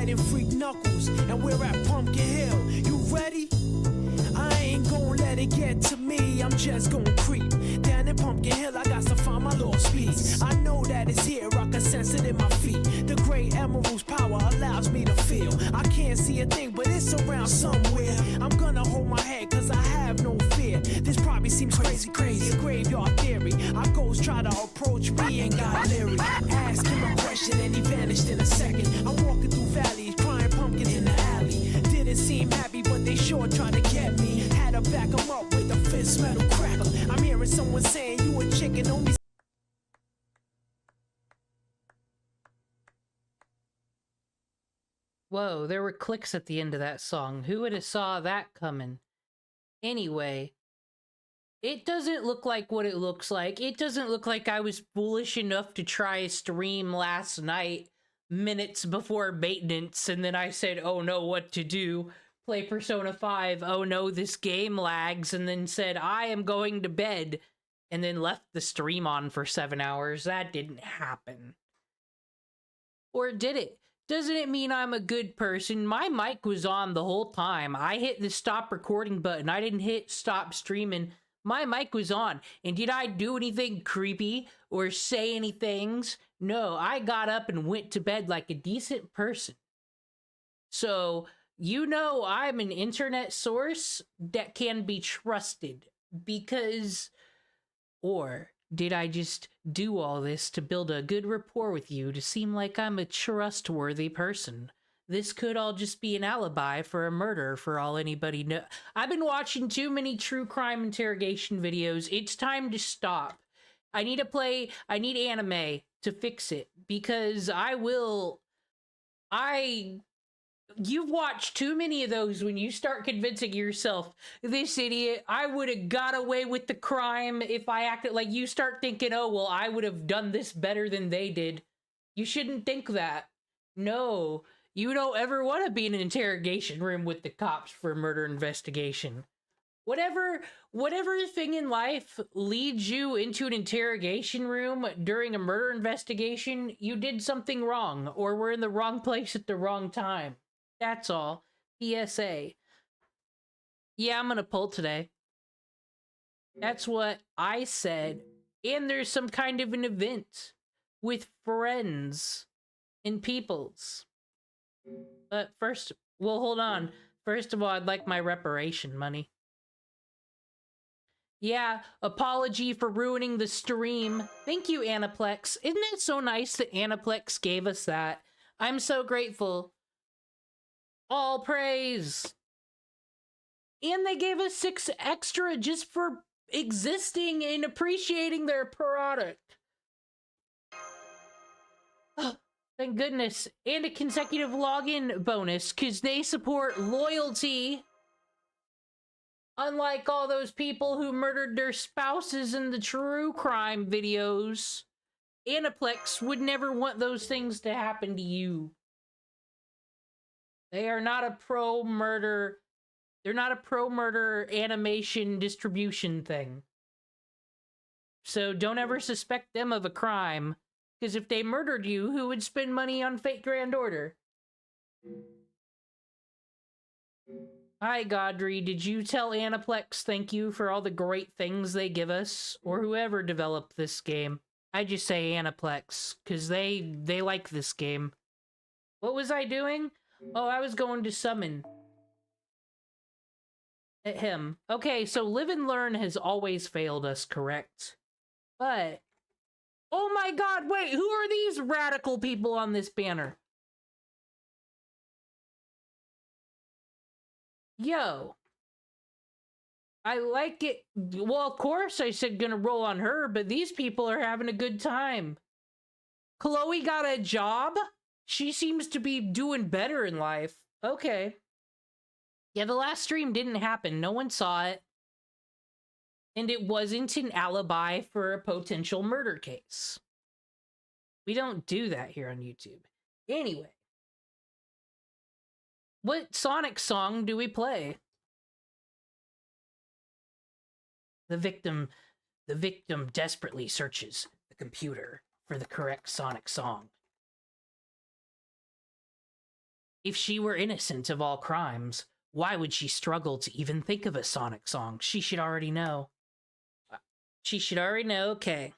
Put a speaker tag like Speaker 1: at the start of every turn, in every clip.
Speaker 1: fighting Freak Knuckles, and we're at Pumpkin Hill. You ready? I ain't gon' let it get to me. I'm just gon' creep down in Pumpkin Hill. I got to find my lost piece. I know that it's here. I can sense it in my feet. The great emerald's power allows me to feel. I can't see a thing, but it's around somewhere. I'm gonna hold my head, cause I have no fear. This probably seems crazy, a graveyard theory. Our ghosts try to approach me and got leery. Ask him a question and he vanished in a second. I'm walking through valleys, crying pumpkins in the alley. Didn't seem happy, but they sure tried to get me. Had to back him up with a fist metal cracker. I'm hearing someone saying you a chicken, only.
Speaker 2: Whoa, there were clicks at the end of that song. Who would have saw that coming? Anyway, it doesn't look like what it looks like. It doesn't look like I was foolish enough to try a stream last night, minutes before maintenance, and then I said, oh no, what to do? Play Persona 5, oh no, this game lags, and then said, I am going to bed, and then left the stream on for 7 hours. That didn't happen. Or did it? Doesn't it mean I'm a good person? My mic was on the whole time. I hit the stop recording button. I didn't hit stop streaming. My mic was on. And did I do anything creepy or say any things? No, I got up and went to bed like a decent person. So, you know I'm an internet source that can be trusted because... Or did I just do all this to build a good rapport with you to seem like I'm a trustworthy person? This could all just be an alibi for a murder for all anybody knows. I've been watching too many true crime interrogation videos. It's time to stop. I need anime to fix it because you've watched too many of those when you start convincing yourself, this idiot, I would have got away with the crime if I acted like you start thinking, oh, well, I would have done this better than they did. You shouldn't think that. No, you don't ever want to be in an interrogation room with the cops for a murder investigation. Whatever thing in life leads you into an interrogation room during a murder investigation, you did something wrong or were in the wrong place at the wrong time. That's all. PSA. Yeah, I'm gonna pull today. That's what I said. And there's some kind of an event with friends and peoples. But first, well, hold on. First of all, I'd like my reparation money. Yeah, apology for ruining the stream. Thank you, Aniplex. Isn't it so nice that Aniplex gave us that? I'm so grateful. All praise. And they gave us 6 extra just for existing and appreciating their product. Oh, thank goodness. And a consecutive login bonus, because they support loyalty. Unlike all those people who murdered their spouses in the true crime videos. Aniplex would never want those things to happen to you. They are not a pro-murder... They're not a pro-murder animation distribution thing. So don't ever suspect them of a crime. Because if they murdered you, who would spend money on Fate Grand Order? Hi, Godry. Did you tell Aniplex thank you for all the great things they give us? Or whoever developed this game? I just say Aniplex, because they like this game. What was I doing? Oh, I was going to summon at him. Okay, so Live and Learn has always failed us, correct? But... Oh my god, wait, who are these radical people on this banner? Yo. I like it. Well, of course I said gonna roll on her, but these people are having a good time. Chloe got a job? She seems to be doing better in life. Okay. Yeah, the last stream didn't happen. No one saw it. And it wasn't an alibi for a potential murder case. We don't do that here on YouTube. Anyway. What Sonic song do we play? The victim desperately searches the computer for the correct Sonic song. If she were innocent of all crimes, why would she struggle to even think of a Sonic song? She should already know. She should already know, okay.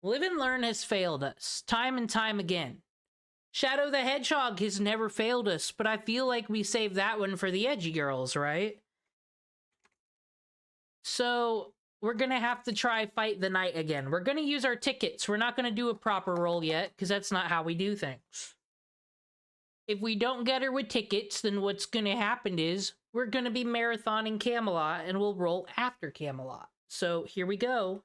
Speaker 2: Live and learn has failed us, time and time again. Shadow the Hedgehog has never failed us, but I feel like we saved that one for the edgy girls, right? So, we're gonna have to try Fight the Night again. We're gonna use our tickets. We're not gonna do a proper roll yet, because that's not how we do things. If we don't get her with tickets, then what's gonna happen is, we're gonna be marathoning Camelot, and we'll roll after Camelot. So, here we go.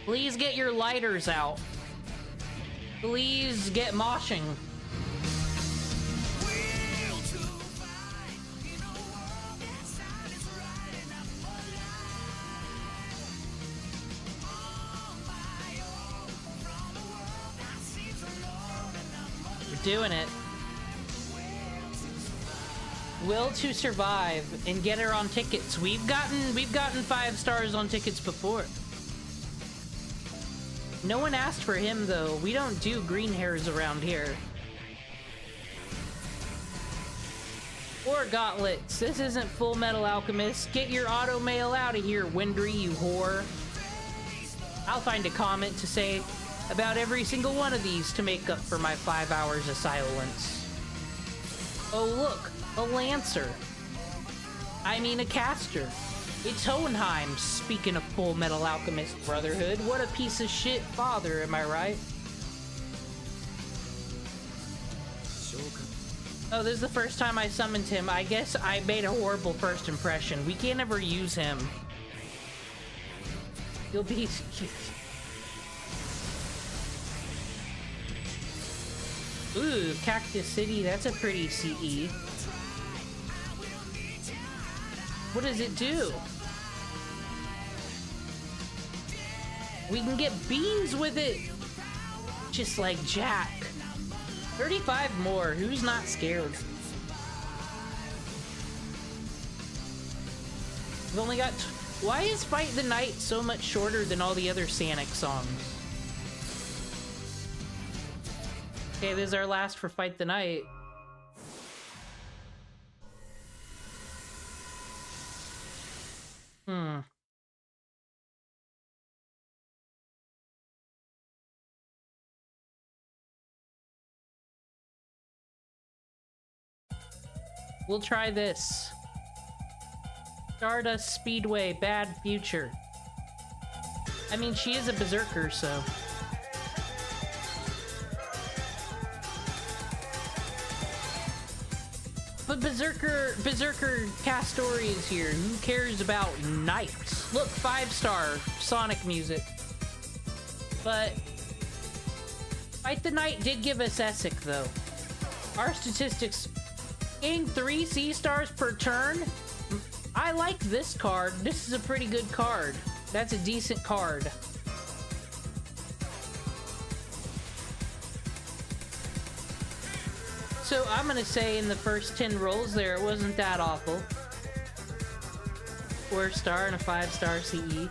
Speaker 2: Please get your lighters out. Please get moshing. We're doing it. Will to survive and get her on tickets. We've gotten 5 stars on tickets before. No one asked for him, though. We don't do green hairs around here. Or gauntlets. This isn't Full Metal Alchemist. Get your auto mail out of here, Windry, you whore. I'll find a comment to say about every single one of these to make up for my 5 hours of silence. Oh, look. A Lancer. I mean a caster. It's Hohenheim, speaking of Full Metal Alchemist Brotherhood. What a piece of shit father, am I right? Oh, this is the first time I summoned him. I guess I made a horrible first impression. We can't ever use him. You'll be... Ooh, Cactus City, that's a pretty CE. What does it do? We can get beans with it! Just like Jack. 35 more, who's not scared? We've only got... Why is Fight the Night so much shorter than all the other Sonic songs? Okay, this is our last for Fight the Night. We'll try this. Stardust Speedway, Bad Future. I mean, she is a berserker, so... But Berserker Castori is here. Who cares about knights? Look, 5-star Sonic music. But Fight the Night did give us Essek, though. Our statistics: gain 3 C-stars per turn. I like this card. This is a pretty good card. That's a decent card. So I'm gonna say in the first 10 rolls there, it wasn't that awful. 4-star and a 5-star CE.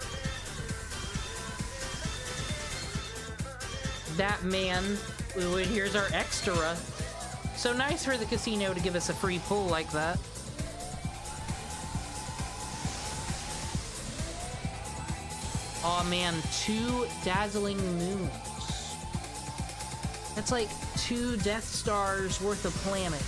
Speaker 2: That man, here's our extra. So nice for the casino to give us a free pull like that. Aw man, 2 dazzling moons. That's like 2 Death Stars worth of planets.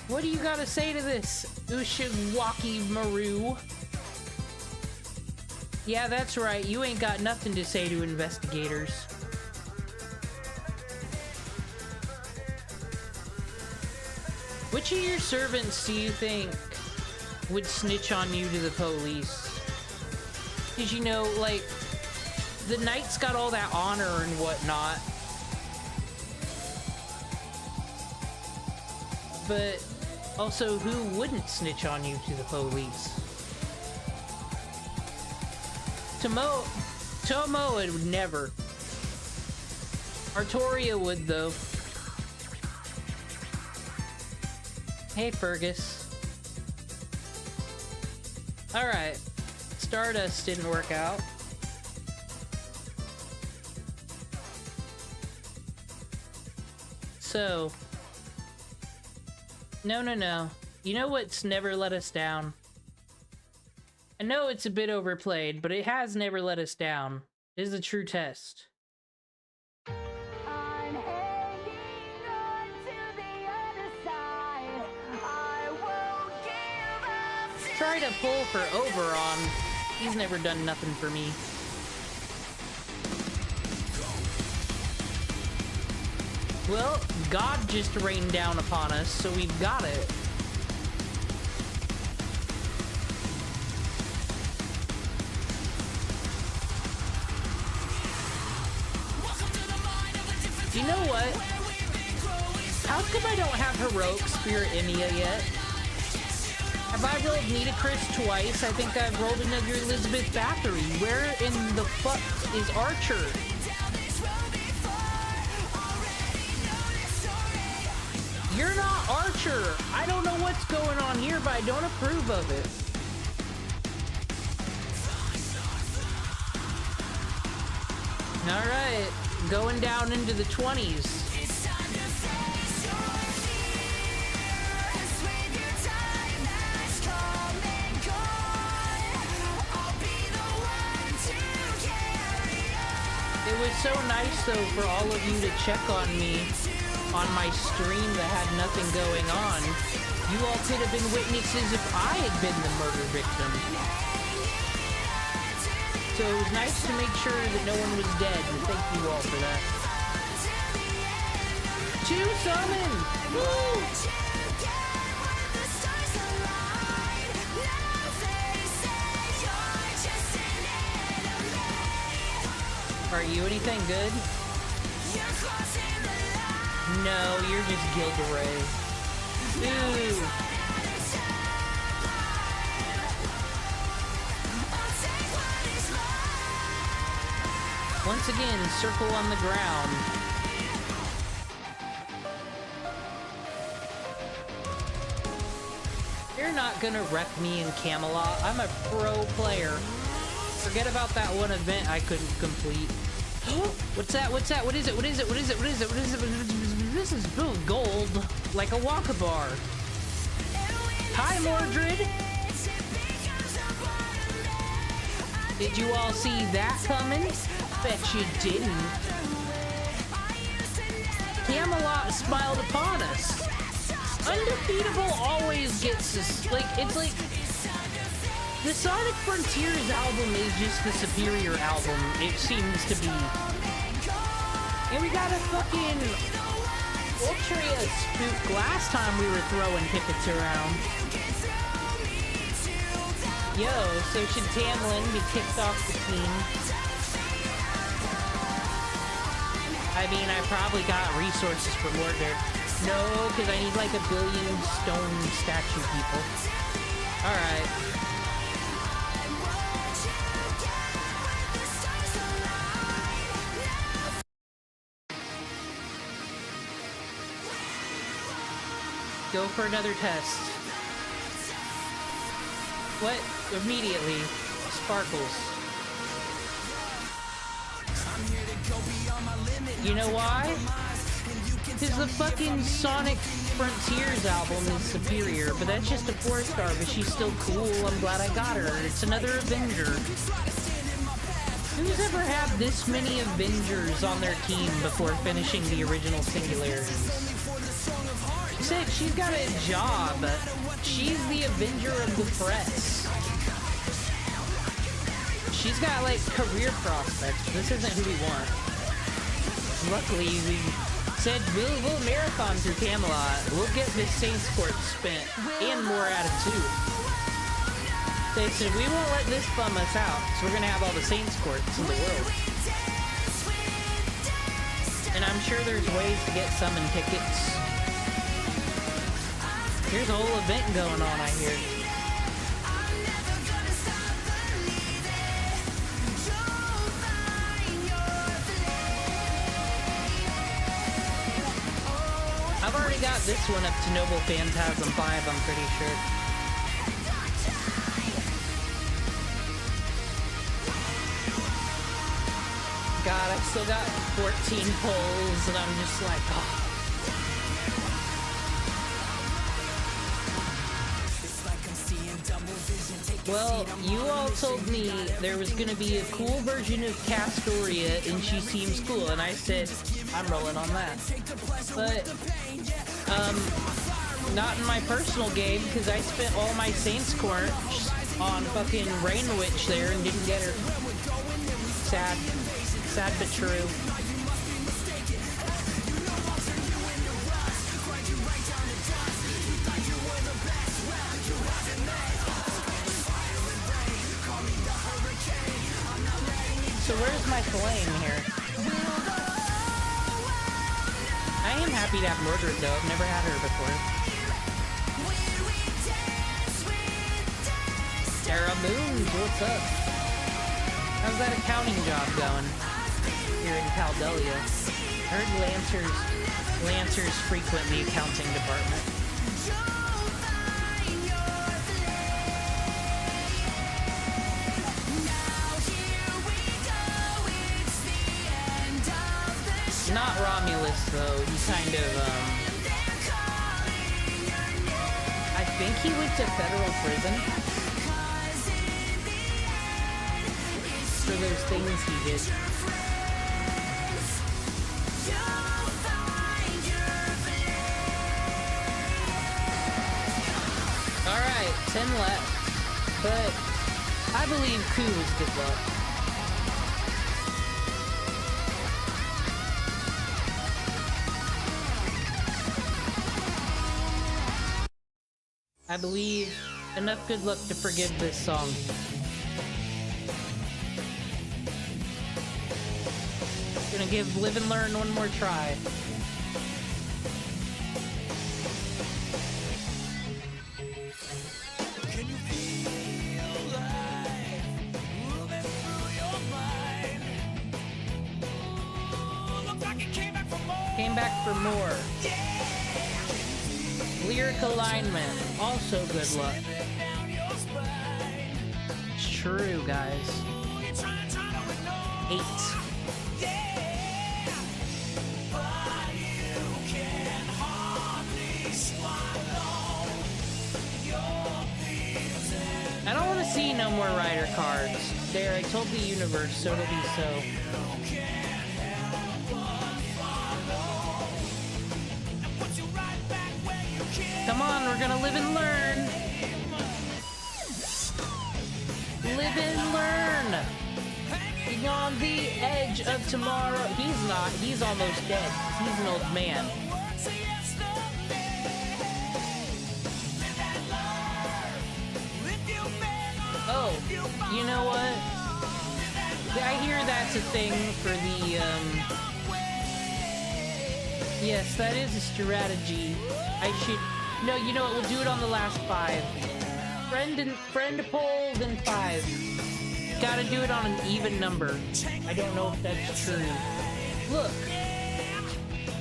Speaker 2: What do you gotta say to this, Ushiwaki Maru? Yeah, that's right. You ain't got nothing to say to investigators. Which of your servants do you think would snitch on you to the police? Because, you know, like, the knight's got all that honor and whatnot. But also, who wouldn't snitch on you to the police? Tomoe would never. Artoria would, though. Hey, Fergus. Alright. Stardust didn't work out. So... No. You know what's never let us down? I know it's a bit overplayed, but it has never let us down. It is a true test.
Speaker 3: I'm hanging on to the other side. I won't give up.
Speaker 2: Try to pull for Oberon. He's never done nothing for me. Well, God just rained down upon us, so we've got it. You know what? How come I don't have Heroic Spirit Enya yet? Have I rolled Nitocris twice? I think I've rolled another Elizabeth Bathory. Where in the fuck is Archer? You're not Archer! I don't know what's going on here, but I don't approve of it. Alright, going down into the 20s. It was so nice, though, for all of you to check on me on my stream that had nothing going on. You all could have been witnesses if I had been the murder victim. So it was nice to make sure that no one was dead, and thank you all for that. 2 summon! Woo! Are you anything good? No, you're just Gilderay. Ooh. Once again, circle on the ground. You're not gonna wreck me in Camelot. I'm a pro player. Forget about that one event I couldn't complete. What's that? What's that? What is it? What is it? What is it? What is it? What is it? This is gold, like a Waka bar. Hi, Mordred. Did you all see that coming? Bet you didn't. Camelot smiled upon us. Undefeatable always gets this. Like, it's like the Sonic Frontiers album is just the superior album, it seems to be. And we got a fucking Ultria spook last time we were throwing tickets around. Yo, so should Tamlin be kicked off the team? I mean, I probably got resources for Mordred. No, because I need like 1 billion stone statue people. Alright. Go for another test. What? Immediately. Sparkles. You know why? Because the fucking Sonic Frontiers album is superior, but that's just a 4-star, but she's still cool. I'm glad I got her. It's another Avenger. Who's ever had this many Avengers on their team before finishing the original Singularity? Said she's got a job. She's the Avenger of the press. She's got like career prospects. This isn't who we want. Luckily, we said we'll marathon through Camelot. We'll get this Saints Court spent and more out of 2. They said we won't let this bum us out, so we're gonna have all the Saints Courts in the world. And I'm sure there's ways to get summon tickets. Here's a whole event going on, I hear. this one up to Noble Phantasm 5, I'm pretty sure. God, I've still got 14 pulls, and I'm just like, oh. Well, you all told me there was gonna be a cool version of Castoria, and she seems cool, and I said, I'm rolling on that. But, not in my personal game, because I spent all my Saints Court on fucking Rain Witch there and didn't get her. Sad. Sad but true. So where's my flame here? I am happy to have Mordred though. I've never had her before. Sarah Moons, what's up? How's that accounting job going here in Caldelia? I heard Lancers frequent the accounting department. Not Romulus though, he kind of, I think he went to federal prison for those things he did. Alright, 10 left, but I believe Ku is good luck. I believe enough good luck to forgive this song. Gonna give Live and Learn one more try.
Speaker 1: Can you feel life moving through your mind? Ooh, looks like it came back for more.
Speaker 2: Came back for more. Lyric alignment, also good luck. It's true, guys. 8. I don't want to see no more rider cards. There, I told the universe, so it'll be so. Come on, we're gonna live and learn. Live and learn. He's on the edge of tomorrow. He's not. He's almost dead. He's an old man. Oh, you know what? I hear that's a thing for the, Yes, that is a strategy. I should... No, you know what? We'll do it on the last 5. Friend poll, then 5. Gotta do it on an even number. I don't know if that's true. Look.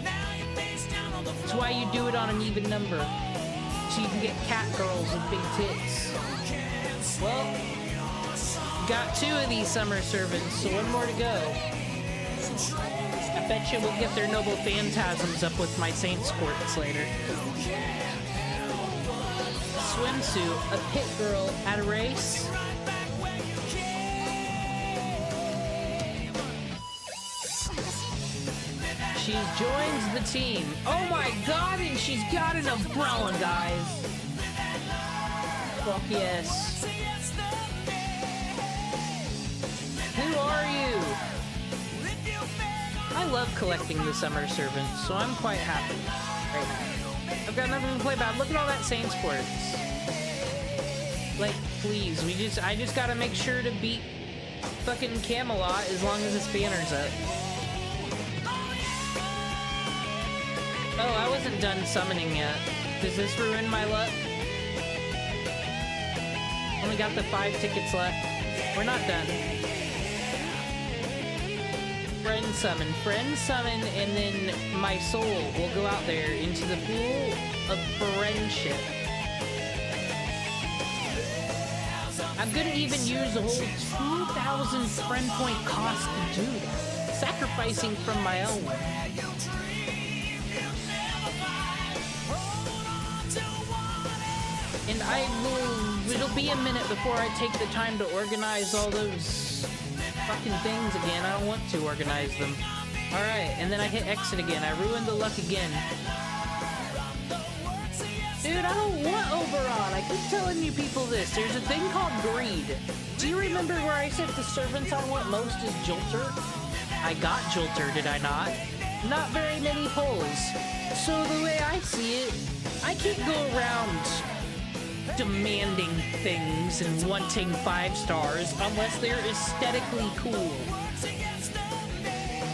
Speaker 2: That's why you do it on an even number. So you can get cat girls with big tits. Well, got 2 of these summer servants, so 1 more to go. I bet you we'll get their noble phantasms up with my Saints Courts later. Swimsuit, a pit girl at a race. She joins the team. Oh my god, and she's got an umbrella, guys. Fuck yes. Who are you? I love collecting the summer servants, so I'm quite happy right now. I've got nothing to play about. Look at all that Saints Quartz. Like, please, I just gotta make sure to beat fucking Camelot as long as this banner's up. Oh, I wasn't done summoning yet. Does this ruin my luck? Only got the 5 tickets left. We're not done. friend summon, and then my soul will go out there into the pool of friendship. I'm gonna even use the whole 2,000 friend point cost to do that, sacrificing from my own. And it'll be a minute before I take the time to organize all those fucking things again. I don't want to organize them. Alright, and then I hit exit again. I ruined the luck again. Dude, I don't want Oberon. I keep telling you people this. There's a thing called greed. Do you remember where I said the servants I want most is Jolter? I got Jolter, did I not? Not very many pulls. So the way I see it, I can't go around demanding things and wanting 5 stars unless they're aesthetically cool.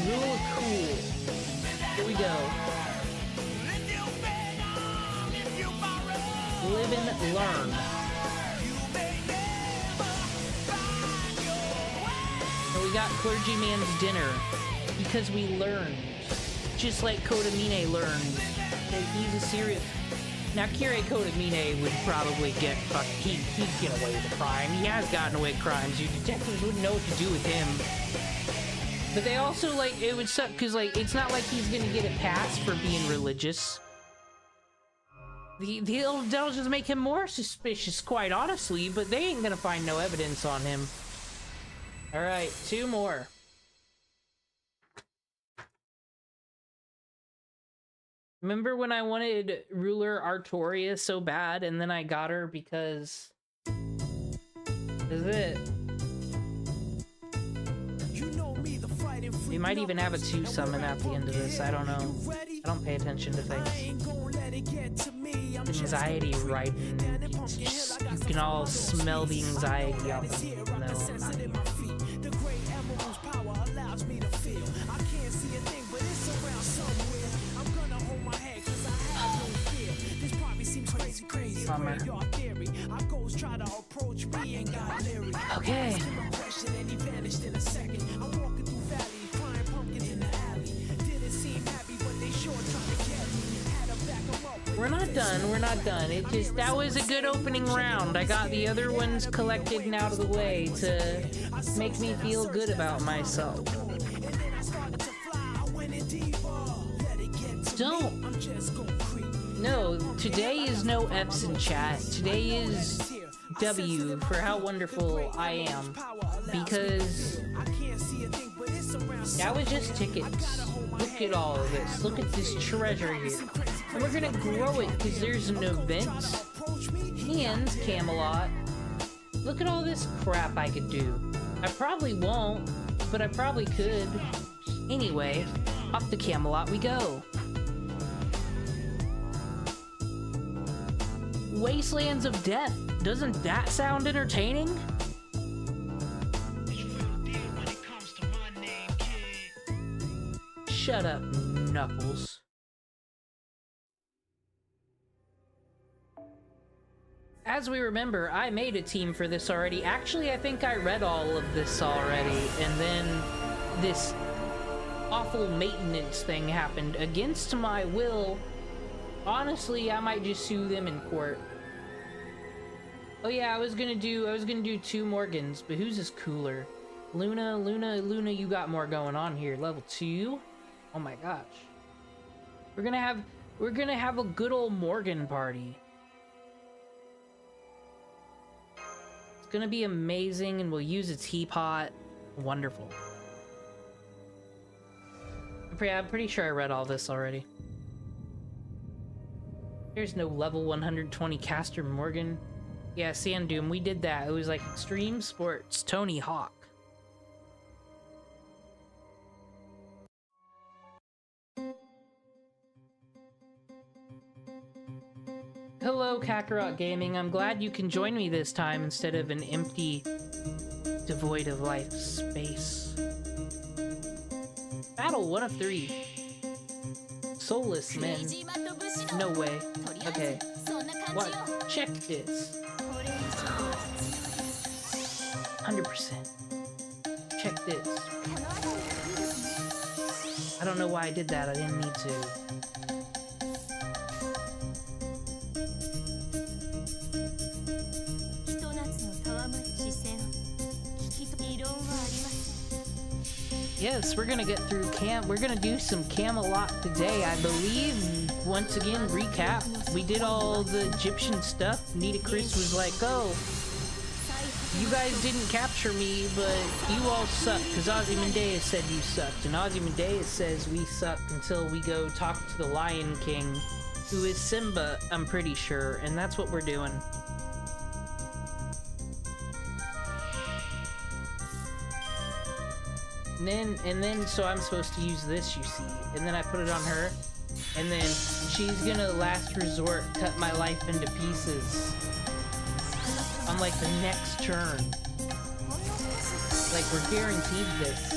Speaker 2: Rule of cool. Here we go. Live and learn. And we got Clergyman's Dinner because we learned. Just like Kodamine learned. That he's a serious... Now, Kirei Kodamine would probably get fucked. He'd get away with a crime. He has gotten away with crimes. You detectives wouldn't know what to do with him. But they also, like, it would suck, because, like, it's not like he's gonna get a pass for being religious. They'll just make him more suspicious, quite honestly, but they ain't gonna find no evidence on him. Alright, 2 more. Remember when I wanted Ruler Artoria so bad, and then I got her because... This is it. We might even have a 2 summon at the end of this, I don't know. I don't pay attention to things. Anxiety riding. It's just, you can all smell the anxiety out of me. No, I'm not. Bummer. Okay. We're not done, we're not done. It just, that was a good opening round. I got the other ones collected and out of the way to make me feel good about myself. Don't. No, today is no F's in chat. Today is W for how wonderful I am. Because that was just tickets. Look at all of this. Look at this treasure here. And we're gonna grow it because there's an event. And Camelot. Look at all this crap I could do. I probably won't, but I probably could. Anyway, off to Camelot we go. Wastelands of Death. Doesn't that sound entertaining? Shut up, Knuckles. As we remember, I made a team for this already. Actually, I think I read all of this already, and then this awful maintenance thing happened against my will. Honestly, I might just sue them in court. Oh yeah, I was gonna do 2 Morgans, but whose is cooler? Luna, you got more going on here. Level 2? Oh my gosh. We're gonna have a good old Morgan party. It's gonna be amazing, and we'll use a teapot. Wonderful. I'm pretty sure I read all this already. There's no level 120 caster Morgan. Yeah, Sand Doom, we did that. It was like Extreme Sports, Tony Hawk. Hello, Kakarot Gaming. I'm glad you can join me this time instead of an empty, devoid of life space. Battle 1 of 3. Soulless men. No way. Okay. What? Check this. 100%. Check this. don't know why I did that. I didn't need to. Yes, we're gonna get through we're gonna do some Camelot today, I believe. Once again, recap. We did all the Egyptian stuff. Nita Chris was like, oh, you guys didn't capture me, but you all sucked, because Ozymandias said you sucked. And Ozymandias says we sucked until we go talk to the Lion King, who is Simba, I'm pretty sure. And that's what we're doing. And then, so I'm supposed to use this, you see. And then I put it on her. And then she's gonna last resort cut my life into pieces. On like the next turn. Like, we're guaranteed this.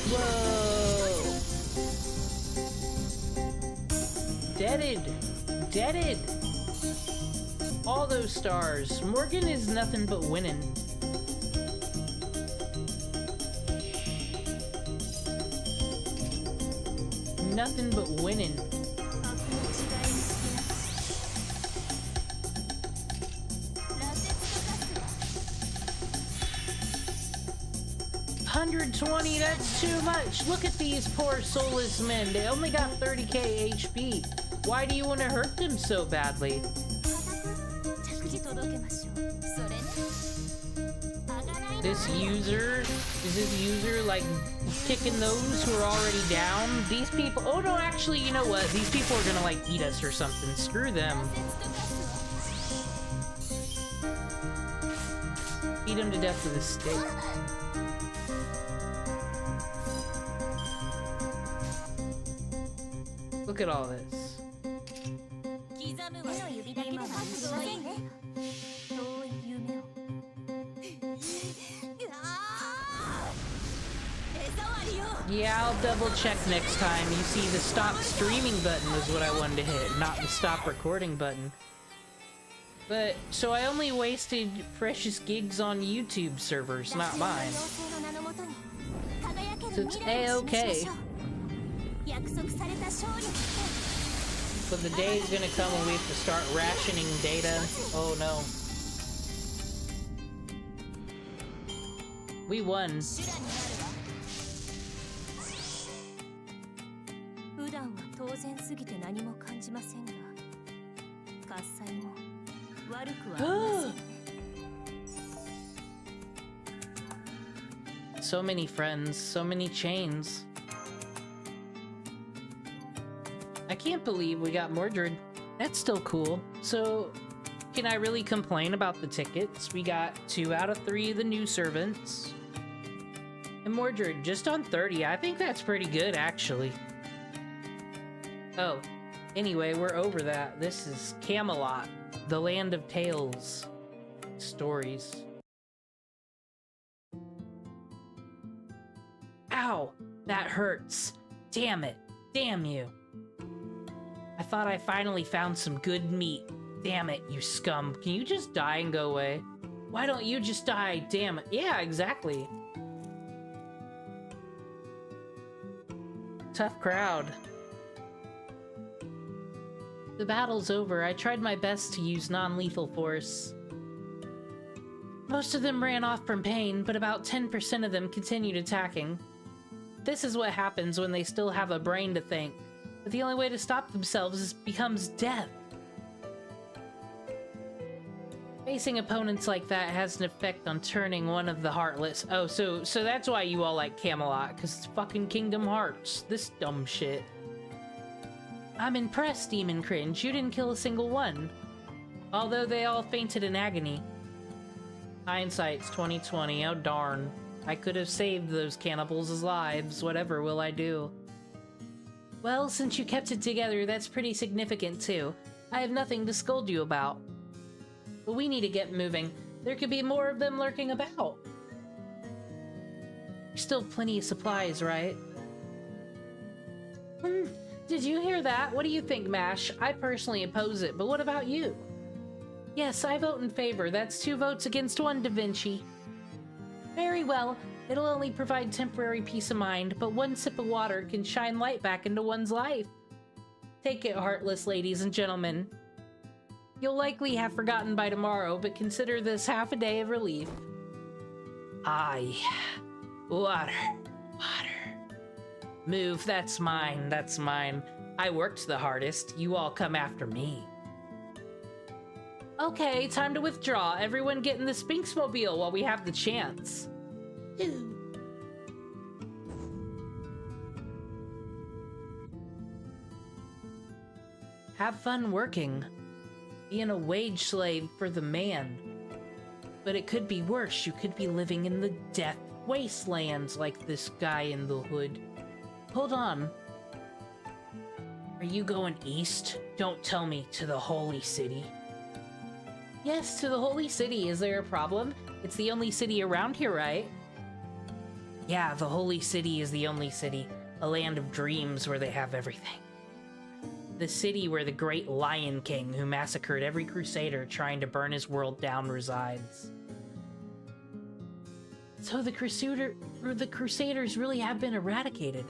Speaker 2: Whoa! Deaded! Deaded! All those stars. Morgan is nothing but winning. Nothing but winning. 120, that's too much. Look at these poor soulless men. They only got 30k HP. Why do you want to hurt them so badly? Is this user like kicking those who are already down? These people, oh no, actually, you know what? These people are gonna like eat us or something. Screw them. Beat them to death with a stick. Look at all this. Yeah, I'll double check next time. You see, the stop streaming button was what I wanted to hit, not the stop recording button. But, so I only wasted precious gigs on YouTube servers, not mine. So it's A-okay. But the day is gonna come when we have to start rationing data. Oh no. We won. So many friends, so many chains. I can't believe we got Mordred. That's still cool. So, can I really complain about the tickets? We got 2 out of 3 of the new servants. And Mordred, just on 30. I think that's pretty good, actually. Oh, anyway, we're over that. This is Camelot, the land of tales. Stories. Ow! That hurts. Damn it. Damn you. I thought I finally found some good meat. Damn it, you scum. Can you just die and go away? Why don't you just die? Damn it. Yeah, exactly. Tough crowd. The battle's over. I tried my best to use non-lethal force. Most of them ran off from pain, but about 10% of them continued attacking. This is what happens when they still have a brain to think. But the only way to stop themselves becomes death. Facing opponents like that has an effect on turning one of the heartless. Oh, so that's why you all like Camelot, because it's fucking Kingdom Hearts. This dumb shit. I'm impressed, Demon Cringe. You didn't kill a single one. Although they all fainted in agony. Hindsight's 2020. Oh darn. I could have saved those cannibals' lives. Whatever will I do? Well, since you kept it together, that's pretty significant too. I have nothing to scold you about. But we need to get moving. There could be more of them lurking about. still plenty of supplies, right? Did you hear that? What do you think, Mash? I personally oppose it, but what about you? Yes, I vote in favor. That's 2 votes against 1, Da Vinci. Very well. It'll only provide temporary peace of mind, but 1 sip of water can shine light back into one's life. Take it, heartless ladies and gentlemen. You'll likely have forgotten by tomorrow, but consider this half a day of relief. Aye. Water. Water. Move, that's mine, that's mine. I worked the hardest. You all come after me. Okay, time to withdraw. Everyone get in the Sphinxmobile while we have the chance. Have fun working. Being a wage slave for the man. But it could be worse. You could be living in the death wastelands like this guy in the hood. Hold on. Are you going east? Don't tell me to the Holy City. Yes, to the Holy City. Is there a problem? It's the only city around here, right? Yeah, the Holy City is the only city. A land of dreams where they have everything. The city where the great Lion King, who massacred every crusader trying to burn his world down, resides. So the crusaders really have been eradicated.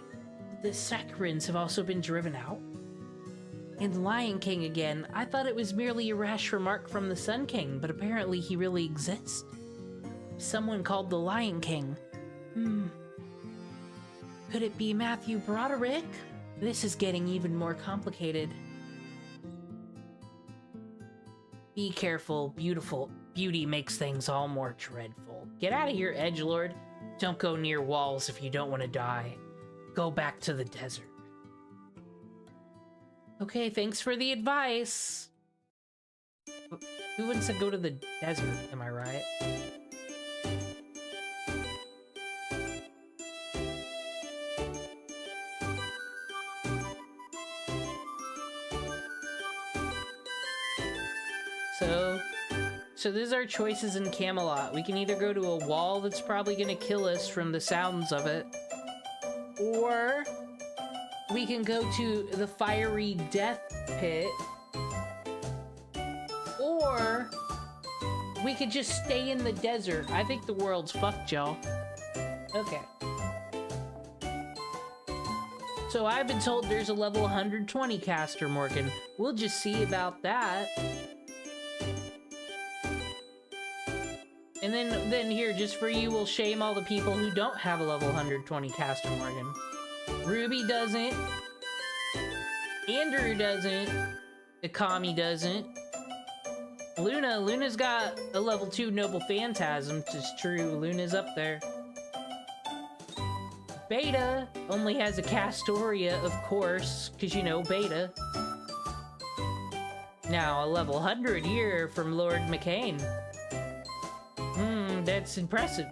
Speaker 2: The Saccharins have also been driven out. And Lion King again. I thought it was merely a rash remark from the Sun King, but apparently he really exists. Someone called the Lion King. Could it be Matthew Broderick? This is getting even more complicated. Be careful, beautiful. Beauty makes things all more dreadful. Get out of here, edgelord. Don't go near walls if you don't want to die. Go back to the desert. Okay, thanks for the advice. Who wants to go to the desert, am I right? So these are choices in Camelot. We can either go to a wall that's probably gonna kill us from the sounds of it, or we can go to the fiery death pit, or we could just stay in the desert. I think the world's fucked, y'all. Okay. So I've been told there's a level 120 caster, Morgan. We'll just see about that. And then here, just for you, we'll shame all the people who don't have a level 120 caster, Morgan. Ruby doesn't. Andrew doesn't. Akami doesn't. Luna's got a level 2 Noble Phantasm, which is true. Luna's up there. Beta only has a Castoria, of course, because, you know, Beta. Now, a level 100 here from Lord McCain. That's impressive.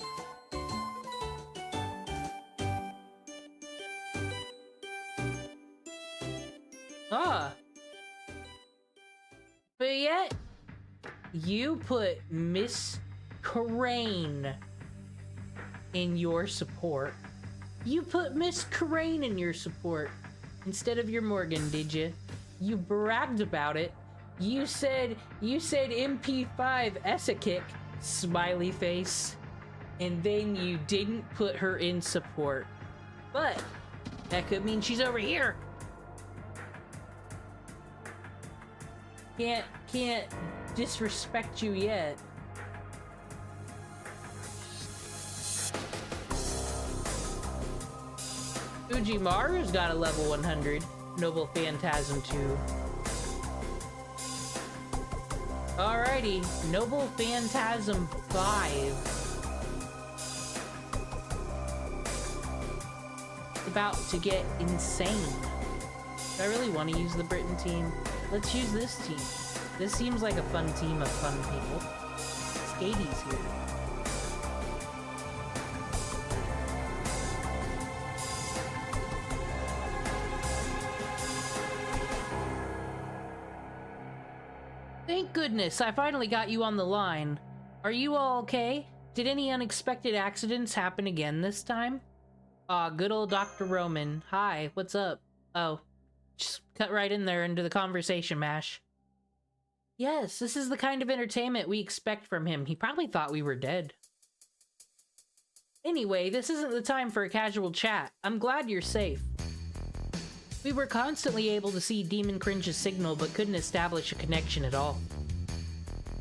Speaker 2: But yet, you put Miss Crane in your support. You put Miss Crane in your support instead of your Morgan, did you? You bragged about it. You said MP5 Essakick, smiley face, and then you didn't put her in support. But that could mean she's over here. Can't disrespect you yet. Ujimaru's got a level 100 Noble Phantasm 2. Alrighty, Noble Phantasm 5. It's about to get insane. Do I really want to use the Britain team? Let's use this team. This seems like a fun team of fun people. Skady's here. Thank goodness, I finally got you on the line. Are you all okay? Did any unexpected accidents happen again this time? Aw, good old Dr. Roman. Hi, what's up? Oh, just cut right in there into the conversation, Mash. Yes, this is the kind of entertainment we expect from him. He probably thought we were dead. Anyway, this isn't the time for a casual chat. I'm glad you're safe. We were constantly able to see Demon Cringe's signal, but couldn't establish a connection at all.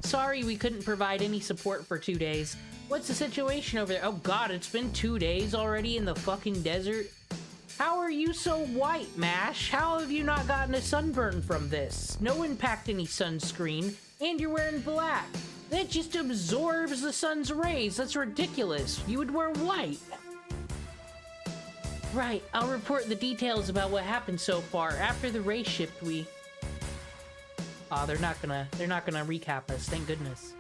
Speaker 2: Sorry we couldn't provide any support for 2 days. What's the situation over there? Oh god, it's been 2 days already in the fucking desert? How are you so white, Mash? How have you not gotten a sunburn from this? No impact any sunscreen, and you're wearing black. That just absorbs the sun's rays. That's ridiculous. You would wear white. Right, I'll report the details about what happened so far. After the race shift, we... Aw, they're not gonna recap us, thank goodness.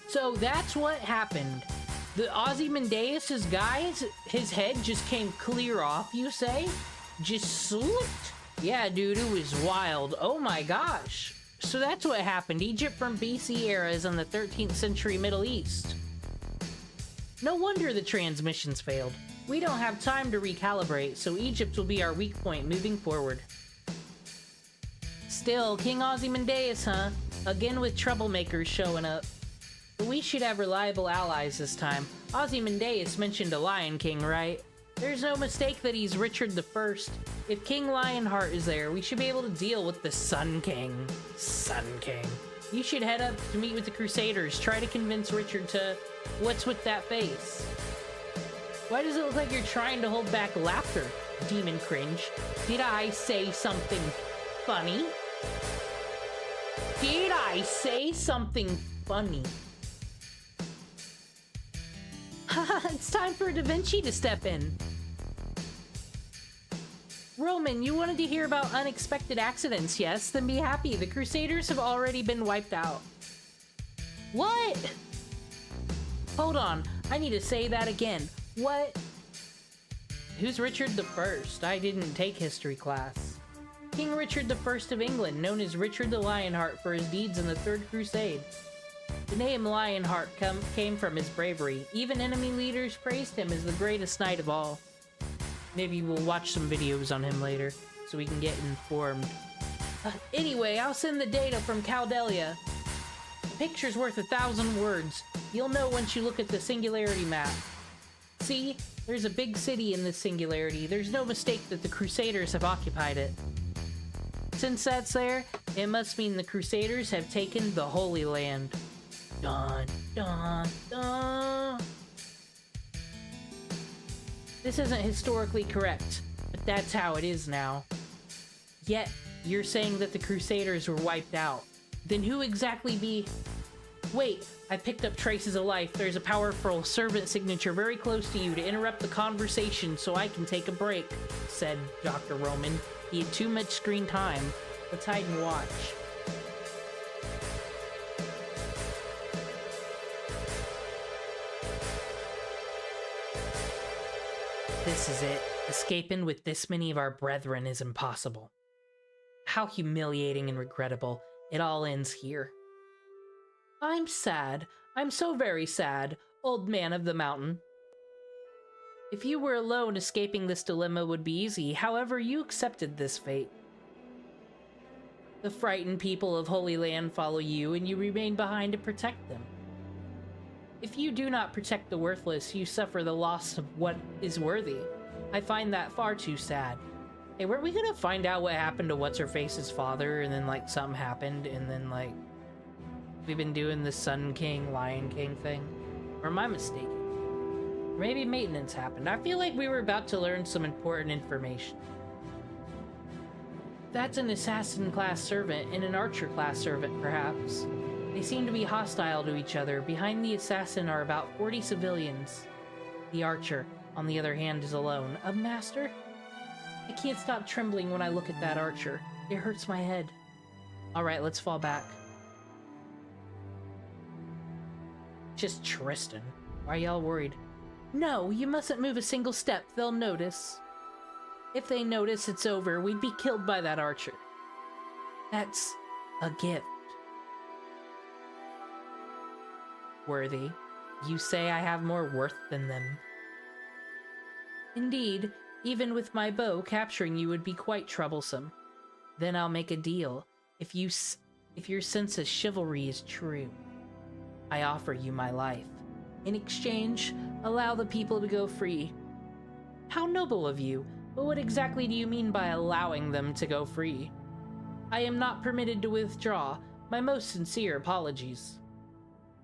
Speaker 2: So that's what happened. The Ozymandias' guys, his head just came clear off, you say? Just slipped? Yeah, dude, it was wild. Oh my gosh. So that's what happened. Egypt from BC era is in the 13th century Middle East. No wonder the transmissions failed. We don't have time to recalibrate, so Egypt will be our weak point moving forward. Still, King Ozymandias, huh? Again with troublemakers showing up. But we should have reliable allies this time. Ozymandias mentioned a Lion King, right? There's no mistake that he's Richard I. If King Lionheart is there, we should be able to deal with the Sun King. Sun King. You should head up to meet with the Crusaders. Try to convince Richard to... What's with that face? Why does it look like you're trying to hold back laughter, Demon Cringe? Did I say something funny? Did I say something funny? It's time for Da Vinci to step in. Roman, you wanted to hear about unexpected accidents, yes? Then be happy. The Crusaders have already been wiped out. What? Hold on. I need to say that again. What? Who's Richard I? I didn't take history class. King Richard I of England, known as Richard the Lionheart for his deeds in the Third Crusade. The name Lionheart came from his bravery. Even enemy leaders praised him as the greatest knight of all. Maybe we'll watch some videos on him later, so we can get informed. Anyway, I'll send the data from Caldelia. A picture's worth 1,000 words. You'll know once you look at the Singularity map. See? There's a big city in this Singularity. There's no mistake that the Crusaders have occupied it. Since that's there, it must mean the Crusaders have taken the Holy Land. Dun, dun, dun. This isn't historically correct, but that's how it is now. Yet, you're saying that the Crusaders were wiped out. Then who exactly be... Wait, I picked up traces of life. There's a powerful servant signature very close to you to interrupt the conversation so I can take a break, said Dr. Roman. He had too much screen time. Let's hide and watch. This is it. Escaping with this many of our brethren is impossible. How humiliating and regrettable. It all ends here. I'm sad. I'm so very sad, old man of the mountain. If you were alone, escaping this dilemma would be easy. However, you accepted this fate. The frightened people of Holy Land follow you, and you remain behind to protect them. If you do not protect the worthless, you suffer the loss of what is worthy. I find that far too sad. Hey, weren't we gonna find out what happened to What's-Her-Face's father, and then, like, something happened, and then, like, we've been doing the Sun King, Lion King thing? Or am I mistaken? Maybe maintenance happened. I feel like we were about to learn some important information. That's an assassin-class servant and an archer-class servant, perhaps. They seem to be hostile to each other. Behind the assassin are about 40 civilians. The archer, on the other hand, is alone. A master? I can't stop trembling when I look at that archer. It hurts my head. Alright, let's fall back. Just Tristan. Why are y'all worried? No, you mustn't move a single step. They'll notice. If they notice, it's over. We'd be killed by that archer. That's a gift. Worthy, you say I have more worth than them. Indeed, even with my bow, capturing you would be quite troublesome. Then I'll make a deal. If your sense of chivalry is true, I offer you my life. In exchange, allow the people to go free. How noble of you, but what exactly do you mean by allowing them to go free? I am not permitted to withdraw. My most sincere apologies.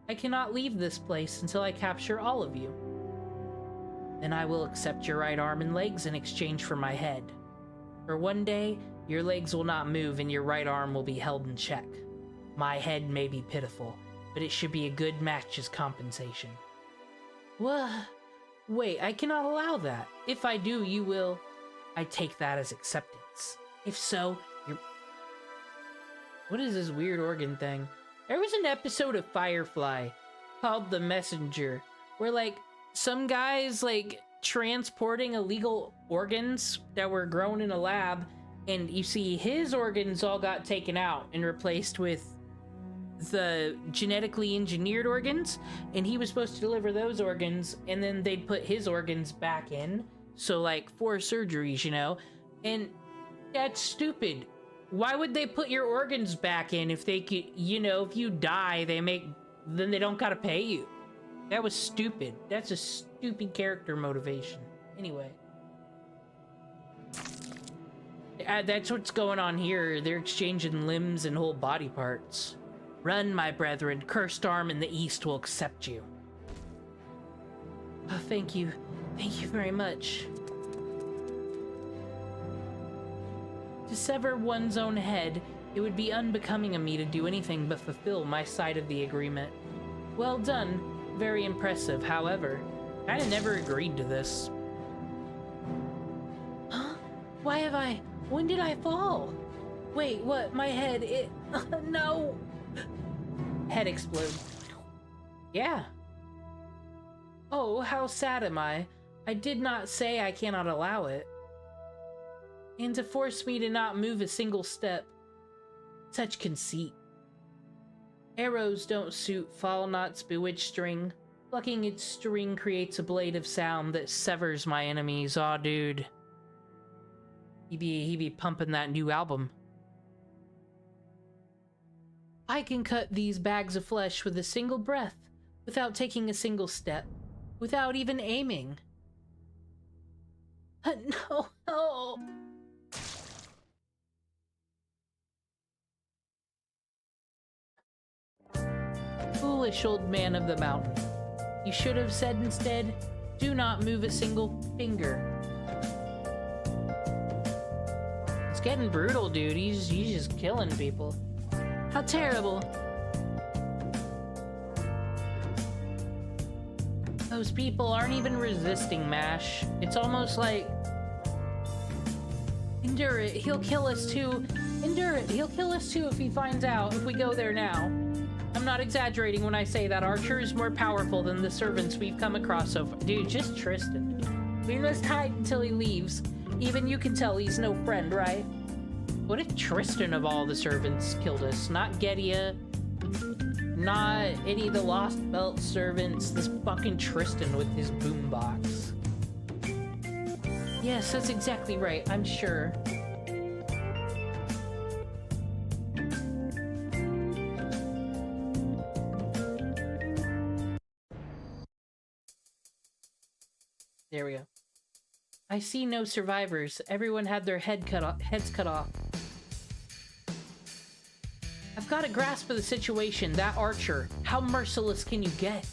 Speaker 2: I cannot leave this place until I capture all of you. Then I will accept your right arm and legs in exchange for my head. For one day, your legs will not move and your right arm will be held in check. My head may be pitiful, but it should be a good match as compensation. What? Wait, I cannot allow that. If I do, you will... I take that as acceptance. If so, you're... What is this weird organ thing? There was an episode of Firefly called The Messenger, where, like, some guys, like, transporting illegal organs that were grown in a lab, and you see his organs all got taken out and replaced with the genetically engineered organs, and he was supposed to deliver those organs, and then they'd put his organs back in, so, like, 4 surgeries, you know? And that's stupid. Why would they put your organs back in if they could, you know, if you die, then they don't gotta pay you? That was stupid. That's a stupid character motivation. Anyway. That's what's going on here. They're exchanging limbs and whole body parts. Run, my brethren. Cursed arm in the east will accept you. Oh, thank you. Thank you very much. To sever one's own head, it would be unbecoming of me to do anything but fulfill my side of the agreement. Well done. Very impressive, however. I'd have never agreed to this. Huh? Why have I... When did I fall? Wait, what? My head, it... no! Head explode. Yeah. Oh, how sad am I? I did not say I cannot allow it. And to force me to not move a single step. Such conceit. Arrows don't suit fall knot's bewitched string. Plucking its string creates a blade of sound that severs my enemies. Aw, dude. He be pumping that new album. I can cut these bags of flesh with a single breath, without taking a single step, without even aiming. No. Foolish old man of the mountain. You should have said instead, do not move a single finger. It's getting brutal, dude. He's just killing people. How terrible. Those people aren't even resisting MASH. It's almost like... Endure it. He'll kill us too. Endure it. He'll kill us too if he finds out, if we go there now. I'm not exaggerating when I say that Archer is more powerful than the servants we've come across so far. Dude, just Tristan. We must hide until he leaves. Even you can tell he's no friend, right? What if Tristan of all the servants killed us? Not Gedia, not any of the Lost Belt servants, this fucking Tristan with his boombox. Yes, that's exactly right, I'm sure. There we go. I see no survivors. Everyone had their heads cut off. I've got a grasp of the situation. That Archer, how merciless can you get?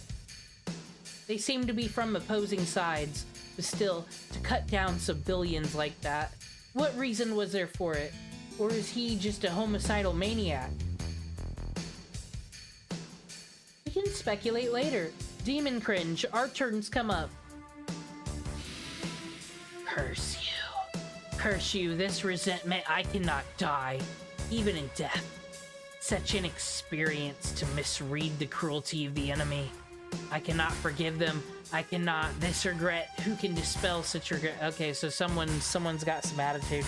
Speaker 2: They seem to be from opposing sides, but still, to cut down civilians like that, what reason was there for it? Or is he just a homicidal maniac? We can speculate later. Demon cringe, our turns come up. Curse you. Curse you, this resentment I cannot die, even in death. Such an experience to misread the cruelty of the enemy. I cannot forgive them. I cannot. This regret, who can dispel such regret? Okay, so someone's got some attitude.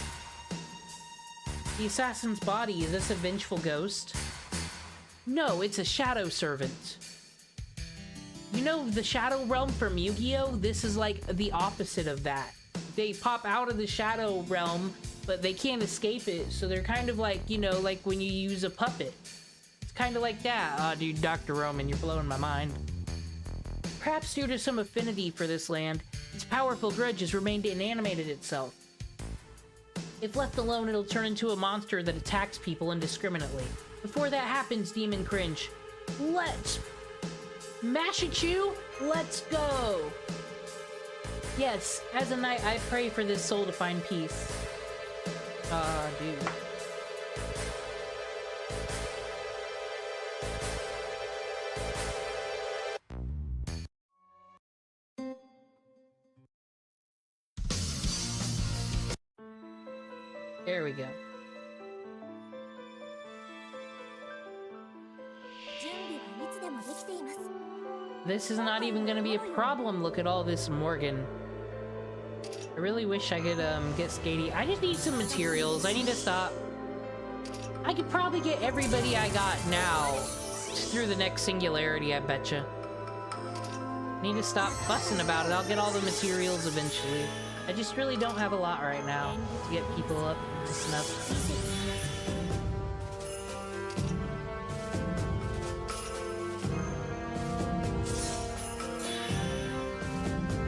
Speaker 2: The assassin's body, is this a vengeful ghost? No, it's a shadow servant. You know the Shadow Realm from Yu-Gi-Oh? This is like the opposite of that. they pop out of the shadow realm, but they can't escape it, so they're kind of like, you know, like when you use a puppet. It's kind of like that. Oh, dude, Dr. Roman, you're blowing my mind. Perhaps due to some affinity for this land, its powerful grudge has remained inanimated itself. If left alone, it'll turn into a monster that attacks people indiscriminately. Before that happens, Demon Cringe, let's mash at you. Let's go. Yes, as a knight, I pray for this soul to find peace. Dude. There we go. This is not even gonna be a problem. Look at all this Morgan. I really wish I could get Skatey. I just need some materials. I need to stop. I could probably get everybody I got now through the next Singularity, I betcha. Need to stop fussing about it. I'll get all the materials eventually. I just really don't have a lot right now to get people up to snuff.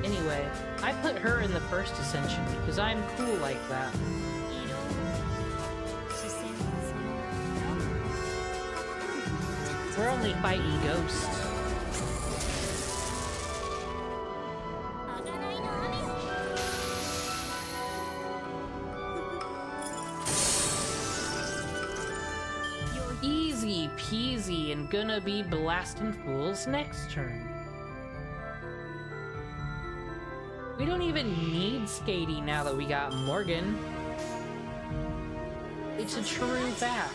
Speaker 2: Anyway, I put her in the first ascension because I'm cool like that. We're only fighting ghosts. Easy peasy, and gonna be blasting fools next turn. We don't even need Skatey now that we got Morgan. It's a true fact.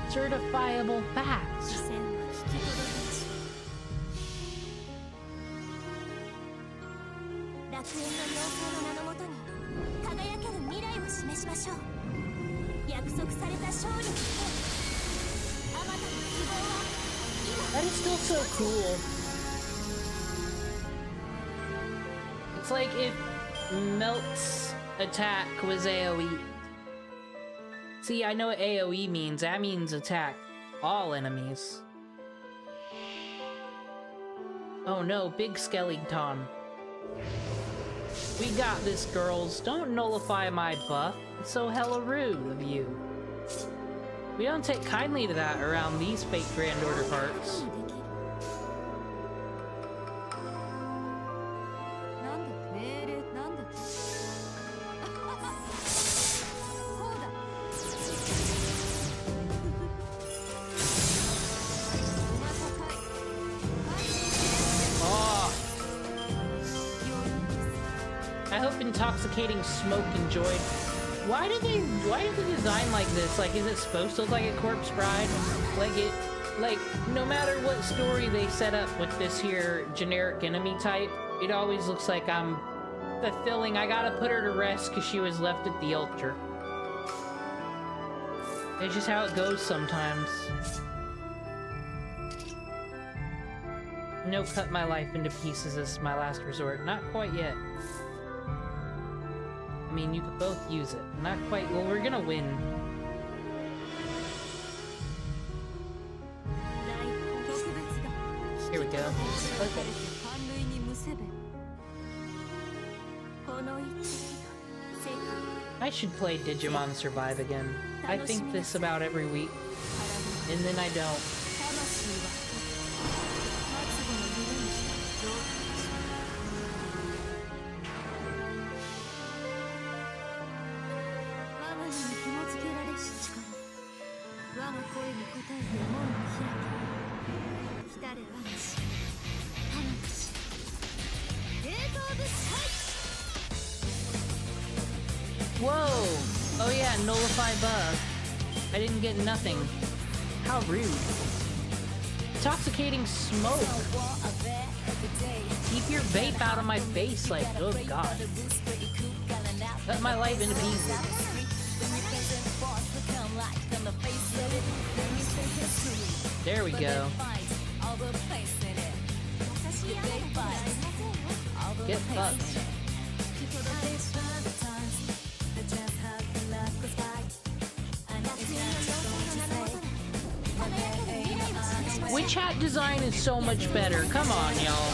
Speaker 2: Certifiable facts. That is still so cool. It's like if Melt's attack was AoE. See, I know what AoE means. That means attack all enemies. Oh no, big skeleton. We got this, girls. Don't nullify my buff. It's so hella rude of you. We don't take kindly to that around these fake Grand Order parts. I hope intoxicating smoke enjoyed. Why did they design like this? Like, is it supposed to look like a corpse bride? Like, no matter what story they set up with this here generic enemy type, it always looks like I'm fulfilling. I gotta put her to rest because she was left at the altar. It's just how it goes sometimes. No, cut my life into pieces as my last resort. Not quite yet. I mean, you could both use it. Not quite. Well, we're gonna win. Here we go. Okay. I should play Digimon Survive again. I think this about every week. And then I don't. Whoa! Oh yeah, nullify buff. I didn't get nothing. How rude. Intoxicating smoke. Keep your vape out of my face, like, oh god. Cut my life into pieces. There we go. Get fucked. Witch hat design is so much better. Come on, y'all.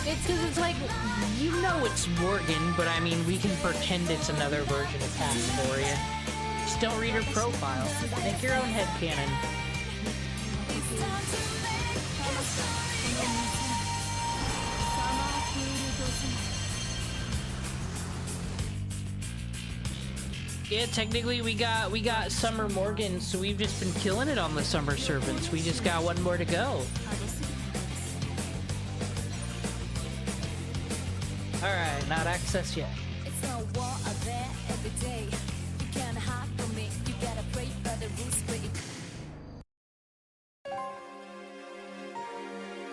Speaker 2: It's because it's like, you know it's Morgan, but I mean, we can pretend it's another version of Cass for you. Just don't read her profile. Make your own headcanon. Yeah, technically we got Summer Morgan, so we've just been killing it on the Summer Servants. We just got one more to go. Alright, not access yet.
Speaker 3: It's no war out there every day. You can't hide from me. You gotta pray for the rules break.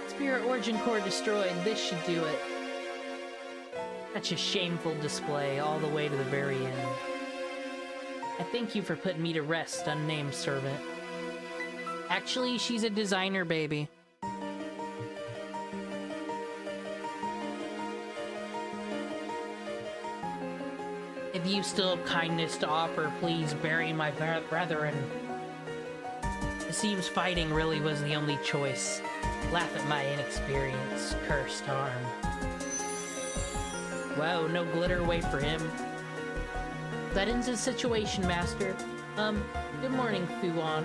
Speaker 2: Spirit Origin Core destroyed. This should do it. That's a shameful display all the way to the very end. I thank you for putting me to rest, unnamed servant. Actually, she's a designer, baby. If you still have kindness to offer, please bury my brethren. It seems fighting really was the only choice. Laugh at my inexperience, cursed arm. Whoa, no glitter away for him. That ends the situation, Master. Good morning, Fuan.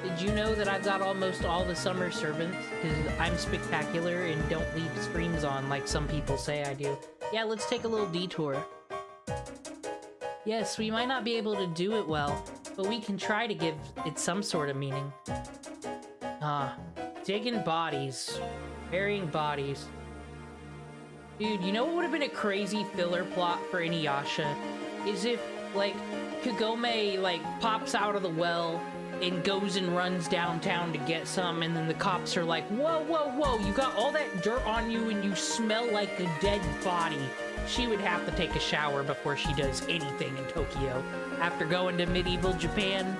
Speaker 2: Did you know that I've got almost all the Summer Servants? Because I'm spectacular and don't leave screams on like some people say I do. Yeah, let's take a little detour. Yes, we might not be able to do it well, but we can try to give it some sort of meaning. Digging bodies. Burying bodies. Dude, you know what would have been a crazy filler plot for Inuyasha? Is if, like, Kagome, like, pops out of the well and goes and runs downtown to get some, and then the cops are like, whoa, whoa, whoa, you got all that dirt on you and you smell like a dead body. She would have to take a shower before she does anything in Tokyo. After going to medieval Japan.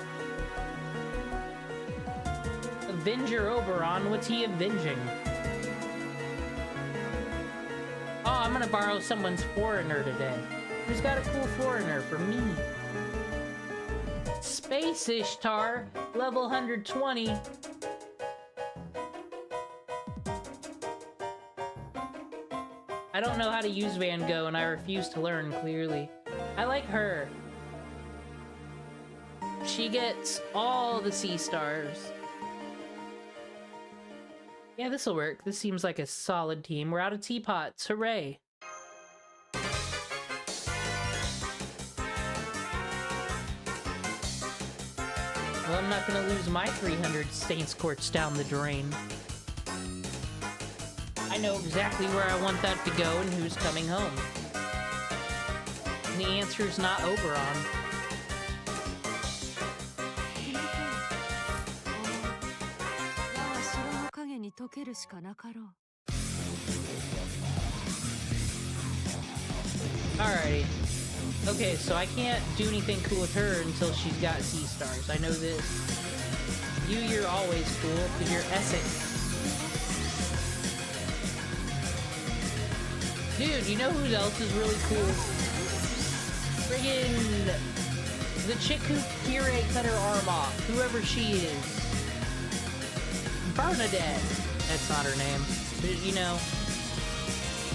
Speaker 2: Avenger Oberon, what's he avenging? Oh, I'm gonna borrow someone's foreigner today. Who's got a cool foreigner for me? Space Ishtar, level 120. I don't know how to use Van Gogh and I refuse to learn, clearly. I like her. She gets all the sea stars. Yeah, this'll work. This seems like a solid team. We're out of teapots. Hooray. Well, I'm not gonna lose my 300 Saints Courts down the drain. I know exactly where I want that to go and who's coming home. And the answer's not Oberon. Alrighty. Okay, so I can't do anything cool with her until she's got sea stars. I know this. You're always cool, because you're Essex. Dude, you know who else is really cool? Friggin' the chick who Kirei cut her arm off. Whoever she is. Bernadette. That's not her name. But, you know,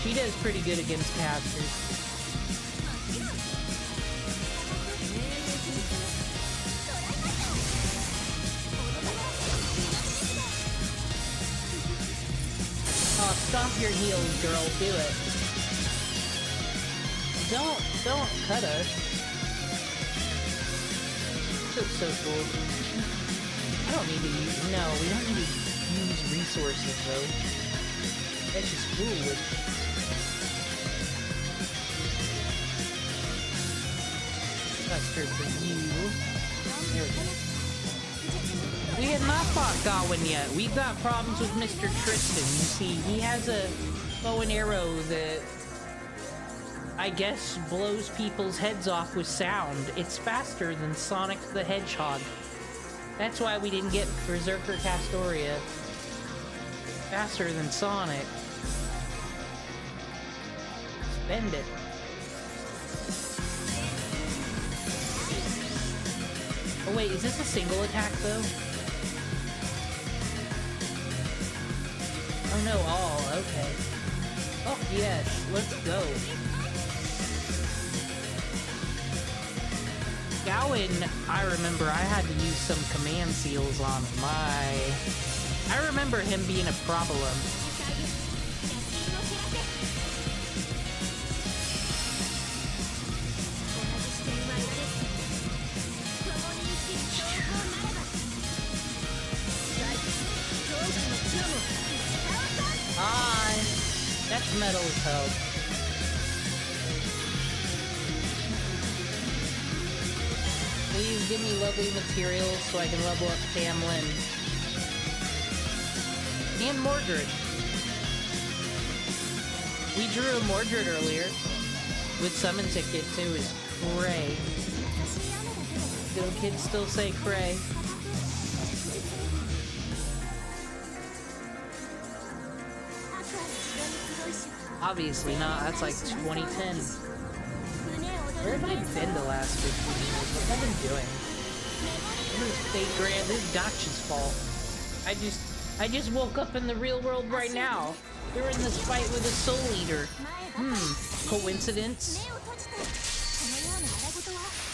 Speaker 2: she does pretty good against casters. Oh, stomp your heels, girl. Do it. Don't cut us. This looks so cool. I don't need to use... No, we don't need to use resources, though. That's just cool. Cluster for you. There we go. We have not fought Gawain yet. We've got problems with Mr. Tristan. You see, he has a bow and arrow that I guess blows people's heads off with sound. It's faster than Sonic the Hedgehog. That's why we didn't get Berserker Castoria faster than Sonic. Spend it. Oh wait, is this a single attack though? Oh no, all, okay. Oh yes, let's go. Gowan, I remember I had to use some command seals on I remember him being a problem. That's metal as hell. Please give me lovely materials so I can level up Tamlin. And Mordred. We drew a Mordred earlier. With summon ticket too is Cray. Do kids still say Cray? Obviously not, that's like 2010. Where have I been the last 15 years? What have I been doing? This is Fate Grand, this is Gacha's fault. I just woke up in the real world right now. We're in this fight with a Soul Eater. Coincidence?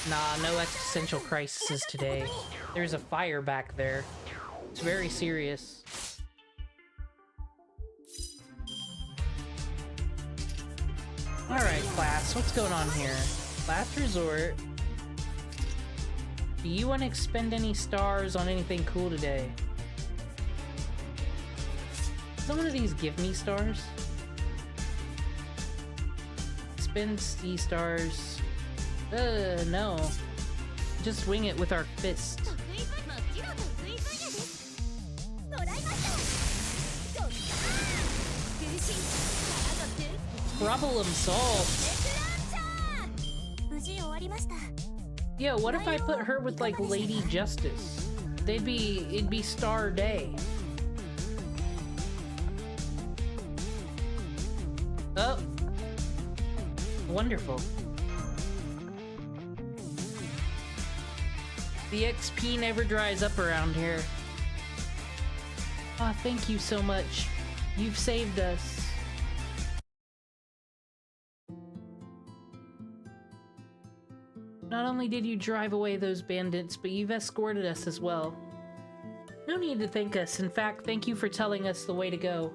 Speaker 2: Nah, no existential crises today. There's a fire back there. It's very serious. Alright, class, what's going on here? Last resort. Do you want to expend any stars on anything cool today? Does one of these give me stars? Spend C stars. No. Just wing it with our fist. Problem solved. Yo, what if I put her with like Lady Justice? It'd be Star Day. Oh. Wonderful. The XP never dries up around here. Aw, thank you so much. You've saved us. Not only did you drive away those bandits, but you've escorted us as well. No need to thank us. In fact, thank you for telling us the way to go.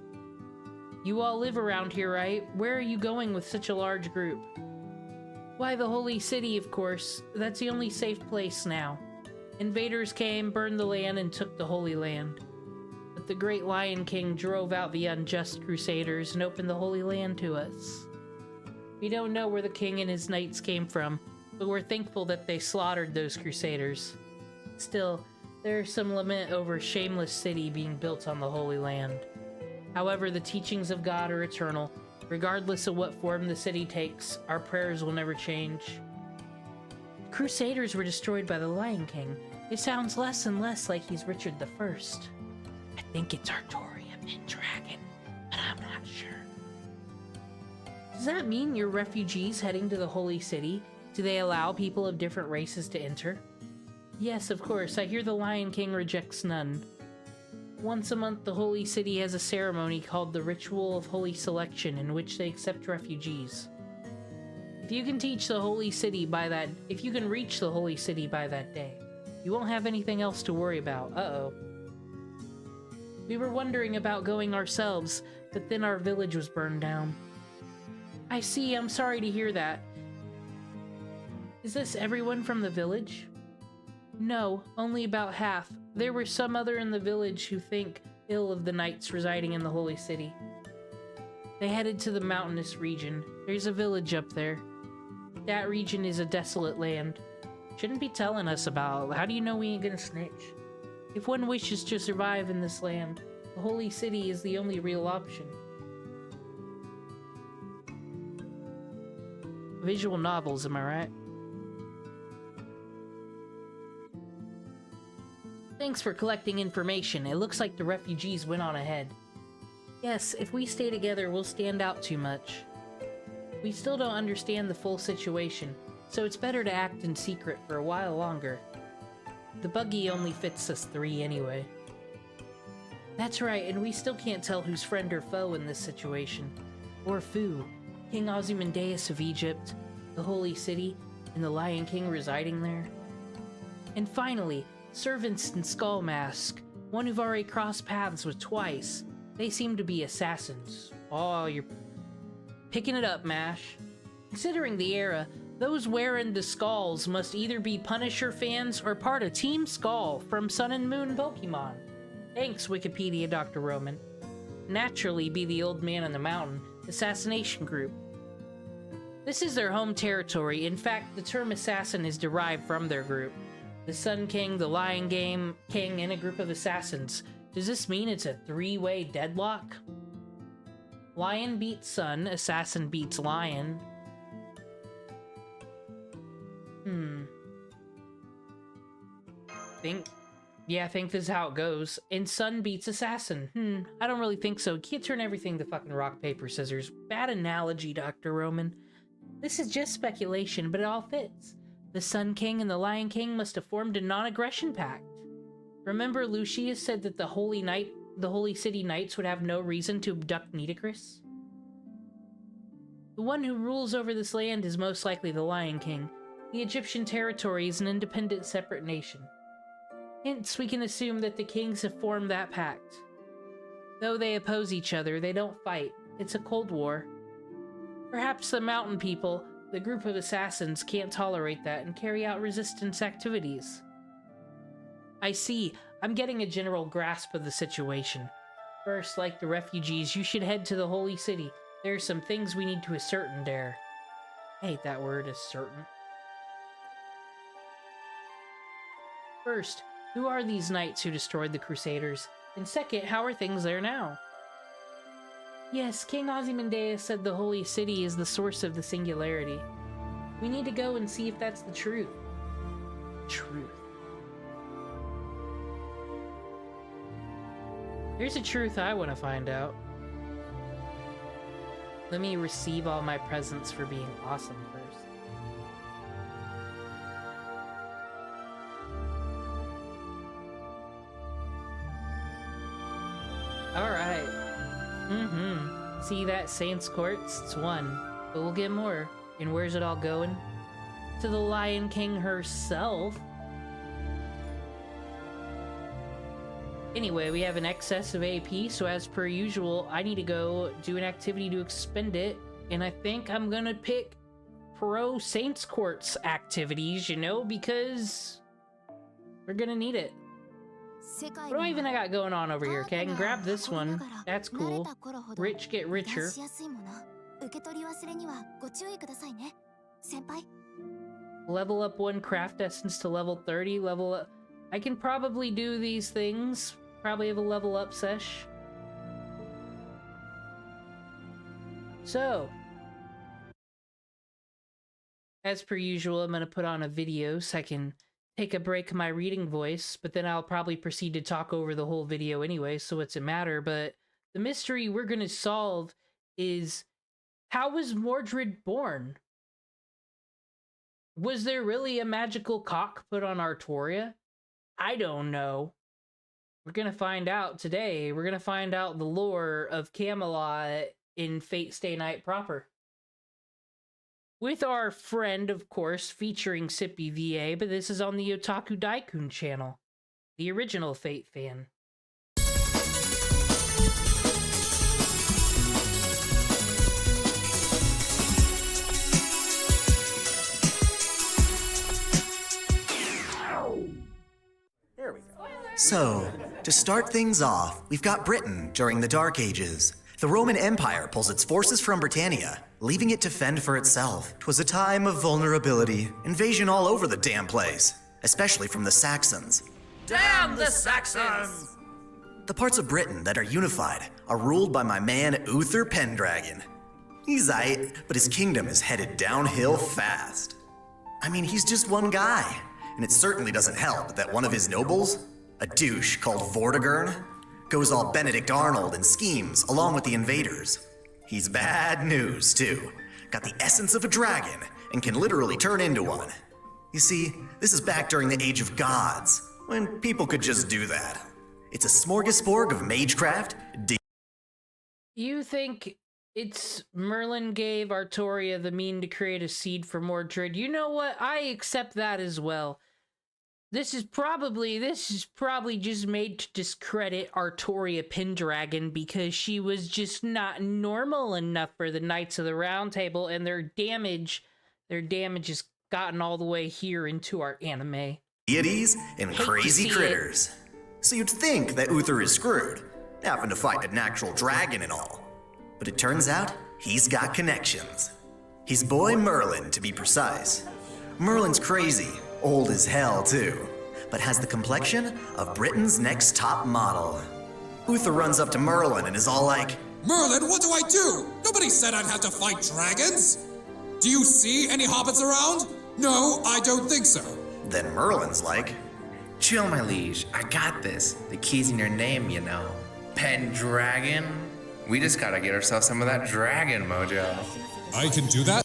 Speaker 2: You all live around here, right? Where are you going with such a large group? Why, the Holy City, of course. That's the only safe place now. Invaders came, burned the land, and took the Holy Land. But the Great Lion King drove out the unjust Crusaders and opened the Holy Land to us. We don't know where the king and his knights came from, but we're thankful that they slaughtered those Crusaders. Still, there's some lament over a shameless city being built on the Holy Land. However, the teachings of God are eternal. Regardless of what form the city takes, our prayers will never change. Crusaders were destroyed by the Lion King. It sounds less and less like he's Richard I. I think it's Artorium and Dragon, but I'm not sure. Does that mean you're refugees heading to the Holy City? Do they allow people of different races to enter? Yes, of course. I hear the Lion King rejects none. Once a month, the Holy City has a ceremony called the Ritual of Holy Selection, in which they accept refugees. If you can reach the Holy City by that day, you won't have anything else to worry about. Uh-oh. We were wondering about going ourselves, but then our village was burned down. I see. I'm sorry to hear that. Is this everyone from the village? No, only about half. There were some other in the village who think ill of the knights residing in the Holy City. They headed to the mountainous region. There's a village up there. That region is a desolate land. Shouldn't be telling us about. How do you know we ain't gonna snitch? If one wishes to survive in this land, the Holy City is the only real option. Visual novels, am I right? Thanks for collecting information. It looks like the refugees went on ahead. Yes, if we stay together, we'll stand out too much. We still don't understand the full situation, so it's better to act in secret for a while longer. The buggy only fits us 3 anyway. That's right, and we still can't tell who's friend or foe in this situation. Or Fu, King Ozymandias of Egypt, the Holy City, and the Lion King residing there. And finally, servants in Skull Mask, one who've already crossed paths with twice. They seem to be assassins. Oh, you're picking it up, Mash. Considering the era, those wearing the skulls must either be Punisher fans or part of Team Skull from Sun and Moon Pokemon. Thanks, Wikipedia, Dr. Roman. Naturally be the Old Man on the Mountain assassination group. This is their home territory. In fact, the term assassin is derived from their group. The Sun King, the Lion King, and a group of assassins. Does this mean it's a 3-way deadlock? Lion beats Sun, assassin beats Lion. I think this is how it goes. And Sun beats Assassin. I don't really think so. You can't turn everything to fucking rock, paper, scissors. Bad analogy, Dr. Roman. This is just speculation, but it all fits. The Sun King and the Lion King must have formed a non-aggression pact. Remember Lucius said that the Holy City Knights would have no reason to abduct Nitocris? The one who rules over this land is most likely the Lion King. The Egyptian territory is an independent, separate nation. Hence, we can assume that the kings have formed that pact. Though they oppose each other, they don't fight. It's a cold war. Perhaps the mountain people, the group of assassins, can't tolerate that and carry out resistance activities. I see. I'm getting a general grasp of the situation. First, like the refugees, you should head to the Holy City. There are some things we need to ascertain there. I hate that word, ascertain. First, who are these knights who destroyed the Crusaders? And second, how are things there now? Yes, King Ozymandias said the Holy City is the source of the Singularity. We need to go and see if that's the truth. Truth. Here's a truth I want to find out. Let me receive all my presents for being awesome first. Alright. See that Saints Courts? It's 1. But we'll get more. And where's it all going? To the Lion King herself. Anyway, we have an excess of AP, so as per usual, I need to go do an activity to expend it. And I think I'm gonna pick pro Saints Courts activities, you know, because we're gonna need it. What do I even got going on over here? Okay, I can grab this one. That's cool. Rich get richer. Level up 1 craft essence to level 30. Level up. I can probably do these things. Probably have a level up sesh. So, as per usual, I'm going to put on a video so I can take a break in my reading voice, but then I'll probably proceed to talk over the whole video anyway, so what's it matter? But the mystery we're going to solve is, how was Mordred born? Was there really a magical cock put on Artoria? I don't know. We're going to find out today. We're going to find out the lore of Camelot in Fate Stay Night proper. With our friend, of course, featuring Sippy VA, but this is on the Otaku Daikun channel. The original Fate fan.
Speaker 4: There we go. So, to start things off, we've got Britain during the Dark Ages. The Roman Empire pulls its forces from Britannia, leaving it to fend for itself. 'Twas a time of vulnerability, invasion all over the damn place, especially from the Saxons.
Speaker 5: Damn the Saxons!
Speaker 4: The parts of Britain that are unified are ruled by my man Uther Pendragon. He's aight, but his kingdom is headed downhill fast. I mean, he's just one guy, and it certainly doesn't help that one of his nobles A douche called Vortigern goes all Benedict Arnold and schemes along with the invaders. He's bad news, too. Got the essence of a dragon and can literally turn into one. You see, this is back during the Age of Gods, when people could just do that. It's a smorgasbord of magecraft.
Speaker 2: You think it's Merlin gave Artoria the mean to create a seed for Mordred? You know what? I accept that as well. This is probably just made to discredit Artoria Pendragon because she was just not normal enough for the Knights of the Round Table, and their damage has gotten all the way here into our anime.
Speaker 4: Deities and crazy critters. So you'd think that Uther is screwed, having to fight an actual dragon and all. But it turns out he's got connections. He's boy Merlin, to be precise. Merlin's crazy, old as hell too, but has the complexion of Britain's next top model. Uther runs up to Merlin and is all like,
Speaker 6: Merlin, what do I do? Nobody said I'd have to fight dragons. Do you see any hobbits around? No, I don't think so.
Speaker 4: Then Merlin's like,
Speaker 5: Chill, my liege. I got this. The key's in your name, you know. Pendragon. We just gotta get ourselves some of that dragon mojo.
Speaker 6: I can do that?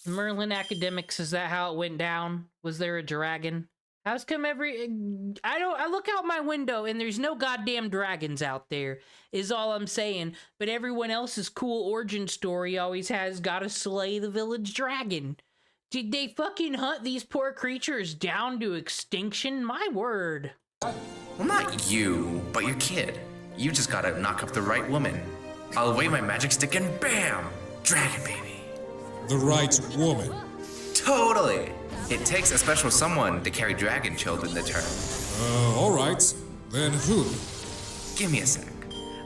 Speaker 2: Merlin Academics, is that how it went down? Was there a dragon? How's come I look out my window and there's no goddamn dragons out there, is all I'm saying. But everyone else's cool origin story always has gotta slay the village dragon. Did they fucking hunt these poor creatures down to extinction? My word.
Speaker 5: Well, not you, but your kid. You just gotta knock up the right woman. I'll wave my magic stick and bam! Dragon baby.
Speaker 6: The right woman.
Speaker 5: Totally. It takes a special someone to carry dragon children to term.
Speaker 6: Alright. Then who?
Speaker 5: Give me a sec.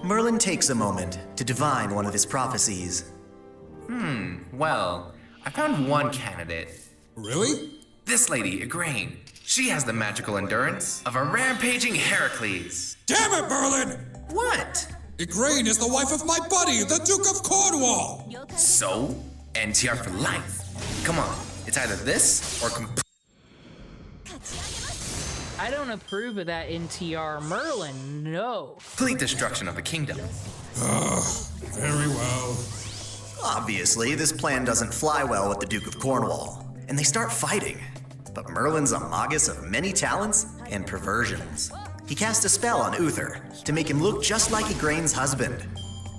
Speaker 4: Merlin takes a moment to divine one of his prophecies.
Speaker 5: Well, I found one candidate.
Speaker 6: Really?
Speaker 5: This lady, Igraine. She has the magical endurance of a rampaging Heracles.
Speaker 6: Damn it, Merlin!
Speaker 5: What?
Speaker 6: Igraine is the wife of my buddy, the Duke of Cornwall!
Speaker 5: So? NTR for life. Come on, it's either this or
Speaker 2: I don't approve of that NTR. Merlin, no.
Speaker 5: complete destruction of the kingdom.
Speaker 6: Very well.
Speaker 4: Obviously, this plan doesn't fly well with the Duke of Cornwall, and they start fighting. But Merlin's a magus of many talents and perversions. He casts a spell on Uther to make him look just like Igraine's husband.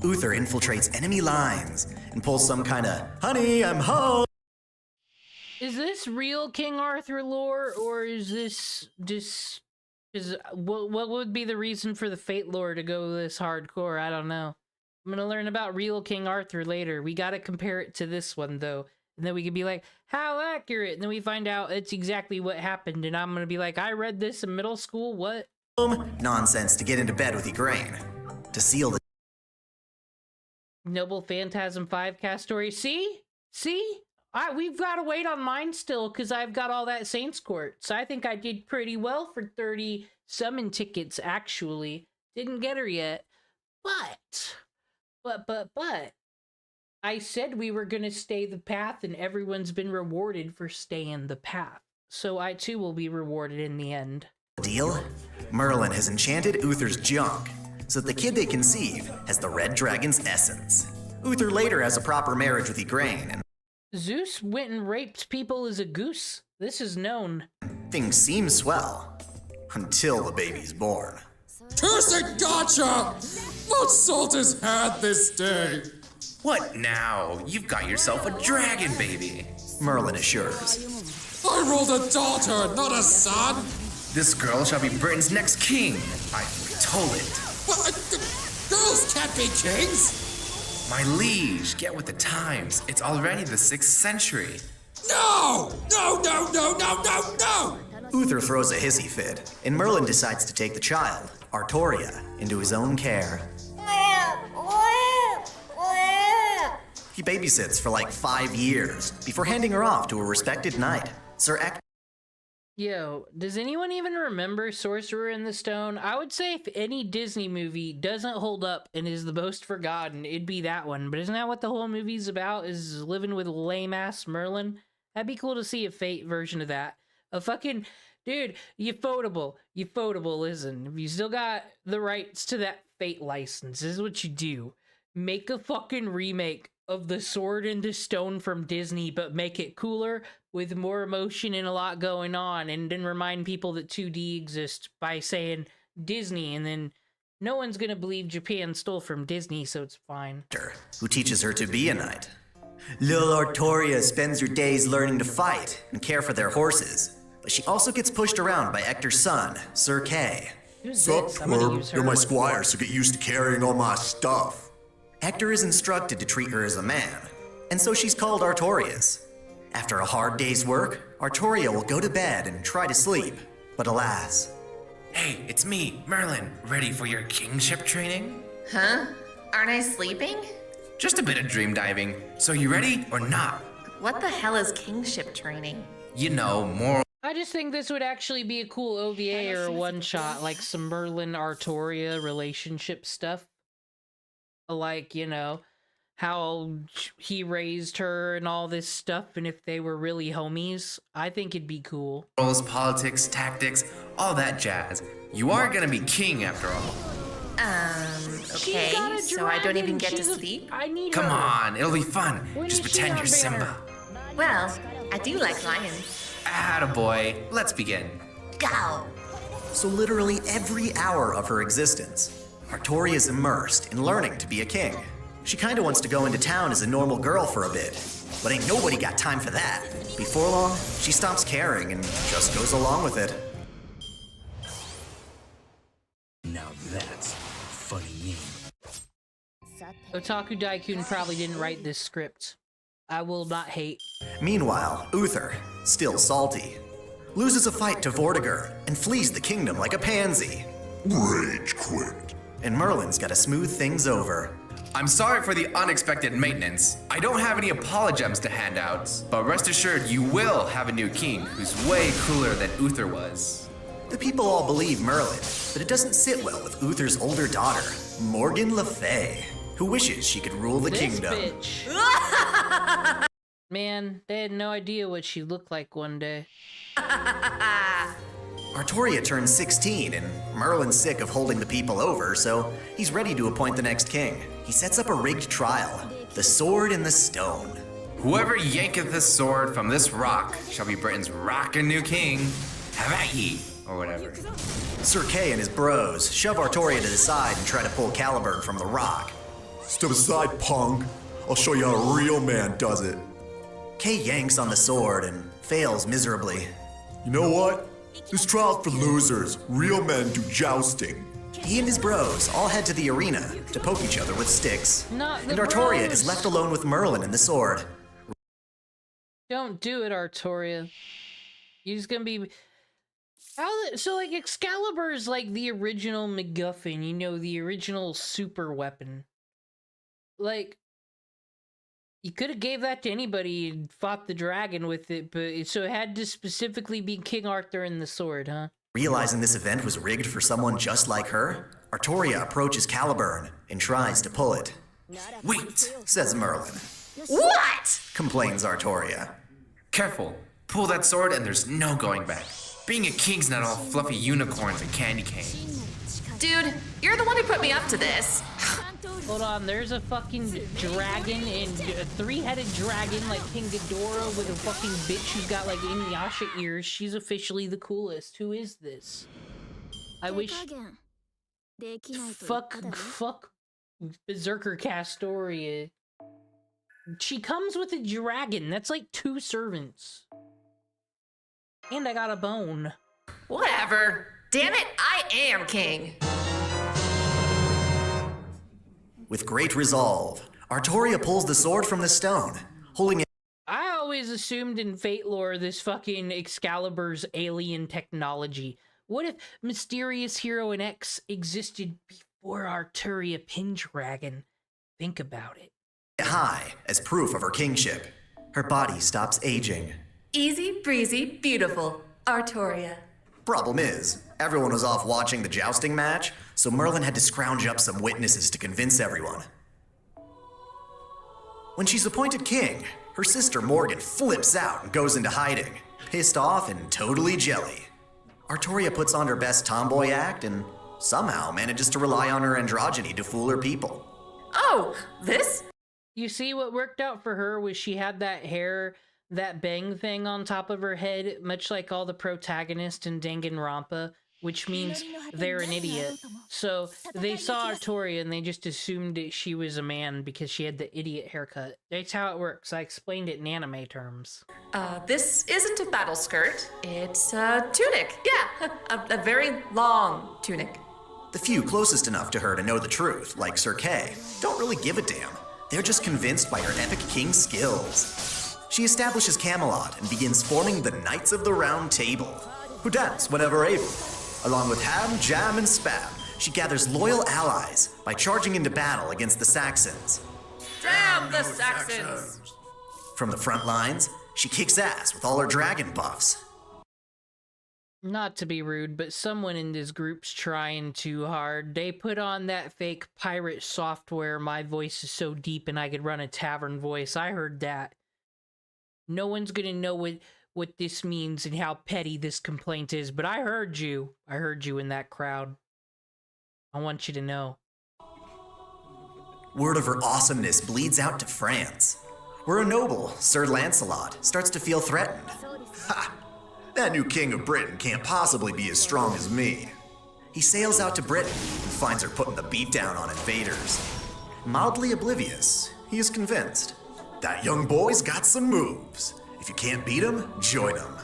Speaker 4: Uther infiltrates enemy lines and pulls some kind of "honey, I'm home."
Speaker 2: Is this real King Arthur lore, or is this just... what would be the reason for the Fate lore to go this hardcore? I don't know. I'm gonna learn about real King Arthur later. We gotta compare it to this one, though. And then we could be like, how accurate? And then we find out it's exactly what happened. And I'm gonna be like, I read this in middle school, what?
Speaker 4: Nonsense to get into bed with Igraine. To seal the
Speaker 2: Noble Phantasm 5 cast story. See? We've got to wait on mine still, because I've got all that Saints Court. So I think I did pretty well for 30 summon tickets, actually. Didn't get her yet. But, I said we were going to stay the path, and everyone's been rewarded for staying the path. So I, too, will be rewarded in the end.
Speaker 4: deal. Merlin has enchanted Uther's junk, so that the kid they conceive has the red dragon's essence. Uther later has a proper marriage with Igraine, and
Speaker 2: Zeus went and raped people as a goose. This is known.
Speaker 4: things seem swell. Until the baby's born.
Speaker 6: Cursed Gacha! Much salt is had this day.
Speaker 5: What now? You've got yourself a dragon baby.
Speaker 4: Merlin assures.
Speaker 6: I rolled a daughter, not a son.
Speaker 5: This girl shall be Britain's next king. I foretold it.
Speaker 6: What? Girls can't be kings.
Speaker 5: My liege, get with the times. It's already the 6th century.
Speaker 6: No! No, no, no, no, no, no!
Speaker 4: Uther throws a hissy fit, and Merlin decides to take the child, Artoria, into his own care. He babysits for like 5 years before handing her off to a respected knight, Sir Ector.
Speaker 2: Yo, does anyone even remember Sorcerer in the Stone? I would say if any Disney movie doesn't hold up and is the most forgotten, it'd be that one. But isn't that what the whole movie's about, is living with lame-ass Merlin? That'd be cool to see a Fate version of that. A fucking... Dude, Ufotable, listen, if you still got the rights to that Fate license, this is what you do. Make a fucking remake of the Sword in the Stone from Disney, but make it cooler, with more emotion and a lot going on, and then remind people that 2D exists by saying Disney, and then no one's gonna believe Japan stole from Disney, so it's fine.
Speaker 4: Who teaches her to be a knight. Lil Artoria spends her days learning to fight and care for their horses, but she also gets pushed around by Hector's son, Sir Kay.
Speaker 2: Who's
Speaker 7: Sup,
Speaker 2: this? I'm gonna use
Speaker 7: twerp?
Speaker 2: her
Speaker 7: You're my
Speaker 2: as-
Speaker 7: squire, so get used to carrying all my stuff.
Speaker 4: Hector is instructed to treat her as a man, and so she's called Artorias. After a hard day's work, Artoria will go to bed and try to sleep, but alas.
Speaker 5: Hey, it's me, Merlin. Ready for your kingship training?
Speaker 8: Huh? Aren't I sleeping?
Speaker 5: Just a bit of dream diving. So you ready or not?
Speaker 8: What the hell is kingship training?
Speaker 5: You know, moral
Speaker 2: I just think this would actually be a cool OVA or a one-shot, like some Merlin Artoria relationship stuff. Like, you know, how he raised her and all this stuff, and if they were really homies, I think it'd be cool.
Speaker 5: morals, politics, tactics, all that jazz. You are gonna be king after all.
Speaker 2: She's
Speaker 8: Okay,
Speaker 2: got a
Speaker 8: so I don't even
Speaker 2: dragon.
Speaker 8: get to
Speaker 2: She's a-
Speaker 8: sleep?
Speaker 2: I need
Speaker 5: Come
Speaker 2: her.
Speaker 5: on, it'll be fun.
Speaker 2: When
Speaker 5: Just
Speaker 2: is she
Speaker 5: pretend
Speaker 2: on
Speaker 5: you're Simba.
Speaker 2: banner?
Speaker 8: Well, I do like lions.
Speaker 5: Attaboy. Let's begin.
Speaker 8: Go!
Speaker 4: So literally every hour of her existence, Artoria is immersed in learning to be a king. She kinda wants to go into town as a normal girl for a bit, but ain't nobody got time for that. Before long, she stops caring and just goes along with it.
Speaker 9: Now that's a funny name.
Speaker 2: Otaku Daikun probably didn't write this script. I will not hate.
Speaker 4: Meanwhile, Uther, still salty, loses a fight to Vortigern and flees the kingdom like a pansy.
Speaker 7: Rage quit.
Speaker 4: And Merlin's gotta smooth things over.
Speaker 5: I'm sorry for the unexpected maintenance. I don't have any apologems to hand out, but rest assured you will have a new king who's way cooler than Uther was.
Speaker 4: The people all believe Merlin, but it doesn't sit well with Uther's older daughter, Morgan Le Fay, who wishes she could rule the
Speaker 2: This
Speaker 4: kingdom.
Speaker 2: bitch. Man, they had no idea what she looked like one day.
Speaker 4: Artoria turns 16, and Merlin's sick of holding the people over, so he's ready to appoint the next king. He sets up a rigged trial, the Sword in the Stone.
Speaker 5: Whoever yanketh the sword from this rock shall be Britain's rockin' new king. Have at ye, or whatever.
Speaker 4: Sir Kay and his bros shove Artoria to the side and try to pull Caliburn from the rock.
Speaker 7: Step aside, punk. I'll show you how a real man does it.
Speaker 4: Kay yanks on the sword and fails miserably.
Speaker 7: You know what? This trial's for losers. Real men do jousting.
Speaker 4: He and his bros all head to the arena to poke each other with sticks.
Speaker 2: Not the
Speaker 4: And Artoria
Speaker 2: bros.
Speaker 4: is left alone with Merlin and the sword.
Speaker 2: Don't do it, Artoria. He's gonna be... So, like, Excalibur is like the original MacGuffin, you know, the original super weapon. Like, you could have gave that to anybody and fought the dragon with it, but so it had to specifically be King Arthur and the sword, huh?
Speaker 4: Realizing this event was rigged for someone just like her, Artoria approaches Caliburn and tries to pull it.
Speaker 5: Wait,
Speaker 4: Says Merlin.
Speaker 8: What?
Speaker 4: Complains Artoria.
Speaker 5: careful. Pull that sword and there's no going back. Being a king's not all fluffy unicorns and candy canes.
Speaker 8: Dude, you're the one who put me up to this.
Speaker 2: Hold on, there's a fucking dragon and a three-headed dragon like King Ghidorah with a fucking bitch who's got like Inuyasha ears. She's officially the coolest. Who is this? I wish. Fuck Berserker Castoria. She comes with a dragon. That's like 2 servants. And I got a bone.
Speaker 8: Whatever. Damn it, I am king.
Speaker 4: With great resolve, Artoria pulls the sword from the stone, holding it.
Speaker 2: I always assumed in Fate lore this fucking Excalibur's alien technology. What if Mysterious Hero and X existed before Arturia Pendragon? Think about it.
Speaker 4: High as proof of her kingship. Her body stops aging.
Speaker 8: Easy breezy, beautiful. Artoria.
Speaker 4: Problem is, everyone was off watching the jousting match, so Merlin had to scrounge up some witnesses to convince everyone. When she's appointed king, her sister Morgan flips out and goes into hiding, pissed off and totally jelly. Artoria puts on her best tomboy act and somehow manages to rely on her androgyny to fool her people.
Speaker 8: Oh, this?
Speaker 2: You see, what worked out for her was she had that hair, that bang thing on top of her head, much like all the protagonists in Danganronpa, which means they're an idiot. So they saw Artoria and they just assumed that she was a man because she had the idiot haircut. That's how it works. I explained it in anime terms.
Speaker 8: This isn't a battle skirt. It's a tunic. Yeah, a very long tunic.
Speaker 4: The few closest enough to her to know the truth, like Sir Kay, don't really give a damn. They're just convinced by her epic king's skills. She establishes Camelot and begins forming the Knights of the Round Table, who dance whenever able. Along with Ham, Jam, and Spam, she gathers loyal allies by charging into battle against the Saxons.
Speaker 8: Damn the Saxons!
Speaker 4: From the front lines, she kicks ass with all her dragon buffs.
Speaker 2: Not to be rude, but someone in this group's trying too hard. They put on that fake pirate software, my voice is so deep and I could run a tavern voice. I heard that. No one's gonna know what this means and how petty this complaint is, but I heard you. I heard you in that crowd. I want you to know.
Speaker 4: Word of her awesomeness bleeds out to France, where a noble, Sir Lancelot, starts to feel threatened. Ha! That new king of Britain can't possibly be as strong as me. He sails out to Britain and finds her putting the beat down on invaders. Mildly oblivious, he is convinced. That young boy's got some moves. If you can't beat him, join him.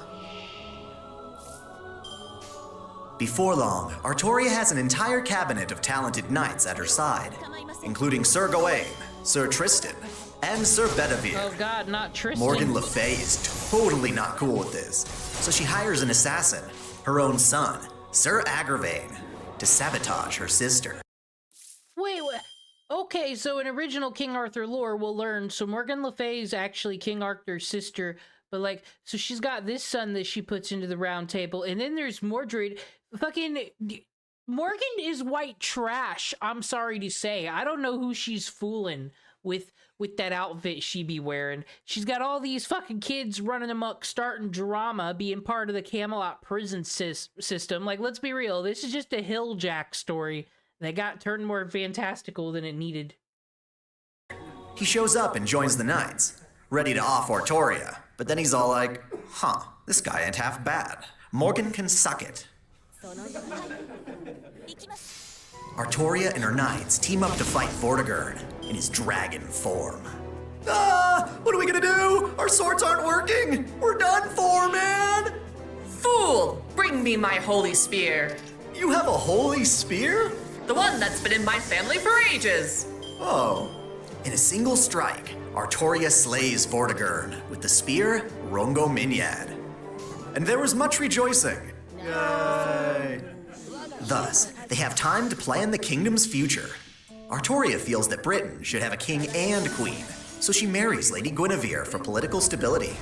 Speaker 4: Before long, Artoria has an entire cabinet of talented knights at her side, including Sir Gawain, Sir Tristan, and Sir Bedivere.
Speaker 2: Oh god, not Tristan.
Speaker 4: Morgan Le Fay is totally not cool with this, so she hires an assassin, her own son, Sir Agravain, to sabotage her sister.
Speaker 2: Wait, okay, so in original King Arthur lore, we'll learn, so Morgan Le Fay is actually King Arthur's sister, but like, so she's got this son that she puts into the round table, and then there's Mordred. Fucking Morgan is white trash, I'm sorry to say. I don't know who she's fooling with that outfit she be wearing. She's got all these fucking kids running amok, starting drama, being part of the Camelot prison system. Like, let's be real, this is just a Hill Jack story that got turned more fantastical than it needed.
Speaker 4: He shows up and joins the knights, ready to off Artoria, but then he's all like, huh, this guy ain't half bad. Morgan can suck it. Artoria and her knights team up to fight Vortigern in his dragon form. Ah! What are we gonna do? Our swords aren't working! We're done for, man!
Speaker 8: Fool! Bring me my holy spear.
Speaker 4: You have a holy spear?
Speaker 8: The one that's been in my family for ages.
Speaker 4: Oh. In a single strike, Artoria slays Vortigern with the spear Rongo Minyad. And there was much rejoicing. Yay! Thus, they have time to plan the kingdom's future. Artoria feels that Britain should have a king and queen, so she marries Lady Guinevere for political stability.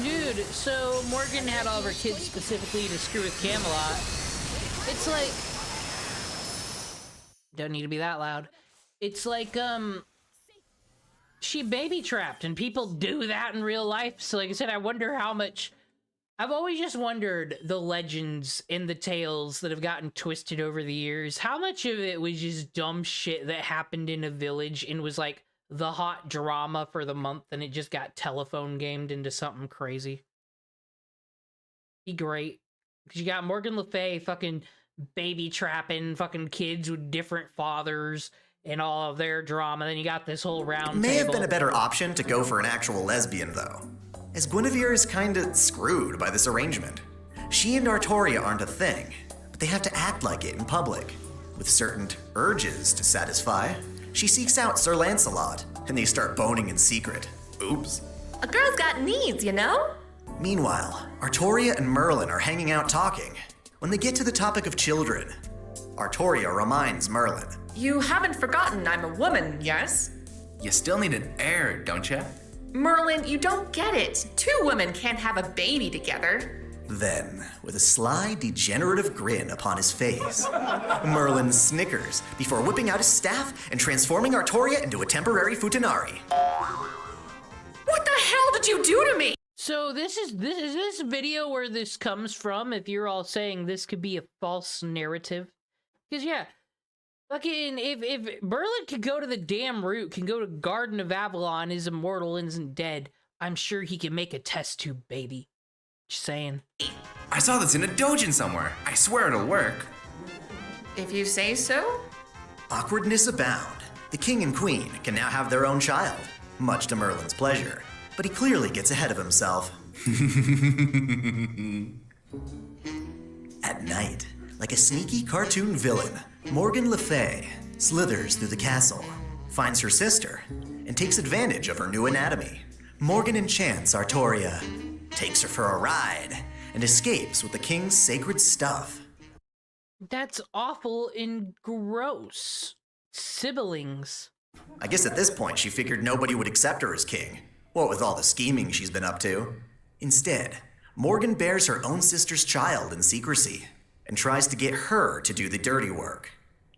Speaker 2: Dude, so Morgan had all of her kids specifically to screw with Camelot. It's like... Don't need to be that loud. It's like, she baby trapped, and people do that in real life. So like I said, I wonder how much... I've always just wondered the legends and the tales that have gotten twisted over the years. How much of it was just dumb shit that happened in a village and was like the hot drama for the month, and it just got telephone gamed into something crazy? Be great. Because you got Morgan Le Fay fucking baby trapping fucking kids with different fathers and all of their drama. Then you got this whole round table.
Speaker 4: May have been a better option to go for an actual lesbian, though, as Guinevere is kinda screwed by this arrangement. She and Artoria aren't a thing, but they have to act like it in public. With certain urges to satisfy, she seeks out Sir Lancelot, and they start boning in secret. Oops.
Speaker 8: A girl's got needs, you know?
Speaker 4: Meanwhile, Artoria and Merlin are hanging out talking. When they get to the topic of children, Artoria reminds Merlin.
Speaker 8: You haven't forgotten I'm a woman, yes?
Speaker 5: You still need an heir, don't you?
Speaker 8: Merlin, you don't get it. Two women can't have a baby together.
Speaker 4: Then, with a sly, degenerative grin upon his face, Merlin snickers before whipping out his staff and transforming Artoria into a temporary futanari.
Speaker 8: What the hell did you do to me?
Speaker 2: So this is this video where this comes from, if you're all saying this could be a false narrative. Because yeah, fucking if Merlin could go to the damn root, can go to Garden of Avalon, is immortal and isn't dead, I'm sure he can make a test tube baby. Just saying.
Speaker 5: I saw this in a dojin somewhere. I swear it'll work.
Speaker 8: If you say so.
Speaker 4: Awkwardness abound. The king and queen can now have their own child, much to Merlin's pleasure. But he clearly gets ahead of himself. At night, like a sneaky cartoon villain, Morgan Le Fay slithers through the castle, finds her sister, and takes advantage of her new anatomy. Morgan enchants Artoria, takes her for a ride, and escapes with the king's sacred stuff.
Speaker 2: That's awful and gross. Siblings.
Speaker 4: I guess at this point she figured nobody would accept her as king, what with all the scheming she's been up to. Instead, Morgan bears her own sister's child in secrecy and tries to get her to do the dirty work.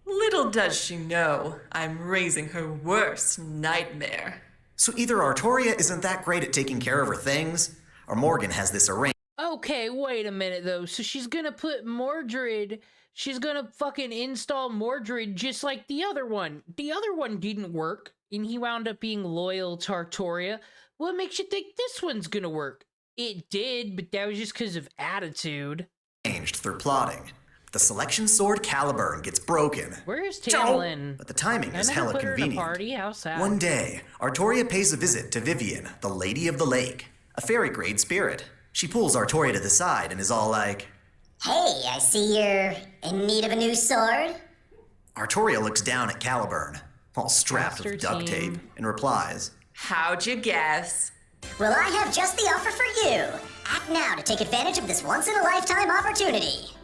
Speaker 8: Little does she know, I'm raising her worst nightmare.
Speaker 4: So either Artoria isn't that great at taking care of her things, or Morgan has this arranged.
Speaker 2: Okay, wait a minute though. So she's gonna put Mordred, she's gonna fucking install Mordred just like the other one. The other one didn't work, and he wound up being loyal to Artoria. What makes you think this one's gonna work? It did, but that was just because of attitude.
Speaker 4: Through plotting. The selection sword Caliburn gets broken.
Speaker 2: Where's Tamlin?
Speaker 4: But the timing is
Speaker 2: I never
Speaker 4: hella
Speaker 2: put her at a
Speaker 4: convenient.
Speaker 2: party. How sad.
Speaker 4: One day, Artoria pays a visit to Vivian, the Lady of the Lake, a fairy-grade spirit. She pulls Artoria to the side and is all like,
Speaker 10: "Hey, I see you're in need of a new sword."
Speaker 4: Artoria looks down at Caliburn, all strapped with duct tape, and replies,
Speaker 8: How'd you guess?
Speaker 10: "Well, I have just the offer for you. Act now to take advantage of this once-in-a-lifetime opportunity."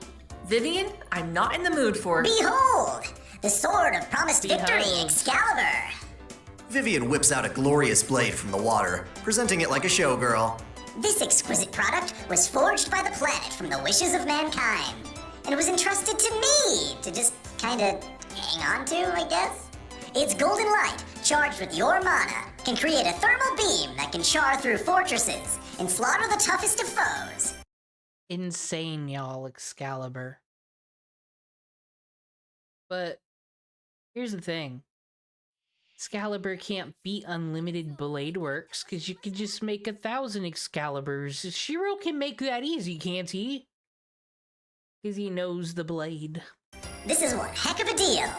Speaker 8: Vivian, I'm not in the mood for.
Speaker 10: Behold, the sword of promised victory, Excalibur.
Speaker 4: Vivian whips out a glorious blade from the water, presenting it like a showgirl.
Speaker 10: This exquisite product was forged by the planet from the wishes of mankind, and it was entrusted to me to just kinda hang on to, I guess. Its golden light, charged with your mana, can create a thermal beam that can char through fortresses and slaughter the toughest of foes.
Speaker 2: Insane, y'all, Excalibur. But here's the thing. Excalibur can't beat unlimited blade works, because you could just make 1,000 Excaliburs. Shiro can make that easy, can't he? Because he knows the blade.
Speaker 10: This is one heck of a deal.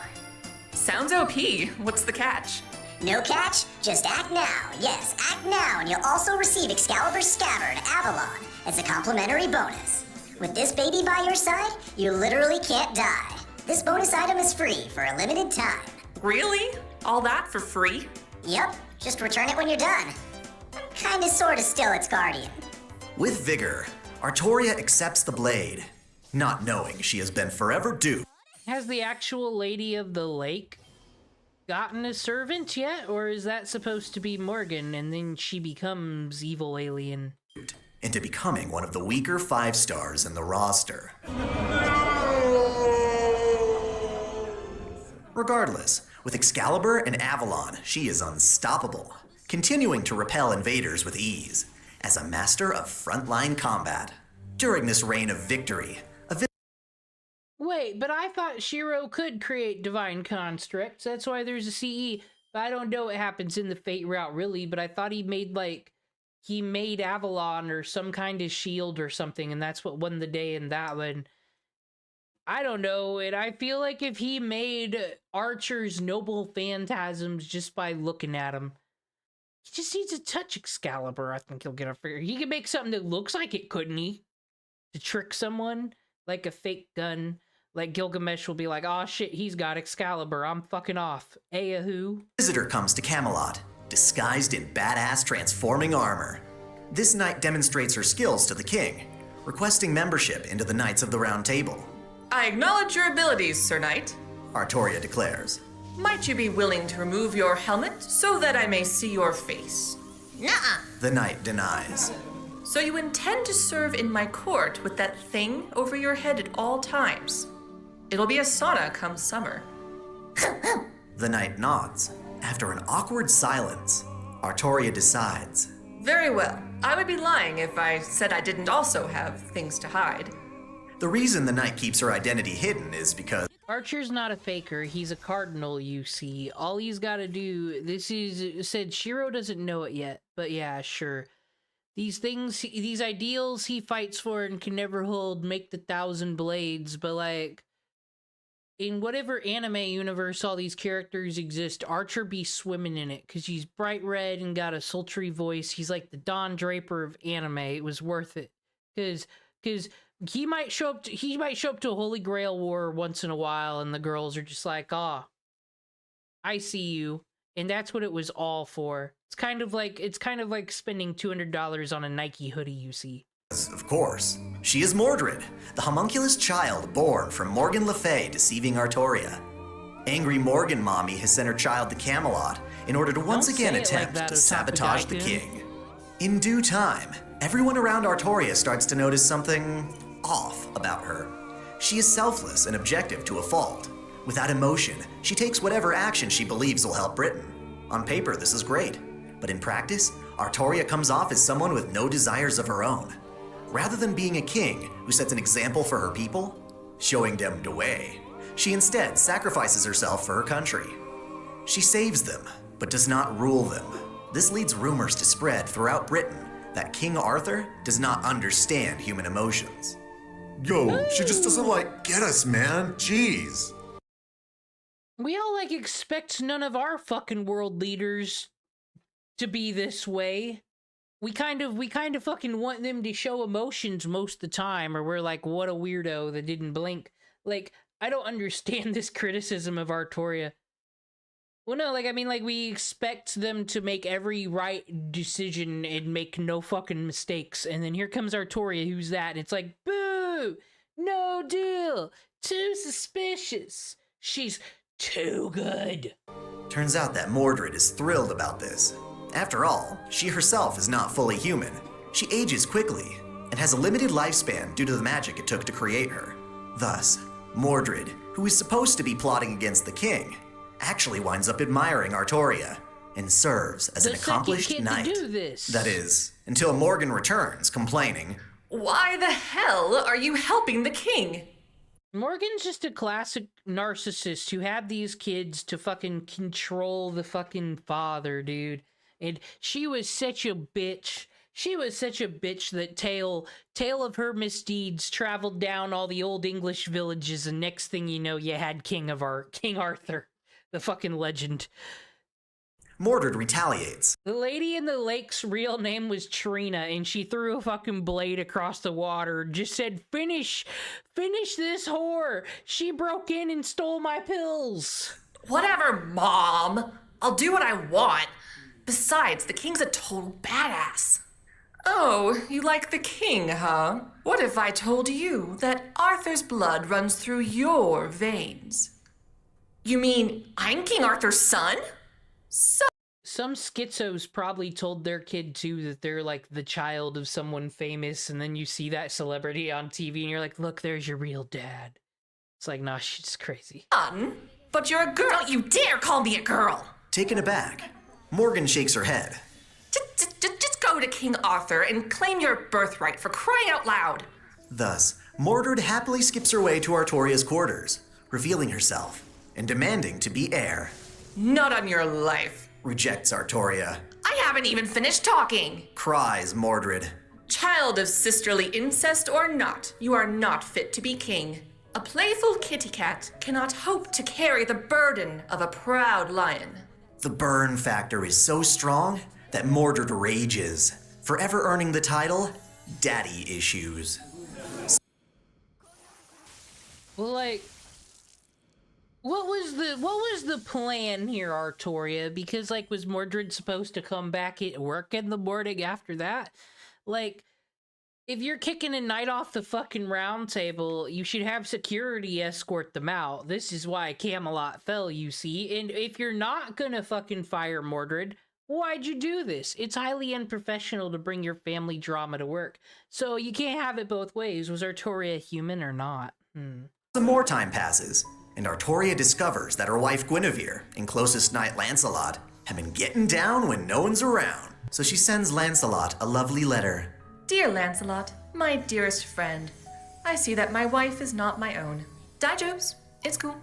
Speaker 8: Sounds OP. What's the catch?
Speaker 10: No catch? Just act now. Yes, act now, and you'll also receive Excalibur's Scabbard, Avalon, as a complimentary bonus. With this baby by your side, you literally can't die. This bonus item is free for a limited time.
Speaker 8: Really? All that for free?
Speaker 10: Yep, just return it when you're done. I'm kinda sorta still its guardian.
Speaker 4: With vigor, Artoria accepts the blade, not knowing she has been forever duped.
Speaker 2: Has the actual Lady of the Lake gotten a servant yet? Or is that supposed to be Morgan and then she becomes evil alien?
Speaker 4: Into becoming one of the weaker 5 stars in the roster. Regardless, with Excalibur and Avalon, she is unstoppable, continuing to repel invaders with ease, as a master of frontline combat. During this reign of victory,
Speaker 2: Wait, but I thought Shiro could create divine constructs. That's why there's a CE. But I don't know what happens in the Fate route, really, but I thought he made Avalon or some kind of shield or something, and that's what won the day in that one. I don't know, and I feel like if he made Archer's noble phantasms just by looking at him, he just needs to touch Excalibur. I think he'll get a figure. He could make something that looks like it, couldn't he? To trick someone, like a fake gun. Like Gilgamesh will be like, "Oh shit, he's got Excalibur, I'm fucking off. Ayahu."
Speaker 4: Visitor comes to Camelot, disguised in badass transforming armor. This knight demonstrates her skills to the king, requesting membership into the Knights of the Round Table.
Speaker 8: I acknowledge your abilities, Sir Knight.
Speaker 4: Artoria declares.
Speaker 8: Might you be willing to remove your helmet so that I may see your face?
Speaker 10: Nuh-uh.
Speaker 4: The knight denies.
Speaker 8: So you intend to serve in my court with that thing over your head at all times? It'll be a sauna come summer.
Speaker 4: The knight nods. After an awkward silence, Artoria decides.
Speaker 8: Very well. I would be lying if I said I didn't also have things to hide.
Speaker 4: The reason the knight keeps her identity hidden is because
Speaker 2: Archer's not a faker, he's a cardinal, you see. All he's gotta do, this is, said Shiro doesn't know it yet, but yeah, sure. These things, these ideals he fights for and can never hold make the 1,000 blades, but like, in whatever anime universe all these characters exist, Archer be swimming in it, because he's bright red and got a sultry voice. He's like the Don Draper of anime. It was worth it. Because he might show up to a Holy Grail war once in a while, and the girls are just like, "Ah, I see you," and that's what it was all for. It's kind of like spending $200 on a Nike hoodie, you see.
Speaker 4: of course, she is Mordred, the homunculus child born from Morgan Le Fay deceiving Artoria. Angry Morgan Mommy has sent her child to Camelot in order to once again attempt to sabotage the king. In due time, everyone around Artoria starts to notice something off about her. She is selfless and objective to a fault. Without emotion, she takes whatever action she believes will help Britain. On paper, this is great, but in practice, Artoria comes off as someone with no desires of her own. Rather than being a king who sets an example for her people, showing them the way, she instead sacrifices herself for her country. She saves them, but does not rule them. This leads rumors to spread throughout Britain that King Arthur does not understand human emotions.
Speaker 7: Yo, she just doesn't get us, man. Jeez.
Speaker 2: We all expect none of our fucking world leaders to be this way. We kind of fucking want them to show emotions most of the time, or we're like, what a weirdo that didn't blink. I don't understand this criticism of Artoria. Well, no, we expect them to make every right decision and make no fucking mistakes, and then here comes Artoria, who's that, and it's like, boo! No deal! Too suspicious! She's too good!
Speaker 4: Turns out that Mordred is thrilled about this. After all, she herself is not fully human. She ages quickly, and has a limited lifespan due to the magic it took to create her. Thus, Mordred, who is supposed to be plotting against the king, actually winds up admiring Artoria, and serves as an accomplished knight. That is, until Morgan returns, complaining,
Speaker 8: "Why the hell are you helping the king?"
Speaker 2: Morgan's just a classic narcissist who had these kids to fucking control the fucking father, dude. And she was such a bitch. She was such a bitch that tale of her misdeeds traveled down all the old English villages, and next thing you know, you had King Arthur, the fucking legend.
Speaker 4: Mordred retaliates.
Speaker 2: The lady in the lake's real name was Trina, and she threw a fucking blade across the water, just said, finish this whore. She broke in and stole my pills.
Speaker 8: Whatever, Mom. I'll do what I want. Besides, the king's a total badass. Oh, you like the king, huh? What if I told you that Arthur's blood runs through your veins? You mean I'm King Arthur's son?
Speaker 2: Some schizos probably told their kid too that they're the child of someone famous, and then you see that celebrity on TV and you're like, look, there's your real dad. It's like, nah, she's crazy.
Speaker 8: Son, but you're a girl. Don't you dare call me a girl.
Speaker 4: Taken aback, Morgan shakes her head.
Speaker 8: Just go to King Arthur and claim your birthright, for crying out loud.
Speaker 4: Thus, Mordred happily skips her way to Artoria's quarters, revealing herself and demanding to be heir.
Speaker 8: Not on your life.
Speaker 4: Rejects Artoria.
Speaker 8: I haven't even finished talking.
Speaker 4: Cries Mordred.
Speaker 8: Child of sisterly incest or not, you are not fit to be king. A playful kitty cat cannot hope to carry the burden of a proud lion.
Speaker 4: The burn factor is so strong that Mordred rages, forever earning the title, Daddy Issues.
Speaker 2: Well, what was the plan here, Artoria? Because, was Mordred supposed to come back at work in the morning after that? If you're kicking a knight off the fucking round table, you should have security escort them out. This is why Camelot fell, you see. And if you're not gonna fucking fire Mordred, why'd you do this? It's highly unprofessional to bring your family drama to work. So you can't have it both ways. Was Artoria human or not?
Speaker 4: Some more time passes, and Artoria discovers that her wife Guinevere and closest knight Lancelot have been getting down when no one's around. So she sends Lancelot a lovely letter.
Speaker 8: Dear Lancelot, my dearest friend, I see that my wife is not my own. Dijobs, it's cool.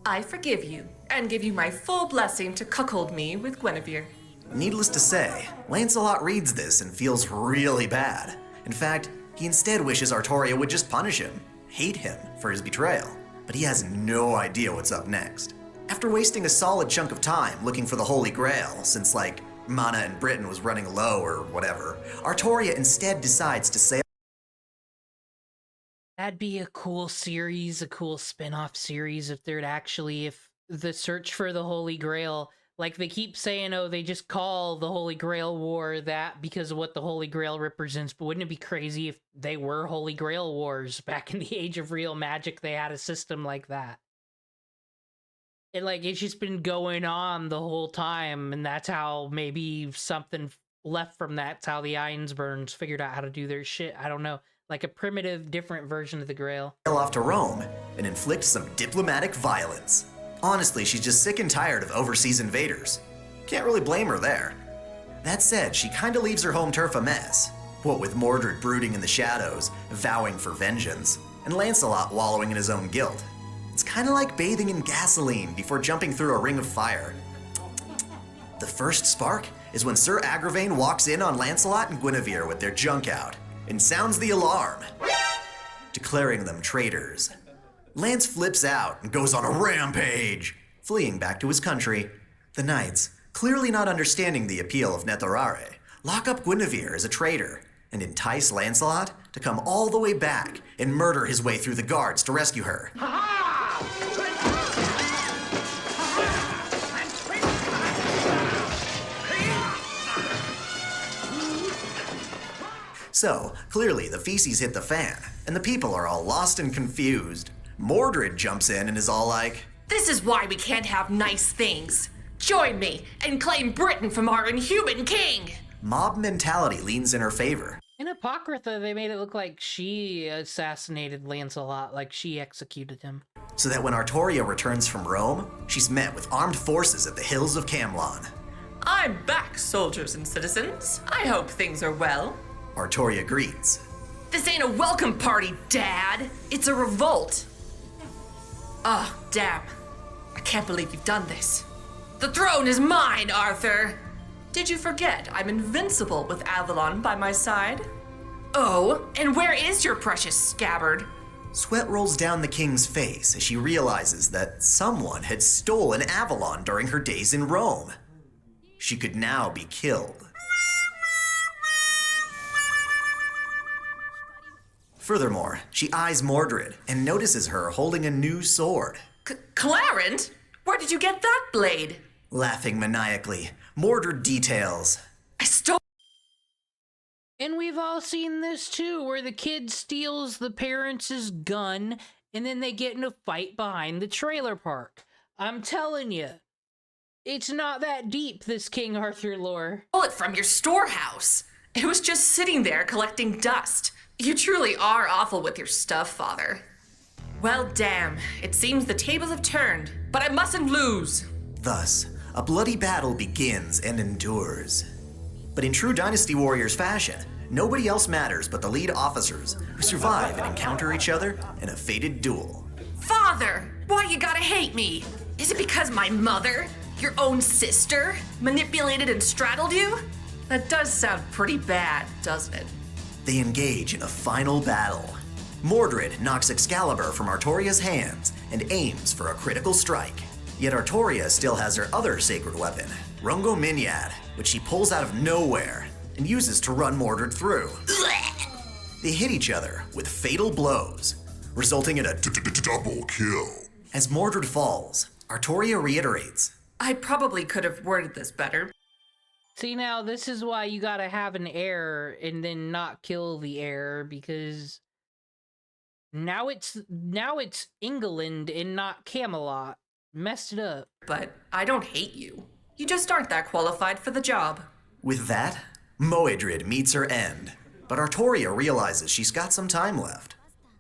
Speaker 8: I forgive you and give you my full blessing to cuckold me with Guinevere.
Speaker 4: Needless to say, Lancelot reads this and feels really bad. In fact, he instead wishes Artoria would just punish him, hate him for his betrayal. But he has no idea what's up next. After wasting a solid chunk of time looking for the Holy Grail, since like mana in Britain was running low or whatever, Artoria instead decides to sail.
Speaker 2: That'd be a cool series, a cool spin-off series if the search for the Holy Grail, like they keep saying, oh, they just call the Holy Grail War that because of what the Holy Grail represents, but wouldn't it be crazy if they were Holy Grail Wars back in the age of real magic, they had a system like that? It's just been going on the whole time, and that's how maybe something left from that's how the Ironsburns figured out how to do their shit. I don't know. Like a primitive, different version of the Grail.
Speaker 4: Off to Rome and inflict some diplomatic violence. Honestly, she's just sick and tired of overseas invaders. Can't really blame her there. That said, she kinda leaves her home turf a mess. What with Mordred brooding in the shadows, vowing for vengeance, and Lancelot wallowing in his own guilt. It's kinda like bathing in gasoline before jumping through a ring of fire. The first spark is when Sir Agravain walks in on Lancelot and Guinevere with their junk out, and sounds the alarm, declaring them traitors. Lance flips out and goes on a rampage, fleeing back to his country. The knights, clearly not understanding the appeal of Netherare, lock up Guinevere as a traitor and entice Lancelot to come all the way back and murder his way through the guards to rescue her. So, clearly the feces hit the fan, and the people are all lost and confused. Mordred jumps in and is all like,
Speaker 8: This is why we can't have nice things. Join me and claim Britain from our inhuman king.
Speaker 4: Mob mentality leans in her favor.
Speaker 2: In Apocrypha, they made it look like she assassinated Lancelot, like she executed him.
Speaker 4: So that when Artoria returns from Rome, she's met with armed forces at the hills of Camelot.
Speaker 8: I'm back, soldiers and citizens. I hope things are well.
Speaker 4: Artoria greets.
Speaker 8: This ain't a welcome party, Dad. It's a revolt. Oh, damn. I can't believe you've done this. The throne is mine, Arthur. Did you forget I'm invincible with Avalon by my side? Oh, and where is your precious scabbard?
Speaker 4: Sweat rolls down the king's face as she realizes that someone had stolen Avalon during her days in Rome. She could now be killed. Furthermore, she eyes Mordred and notices her holding a new sword.
Speaker 8: Clarence? Where did you get that blade?
Speaker 4: Laughing maniacally, Mordred details.
Speaker 8: I stole.
Speaker 2: And we've all seen this too, where the kid steals the parents' gun and then they get in a fight behind the trailer park. I'm telling you, it's not that deep, this King Arthur lore.
Speaker 8: Stole it from your storehouse. It was just sitting there collecting dust. You truly are awful with your stuff, Father. Well, damn. It seems the tables have turned, but I mustn't lose.
Speaker 4: Thus, a bloody battle begins and endures. But in true Dynasty Warriors fashion, nobody else matters but the lead officers who survive and encounter each other in a fated duel.
Speaker 8: Father, why you gotta hate me? Is it because my mother, your own sister, manipulated and straddled you? That does sound pretty bad, doesn't it?
Speaker 4: They engage in a final battle. Mordred knocks Excalibur from Artoria's hands and aims for a critical strike. Yet Artoria still has her other sacred weapon, Rungo Minyad, which she pulls out of nowhere and uses to run Mordred through. They hit each other with fatal blows, resulting in a
Speaker 7: Double kill.
Speaker 4: As Mordred falls, Artoria reiterates,
Speaker 8: I probably could have worded this better.
Speaker 2: See, now, this is why you gotta have an heir and then not kill the heir, because now it's England and not Camelot. Messed it up.
Speaker 8: But I don't hate you. You just aren't that qualified for the job.
Speaker 4: With that, Moedred meets her end, but Artoria realizes she's got some time left.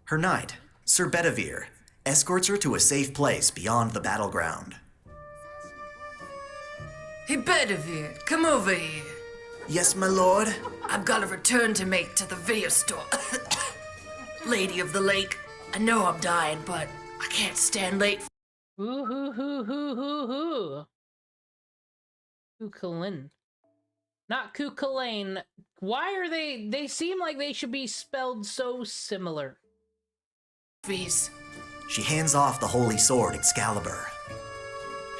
Speaker 4: Her knight, Sir Bedivere, escorts her to a safe place beyond the battleground.
Speaker 8: Hey, Bedivere, come over here.
Speaker 4: Yes, my lord?
Speaker 8: I've got a return to make to the video store. Lady of the Lake, I know I'm dying, but I can't stand late.
Speaker 2: Hoo hoo hoo hoo hoo hoo. Kukulin. Not Kukulane. Why are they seem like they should be spelled so similar.
Speaker 8: Please.
Speaker 4: She hands off the holy sword, Excalibur.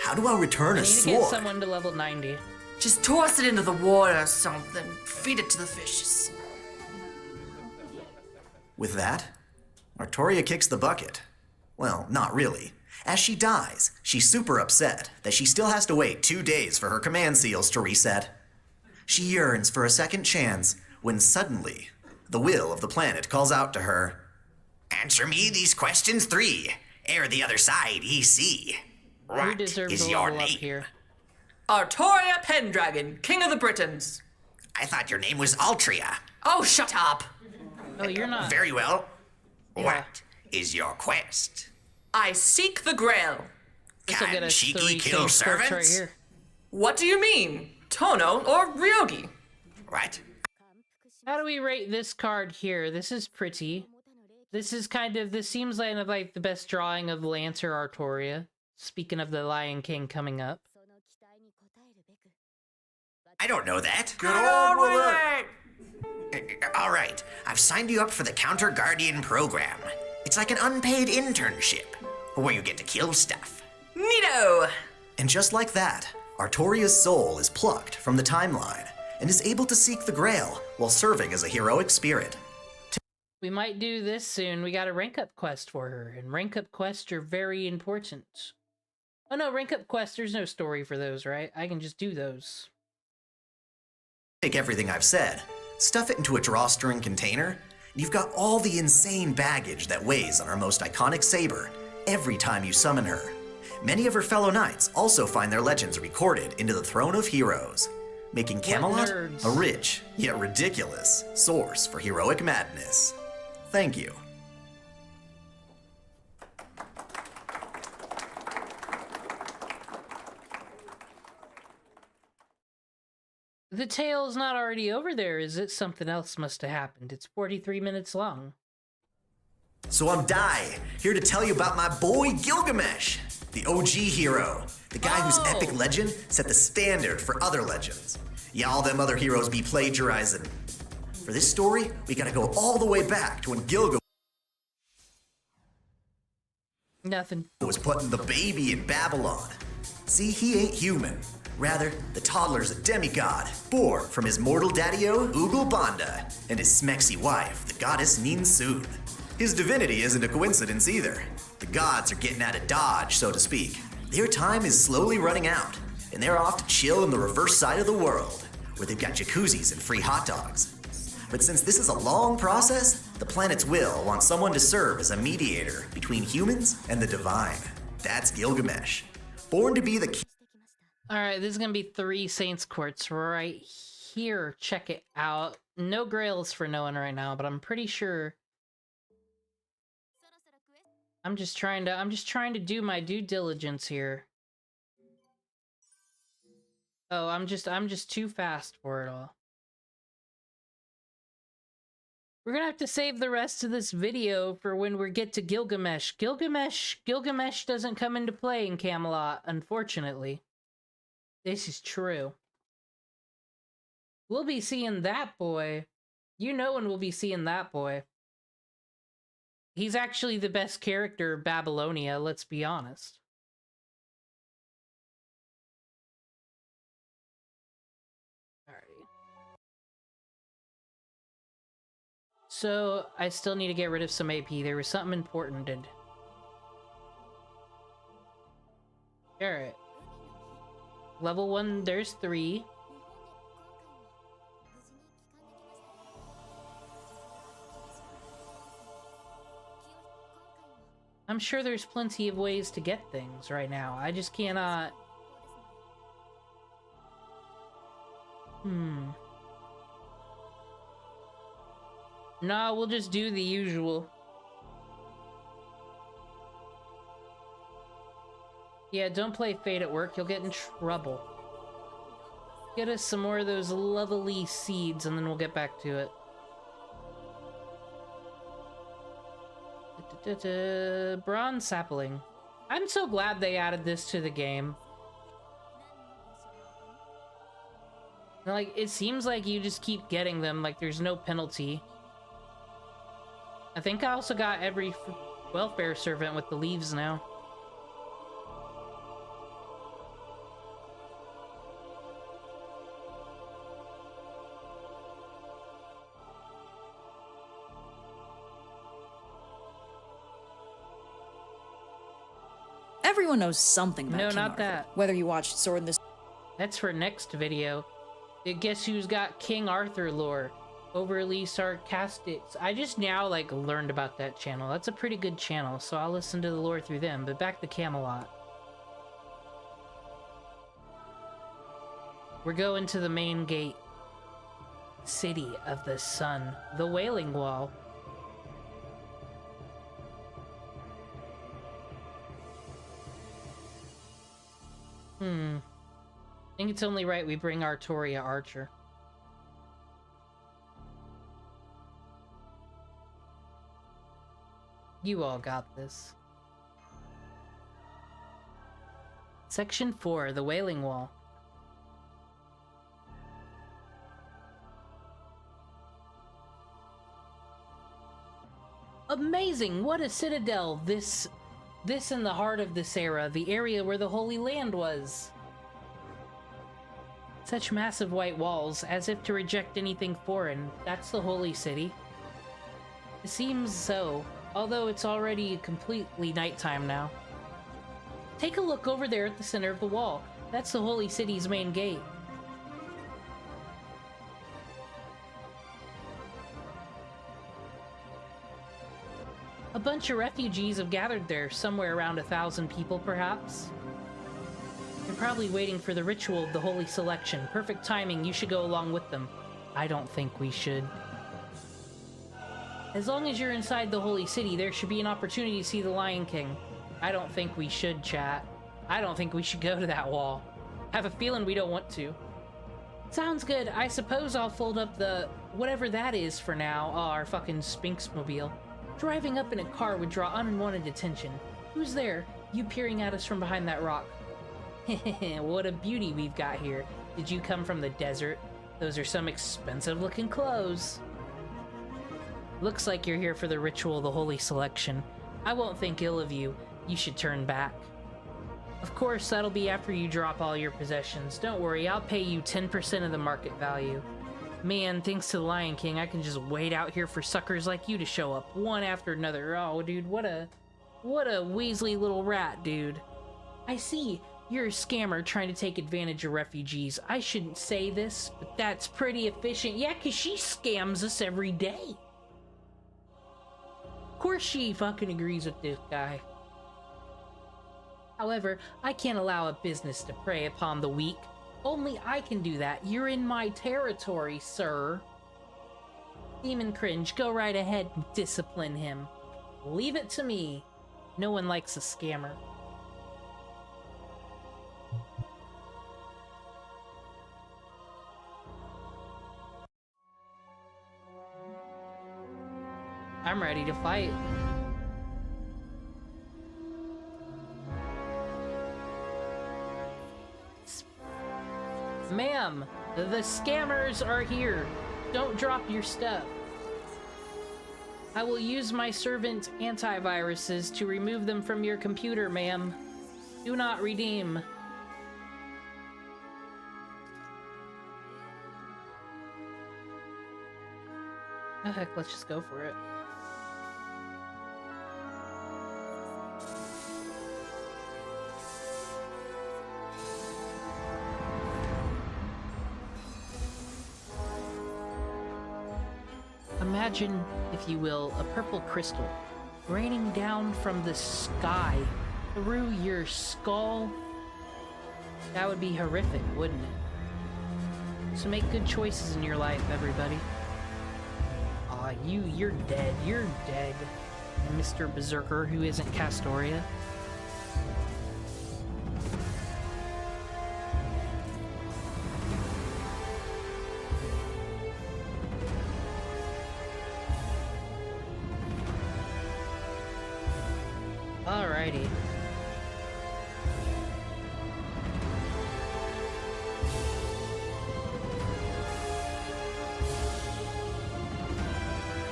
Speaker 4: How do I return
Speaker 2: I
Speaker 4: a
Speaker 2: need to
Speaker 4: sword?
Speaker 2: get someone to level 90.
Speaker 8: Just toss it into the water or something. Feed it to the fishes.
Speaker 4: With that, Artoria kicks the bucket. Well, not really. As she dies, she's super upset that she still has to wait 2 days for her command seals to reset. She yearns for a second chance when suddenly, the will of the planet calls out to her. Answer me these questions 3, ere the other side ye see.
Speaker 2: Who
Speaker 4: What
Speaker 2: deserves
Speaker 4: is
Speaker 2: a
Speaker 4: your
Speaker 2: level up
Speaker 4: name?
Speaker 2: here?
Speaker 8: Artoria Pendragon, King of the Britons.
Speaker 4: I thought your name was Altria.
Speaker 8: Oh, shut up.
Speaker 2: Oh, you're not.
Speaker 4: Very well.
Speaker 2: Yeah.
Speaker 4: What is your quest?
Speaker 8: I seek the Grail.
Speaker 2: This'll get
Speaker 4: Can
Speaker 2: us
Speaker 4: Shiki
Speaker 2: 3
Speaker 4: kill
Speaker 2: safe quotes right
Speaker 4: servants?
Speaker 2: here.
Speaker 8: What do you mean? Tono or Ryogi?
Speaker 4: What?
Speaker 2: How do we rate this card here? This is pretty. This is this seems like the best drawing of Lancer Artoria. Speaking of the Lion King coming up.
Speaker 4: I don't know that.
Speaker 7: Get on with it!
Speaker 4: All right, I've signed you up for the Counter Guardian program. It's like an unpaid internship, where you get to kill stuff.
Speaker 8: Neato!
Speaker 4: And just like that, Artoria's soul is plucked from the timeline and is able to seek the Grail while serving as a heroic spirit.
Speaker 2: We might do this soon. We got a rank up quest for her, and rank up quests are very important. Oh no, rank up quests, there's no story for those, right? I can just do those.
Speaker 4: Take everything I've said, stuff it into a drawstring container, and you've got all the insane baggage that weighs on our most iconic saber every time you summon her. Many of her fellow knights also find their legends recorded into the Throne of Heroes, making Camelot
Speaker 2: nerds.
Speaker 4: a rich, yet ridiculous, source for heroic madness. Thank you.
Speaker 2: The tale's not already over there, is it? Something else must have happened. It's 43 minutes long.
Speaker 4: So I'm Dai, here to tell you about my boy Gilgamesh, the OG hero, the guy whose epic legend set the standard for other legends. Yeah, all them other heroes be plagiarizing. For this story, we gotta go all the way back to when Gilgamesh
Speaker 2: Nothing.
Speaker 4: was putting the baby in Babylon. See, he ain't human. Rather, the toddler's a demigod, born from his mortal daddy-o, Ugul Banda, and his smexy wife, the goddess Ninsun. His divinity isn't a coincidence either. The gods are getting out of Dodge, so to speak. Their time is slowly running out, and they're off to chill in the reverse side of the world, where they've got jacuzzis and free hot dogs. But since this is a long process, the planet's will wants someone to serve as a mediator between humans and the divine. That's Gilgamesh, born to be the king.
Speaker 2: Alright, this is gonna be 3 Saints Courts right here. Check it out. No grails for no one right now, but I'm pretty sure. I'm just trying to do my due diligence here. Oh, I'm just too fast for it all. We're gonna have to save the rest of this video for when we get to Gilgamesh. Gilgamesh doesn't come into play in Camelot, unfortunately. This is true. We'll be seeing that boy. You know when we'll be seeing that boy. He's actually the best character of Babylonia, let's be honest. Alrighty. So, I still need to get rid of some AP. There was something important did. Alright. Level 1, there's 3. I'm sure there's plenty of ways to get things right now. I just cannot... Nah, we'll just do the usual. Yeah, don't play Fate at work. You'll get in trouble. Get us some more of those lovely seeds, and then we'll get back to it. Bronze sapling. I'm so glad they added this to the game. Like, it seems like you just keep getting them, like there's no penalty. I think I also got every welfare servant with the leaves now.
Speaker 11: Everyone knows something about
Speaker 2: No,
Speaker 11: King
Speaker 2: not
Speaker 11: Arthur,
Speaker 2: that.
Speaker 11: whether you watched Sword in the...
Speaker 2: That's for next video. Guess who's got King Arthur lore? Overly sarcastic. I just now, like, learned about that channel. That's a pretty good channel, so I'll listen to the lore through them. But back to Camelot. We're going to the main gate. City of the Sun. The Wailing Wall. I think it's only right we bring Artoria Archer. You all got this. Section 4, the Wailing Wall. Amazing! What a citadel! This in the heart of this era, the area where the Holy Land was. Such massive white walls, as if to reject anything foreign. That's the Holy City. It seems so, although it's already completely nighttime now. Take a look over there at the center of the wall. That's the Holy City's main gate. A bunch of refugees have gathered there, somewhere around 1,000 people perhaps. They're probably waiting for the ritual of the Holy Selection. Perfect timing, you should go along with them. I don't think we should. As long as you're inside the Holy City, there should be an opportunity to see the Lion King. I don't think we should, chat. I don't think we should go to that wall. I have a feeling we don't want to. Sounds good. I suppose I'll fold up the... whatever that is for now. Oh, our fucking Sphinx-mobile. Driving up in a car would draw unwanted attention. Who's there? You peering at us from behind that rock. What a beauty we've got here. Did you come from the desert? Those are some expensive-looking clothes. Looks like you're here for the ritual of the Holy Selection. I won't think ill of you. You should turn back. Of course, that'll be after you drop all your possessions. Don't worry, I'll pay you 10% of the market value. Man, thanks to the Lion King, I can just wait out here for suckers like you to show up, one after another. Oh, dude, what a Weasley little rat, dude. I see. You're a scammer trying to take advantage of refugees. I shouldn't say this, but that's pretty efficient. Yeah, 'cause she scams us every day. Of course she fucking agrees with this guy. However, I can't allow a business to prey upon the weak. Only I can do that. You're in my territory, sir. Demon Cringe, go right ahead and discipline him. Leave it to me. No one likes a scammer. I'm ready to fight. Ma'am, the scammers are here. Don't drop your stuff. I will use my servant antiviruses to remove them from your computer, ma'am. Do not redeem. Oh heck, let's just go for it. Imagine, if you will, a purple crystal raining down from the sky through your skull. That would be horrific, wouldn't it? So make good choices in your life, everybody. Aw, you're dead. You're dead, Mr. Berserker who isn't Castoria. Alrighty.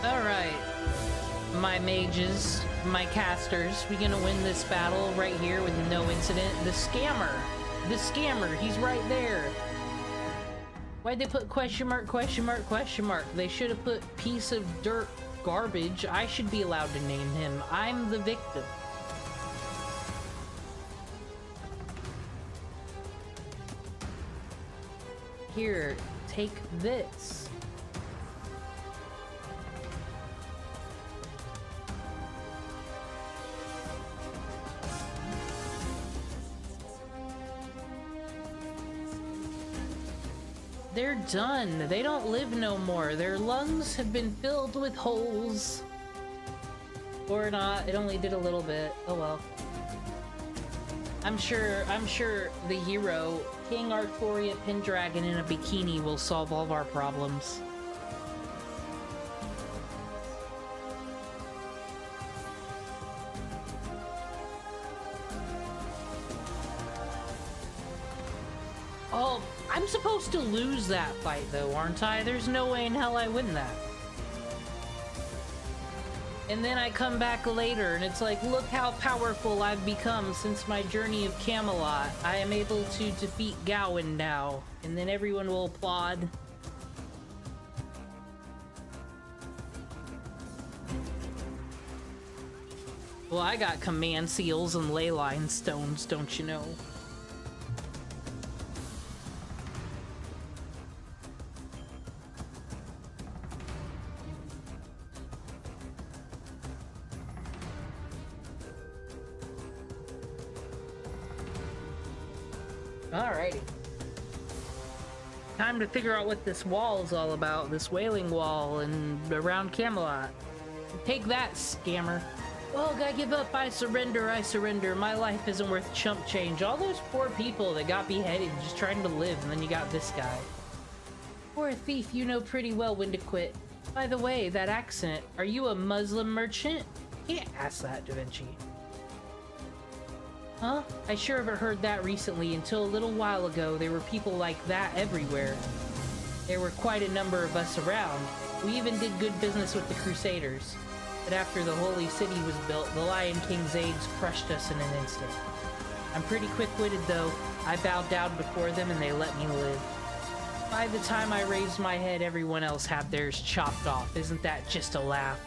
Speaker 2: Alright. My mages, my casters, we gonna win this battle right here with no incident. The scammer! The scammer, he's right there! Why'd they put question mark, question mark, question mark? They should have put piece of dirt garbage. I should be allowed to name him. I'm the victim. Here, take this. They're done. They don't live no more. Their lungs have been filled with holes. Or not. It only did a little bit. Oh well. I'm sure the hero, King Artoria Pendragon in a bikini, will solve all of our problems. Oh, I'm supposed to lose that fight though, aren't I? There's no way in hell I win that. And then I come back later and it's like, look how powerful I've become since my journey of Camelot. I am able to defeat Gawain now. And then everyone will applaud. Well, I got command seals and ley line stones, don't you know? Alrighty. Time to figure out what this wall is all about, this wailing wall and around Camelot. Take that, scammer. Oh, I give up, I surrender, my life isn't worth chump change. All those poor people that got beheaded just trying to live, and then you got this guy. For a thief, you know pretty well when to quit. By the way, that accent, are you a Muslim merchant? Can't ask that, Da Vinci. Huh? I sure haven't heard that recently. Until a little while ago, there were people like that everywhere. There were quite a number of us around. We even did good business with the Crusaders. But after the Holy City was built, the Lion King's aides crushed us in an instant. I'm pretty quick-witted though. I bowed down before them and they let me live. By the time I raised my head, everyone else had theirs chopped off. Isn't that just a laugh?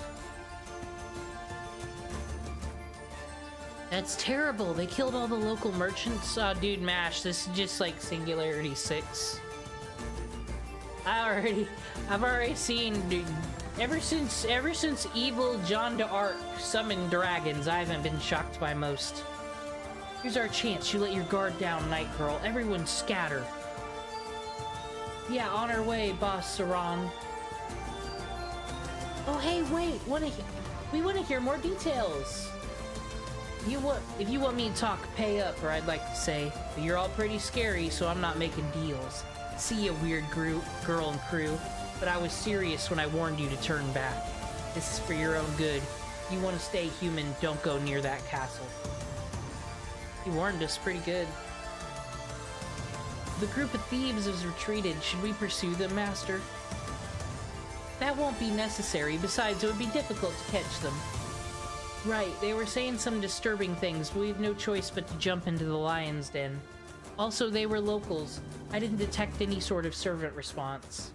Speaker 2: That's terrible. They killed all the local merchants. Oh, dude, MASH. This is just like Singularity 6. I've already seen, dude. Ever since evil John d'Arc summoned dragons, I haven't been shocked by most. Here's our chance. You let your guard down, Night Girl. Everyone scatter. Yeah, on our way, Boss Saran. Oh, hey, wait. We want to hear more details. If you want me to talk, pay up, or I'd like to say, but you're all pretty scary, so I'm not making deals. See ya, weird girl and crew, but I was serious when I warned you to turn back. This is for your own good. If you want to stay human, don't go near that castle. He warned us pretty good. The group of thieves has retreated. Should we pursue them, Master? That won't be necessary. Besides, it would be difficult to catch them. Right, they were saying some disturbing things, but we have no choice but to jump into the lion's den. Also, they were locals. I didn't detect any sort of servant response.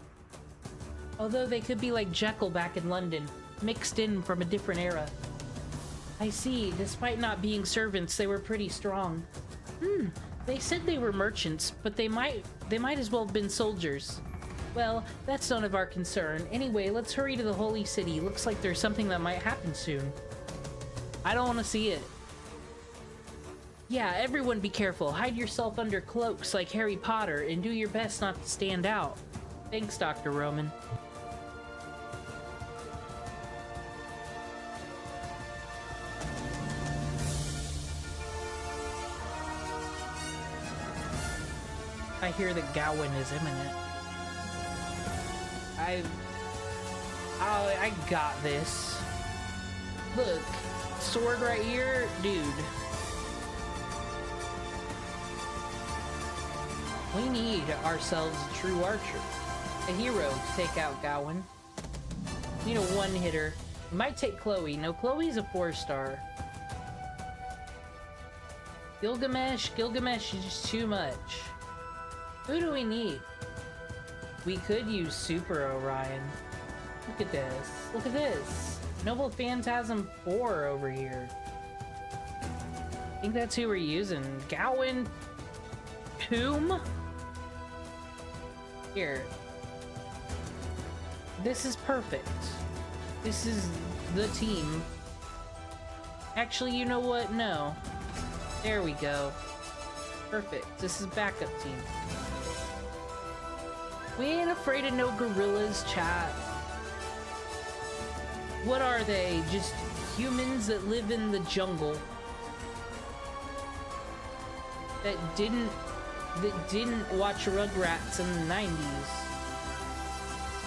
Speaker 2: Although they could be like Jekyll back in London, mixed in from a different era. I see, despite not being servants, they were pretty strong. They said they were merchants, but they might as well have been soldiers. Well, that's none of our concern. Anyway, let's hurry to the Holy City. Looks like there's something that might happen soon. I don't want to see it. Yeah, everyone be careful. Hide yourself under cloaks like Harry Potter and do your best not to stand out. Thanks, Dr. Roman. I hear that Gawain is imminent. I got this. Look, sword right here, dude. We need ourselves a true archer. A hero to take out Gawain. We need a one-hitter. We might take Chloe. No, Chloe's a 4-star. Gilgamesh is just too much. Who do we need? We could use Super Orion. Look at this. Look at this. Noble Phantasm 4 over here. I think that's who we're using. Gawain. Whom? Here. This is perfect. This is the team. Actually, you know what? No. There we go. Perfect. This is backup team. We ain't afraid of no gorillas, chat. What are they? Just humans that live in the jungle. That didn't watch Rugrats in the 90s.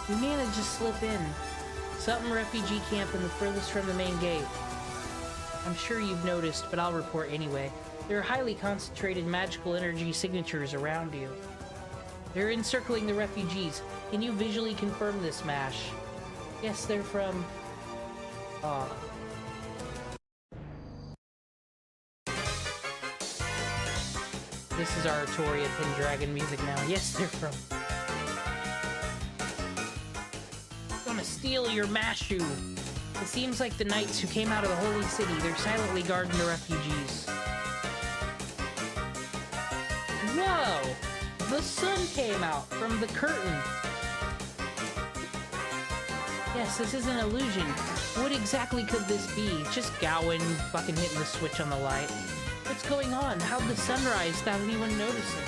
Speaker 2: We managed to slip in. Something refugee camp in the furthest from the main gate. I'm sure you've noticed, but I'll report anyway. There are highly concentrated magical energy signatures around you. They're encircling the refugees. Can you visually confirm this, MASH? Yes, they're from... This is our Artoria Pendragon music now. Yes, they're from... Gonna steal your Mashu! It seems like the knights who came out of the Holy City. They're silently guarding the refugees. Whoa! The sun came out from the curtain. Yes, this is an illusion. What exactly could this be? Just Gawain fucking hitting the switch on the light. What's going on? How'd the sun rise without anyone noticing?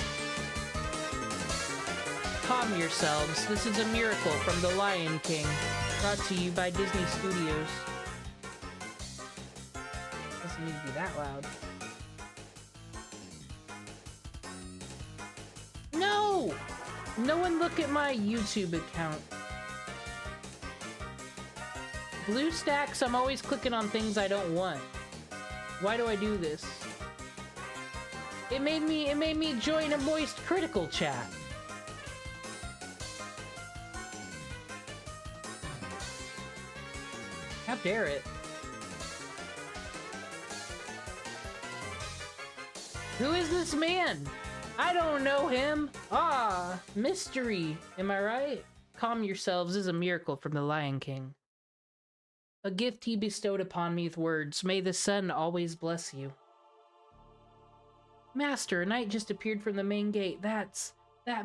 Speaker 2: Calm yourselves. This is a miracle from the Lion King. Brought to you by Disney Studios. Doesn't need to be that loud. No! No one look at my YouTube account. BlueStacks, I'm always clicking on things I don't want. Why do I do this? It made me join a moist critical chat. How dare it? Who is this man? I don't know him. Ah, mystery. Am I right? Calm yourselves is a miracle from the Lion King. A gift he bestowed upon me with words. May the sun always bless you. Master, a knight just appeared from the main gate. That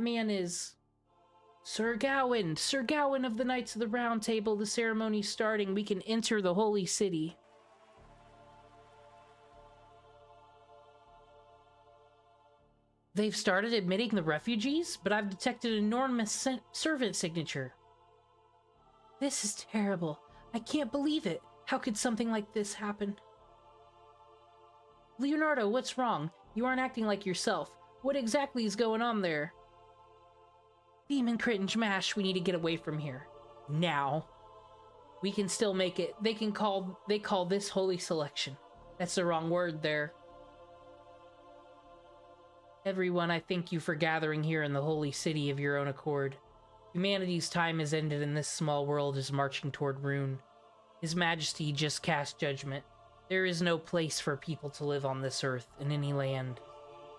Speaker 2: man is... Sir Gawain of the Knights of the Round Table. The ceremony's starting. We can enter the holy city. They've started admitting the refugees, but I've detected an enormous servant signature. This is terrible. I can't believe it. How could something like this happen? Leonardo, what's wrong? You aren't acting like yourself. What exactly is going on there? Demon Cringe Mash, we need to get away from here. Now. We can still make it. They call this holy selection. That's the wrong word there. Everyone, I thank you for gathering here in the holy city of your own accord. Humanity's time has ended and this small world is marching toward ruin. His Majesty just cast judgment. There is no place for people to live on this earth, in any land.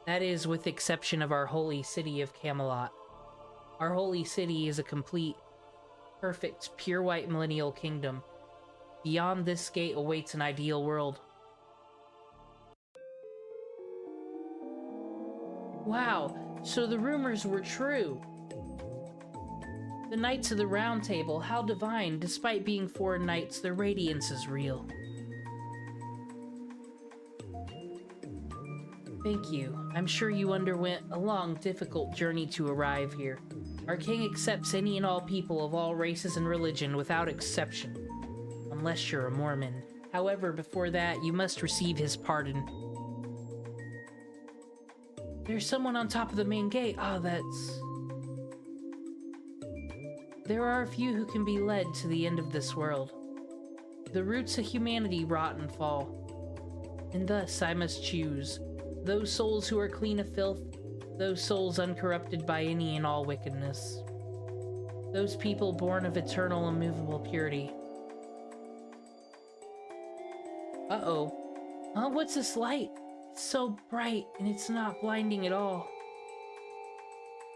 Speaker 2: That is, with exception of our holy city of Camelot. Our holy city is a complete, perfect, pure white millennial kingdom. Beyond this gate awaits an ideal world. Wow, so the rumors were true. The Knights of the Round Table, how divine. Despite being foreign knights, their radiance is real. Thank you. I'm sure you underwent a long, difficult journey to arrive here. Our king accepts any and all people of all races and religion without exception. Unless you're a Mormon. However, before that, you must receive his pardon. There's someone on top of the main gate. Ah, that's... There are a few who can be led to the end of this world. The roots of humanity rot and fall. And thus I must choose those souls who are clean of filth, those souls uncorrupted by any and all wickedness, those people born of eternal immovable purity. Uh-oh. Oh, what's this light? It's so bright, and it's not blinding at all.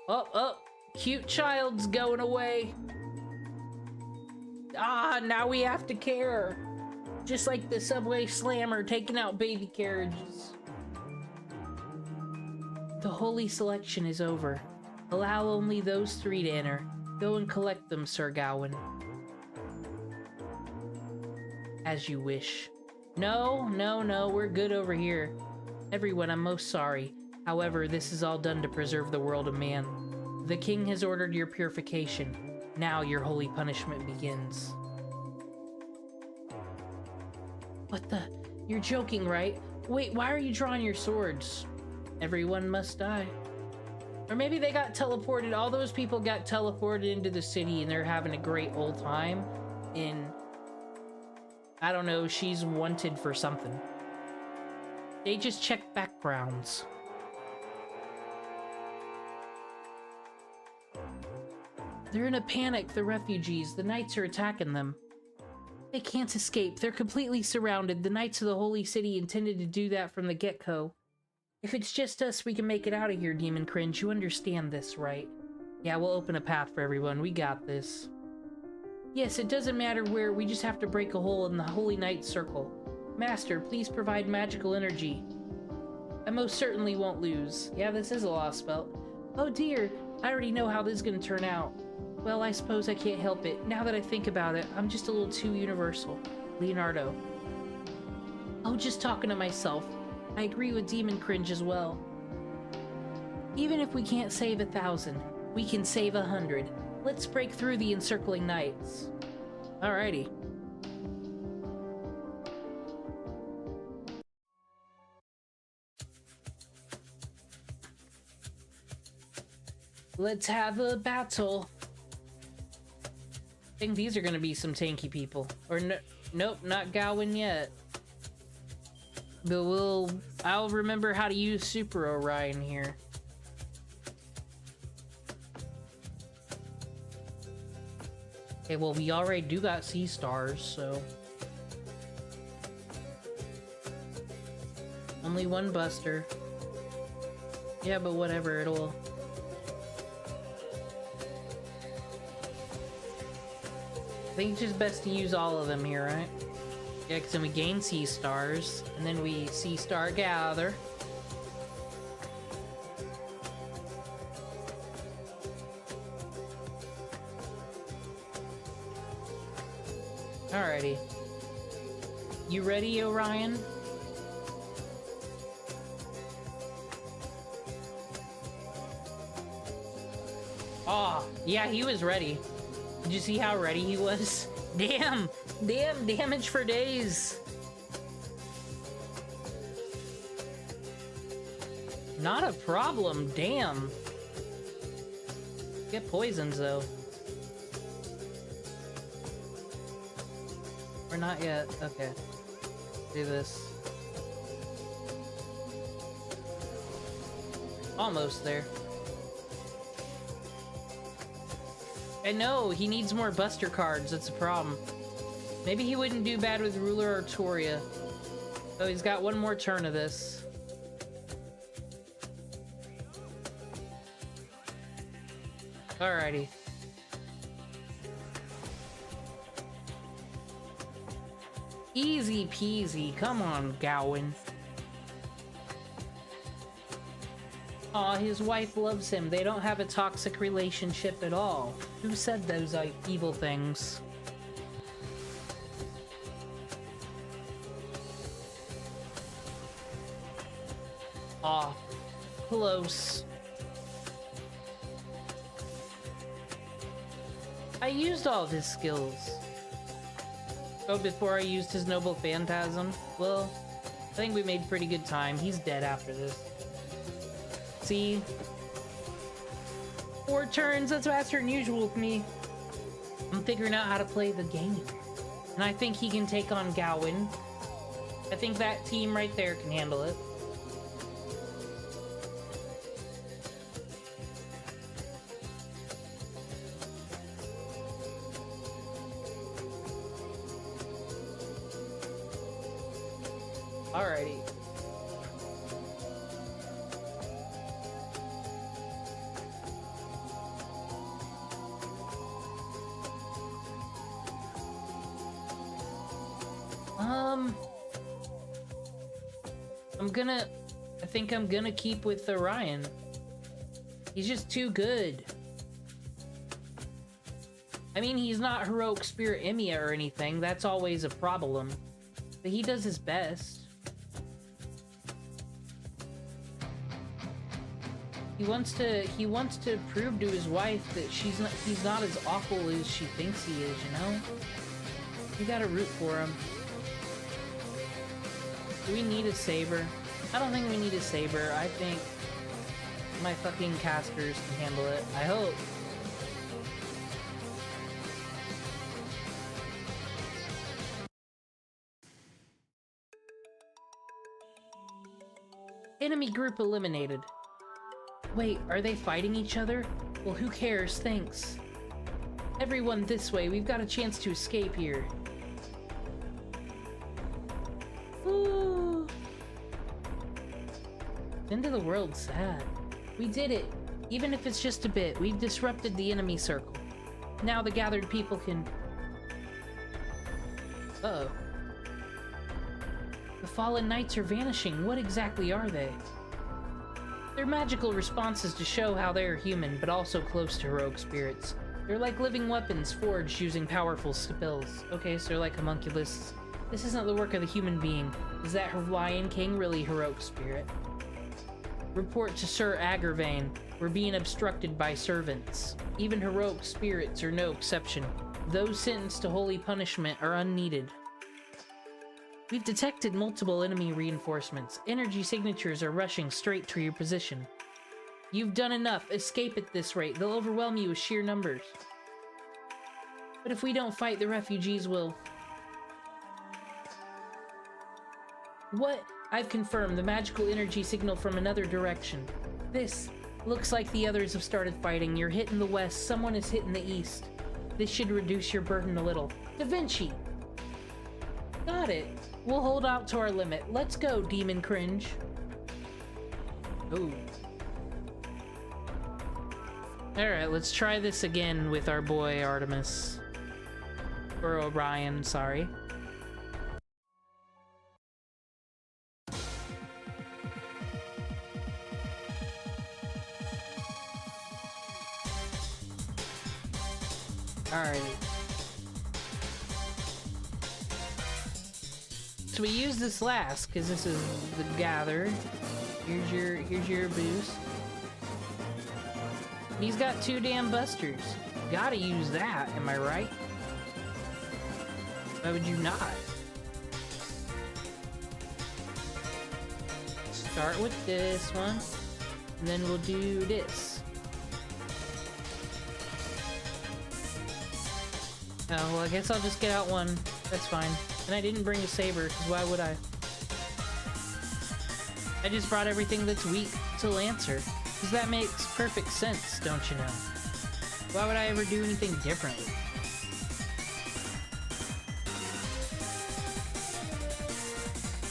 Speaker 2: Oh, cute child's going away. Ah, now we have to care. Just like the subway slammer taking out baby carriages. The holy selection is over. Allow only those three to enter. Go and collect them, Sir Gawain. As you wish. No, we're good over here. Everyone, I'm most sorry. However, this is all done to preserve the world of man. The king has ordered your purification. Now your holy punishment begins. What the? You're joking, right? Wait, why are you drawing your swords? Everyone must die. Or maybe they got teleported. All those people got teleported into the city and they're having a great old time. And I don't know, she's wanted for something. They just check backgrounds. They're in a panic, the refugees. The knights are attacking them. They can't escape. They're completely surrounded. The knights of the holy city intended to do that from the get-go. If it's just us, we can make it out of here, Demon Cringe. You understand this, right? Yeah, we'll open a path for everyone. We got this. Yes, it doesn't matter where. We just have to break a hole in the Holy Knight Circle. Master, please provide magical energy. I most certainly won't lose. Yeah, this is a lost spell. Oh dear, I already know how this is going to turn out. Well, I suppose I can't help it. Now that I think about it, I'm just a little too universal. Leonardo. Oh, just talking to myself. I agree with Demon Cringe as well. Even if we can't save 1,000, we can save 100. Let's break through the encircling knights. Alrighty. Let's have a battle. I think these are gonna be some tanky people. Or nope, not Gawain yet. But I'll remember how to use Super Orion here. Okay, well, we already do got sea stars, so only one buster. Yeah, but whatever, it'll. I think it's just best to use all of them here, right? Yeah, because then we gain sea stars, and then we sea star gather. Alrighty. You ready, Orion? Oh, yeah, he was ready. Did you see how ready he was? Damn! Damn, damage for days! Not a problem, damn. Get poisons, though. Or not yet. Okay. Do this. Almost there. And no, he needs more buster cards, that's a problem. Maybe he wouldn't do bad with Ruler Artoria. So he's got one more turn of this. Alrighty. Easy peasy, come on, Gawain. Aw, his wife loves him. They don't have a toxic relationship at all. Who said those evil things? Aw, close. I used all of his skills. Oh, before I used his Noble Phantasm? Well, I think we made pretty good time. He's dead after this. See? 4 turns, that's faster than usual with me. I'm figuring out how to play the game. And I think he can take on Gawain. I think that team right there can handle it. Alrighty. I think I'm gonna keep with Orion. He's just too good. I mean, he's not Heroic Spirit Emiya or anything, that's always a problem. But he does his best. He wants to prove to his wife that he's not as awful as she thinks he is, you know? You gotta root for him. Do we need a saber? I don't think we need a saber. I think my fucking casters can handle it. I hope. Enemy group eliminated. Wait, are they fighting each other? Well, who cares? Thanks. Everyone this way. We've got a chance to escape here. Ooh. End of the world, sad. We did it. Even if it's just a bit, we've disrupted the enemy circle. Now the gathered people can... Uh-oh. The fallen knights are vanishing. What exactly are they? They're magical responses to show how they are human, but also close to heroic spirits. They're like living weapons forged using powerful spells. Okay, so they're like homunculus. This isn't the work of the human being. Is that Hawaiian king really heroic spirit? Report to Sir Agravain. We're being obstructed by servants. Even heroic spirits are no exception. Those sentenced to holy punishment are unneeded. We've detected multiple enemy reinforcements. Energy signatures are rushing straight to your position. You've done enough. Escape at this rate. They'll overwhelm you with sheer numbers. But if we don't fight, the refugees will... What? I've confirmed the magical energy signal from another direction. This looks like the others have started fighting. You're hit in the west, someone is hit in the east. This should reduce your burden a little. Da Vinci! Got it. We'll hold out to our limit. Let's go, Demon Cringe. Ooh. Alright, let's try this again with our boy Artemis. Or Orion, sorry. Alright. So we use this last, because this is the gather. Here's your boost. He's got 2 damn busters. Gotta use that, am I right? Why would you not? Start with this one, and then we'll do this. Oh, well, I guess I'll just get out one. That's fine. And I didn't bring a saber, because why would I? I just brought everything that's weak to Lancer. Because that makes perfect sense, don't you know? Why would I ever do anything differently?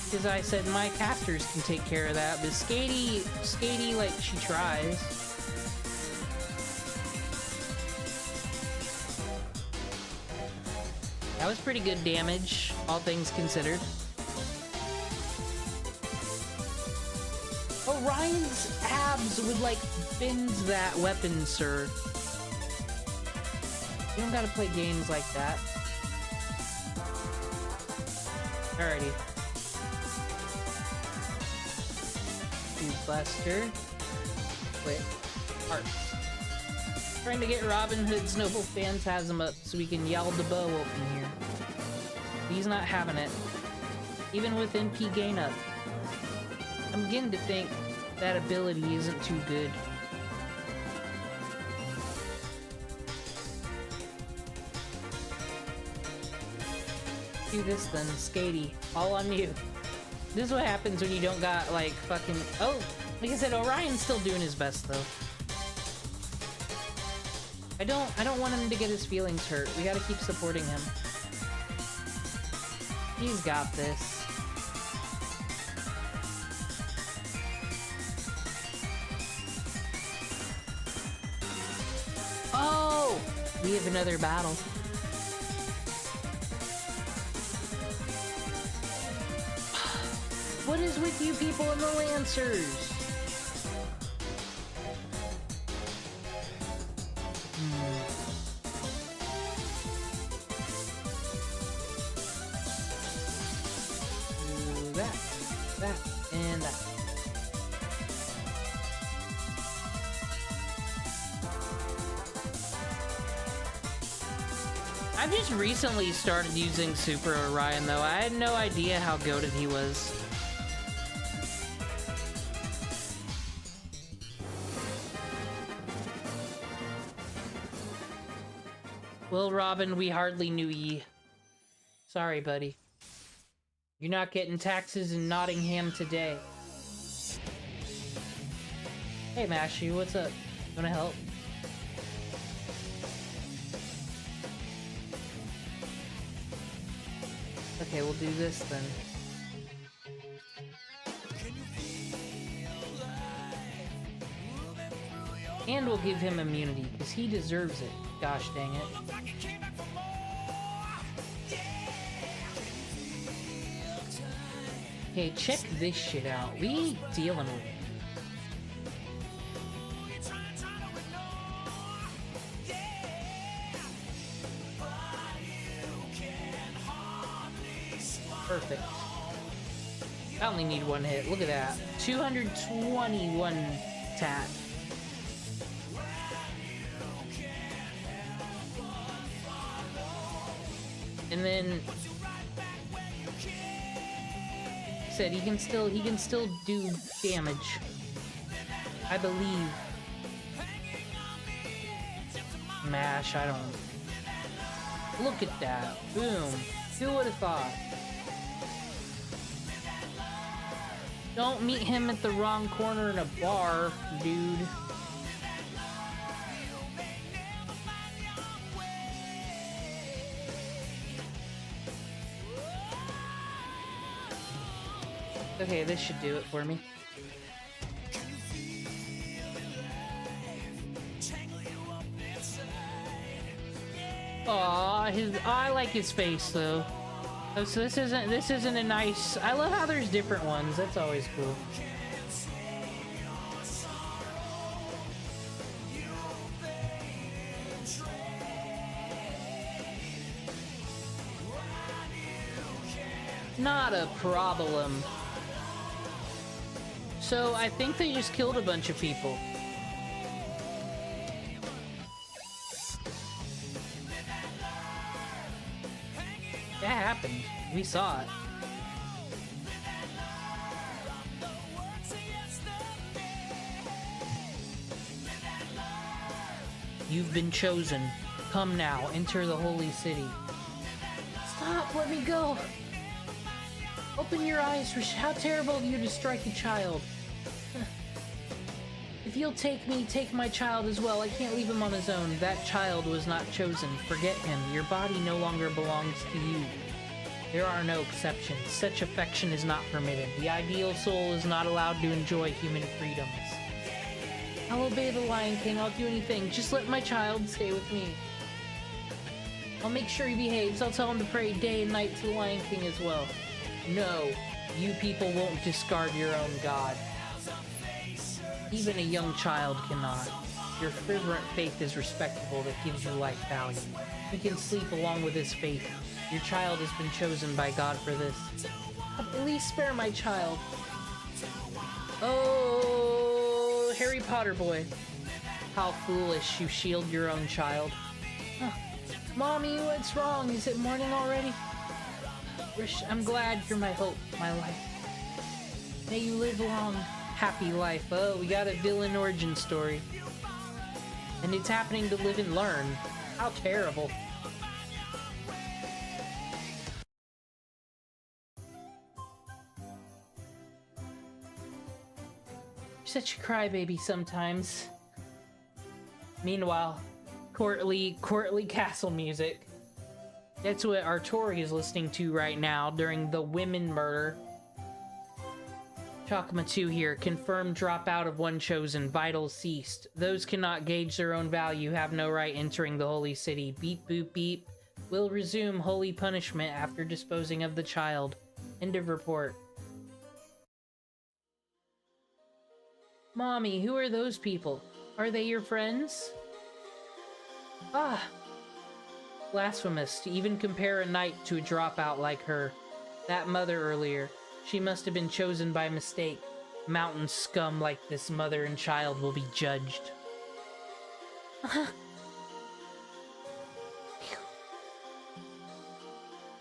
Speaker 2: Because I said my casters can take care of that, but Skady, like, she tries. That was pretty good damage, all things considered. Orion's abs would, like, bend that weapon, sir. You don't gotta play games like that. Alrighty. Buster. Quick. Hearts. Trying to get Robin Hood's Noble Phantasm up so we can yell the bow open here. He's not having it. Even with NP gain up. I'm beginning to think that ability isn't too good. Do this then, Skatey. All on you. This is what happens when you don't got, like, fucking... Oh, like I said, Orion's still doing his best, though. I don't want him to get his feelings hurt. We gotta keep supporting him. He's got this. Oh! We have another battle. What is with you people in the Lancers? That, and that. I've just recently started using Super Orion, though. I had no idea how goated he was. Well, Robin, we hardly knew ye. Sorry, buddy. You're not getting taxes in Nottingham today. Hey, Mashy, what's up? Wanna help? Okay, we'll do this then. And we'll give him immunity, because he deserves it. Gosh dang it. Okay, check this shit out. We ain't dealing with it. Perfect. I only need one hit. Look at that. 221 tat. And then said he can still do damage. I believe. Mash, I don't. Look at that. Boom. Who would have thought? Don't meet him at the wrong corner in a bar, dude. Okay, this should do it for me. Aw, I like his face though. Oh, so this isn't a nice. I love how there's different ones. That's always cool. Not a problem. So I think they just killed a bunch of people. That happened. We saw it. You've been chosen. Come now, enter the holy city. Stop, let me go. Open your eyes, how terrible of you to strike a child. If you'll take me, take my child as well. I can't leave him on his own. That child was not chosen. Forget him. Your body no longer belongs to you. There are no exceptions. Such affection is not permitted. The ideal soul is not allowed to enjoy human freedoms. I'll obey the Lion King. I'll do anything. Just let my child stay with me. I'll make sure he behaves. I'll tell him to pray day and night to the Lion King as well. No, you people won't discard your own god. Even a young child cannot. Your fervent faith is respectable, that gives you life value. You can sleep along with his faith. Your child has been chosen by God for this. At least spare my child. Oh, Harry Potter boy. How foolish, you shield your own child. Mommy, what's wrong? Is it morning already? I'm glad you're my hope, my life. May you live a long, happy life. Oh, we got a villain origin story. And it's happening to live and learn. How terrible. such a crybaby sometimes. Meanwhile, courtly castle music. That's what Artori is listening to right now during the women murder. Chakma 2 here. Confirmed dropout of one chosen. Vitals ceased. Those cannot gauge their own value have no right entering the holy city. Beep boop beep. Will resume holy punishment after disposing of the child. End of report. Mommy, who are those people? Are they your friends? Ah! Blasphemous to even compare a knight to a dropout like her. That mother earlier. She must have been chosen by mistake. Mountain scum like this mother and child will be judged.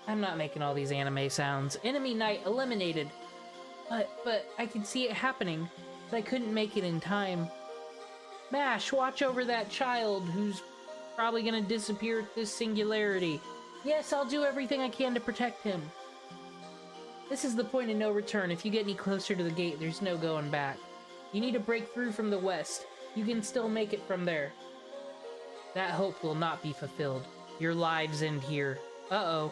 Speaker 2: I'm not making all these anime sounds. Enemy knight eliminated. But I can see it happening. But I couldn't make it in time. Mash, watch over that child who's probably gonna disappear at this singularity. Yes, I'll do everything I can to protect him. This is the point of no return. If you get any closer to the gate, there's no going back. You need to break through from the west. You can still make it from there. That hope will not be fulfilled. Your lives end here. Uh-oh.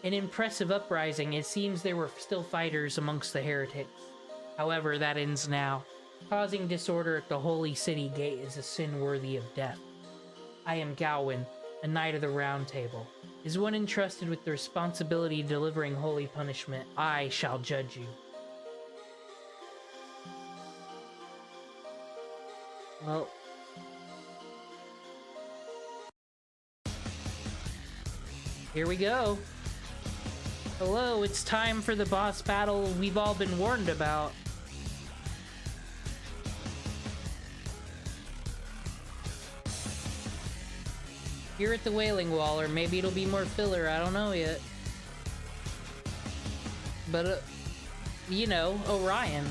Speaker 2: An impressive uprising. It seems there were still fighters amongst the heretics. However, that ends now. Causing disorder at the holy city gate is a sin worthy of death. I am Gawain, a knight of the Round Table. Is one entrusted with the responsibility of delivering holy punishment. I shall judge you. Well... here we go. Hello, it's time for the boss battle we've all been warned about. Here at the Wailing Wall, or maybe it'll be more filler, I don't know yet. But, you know, Orion.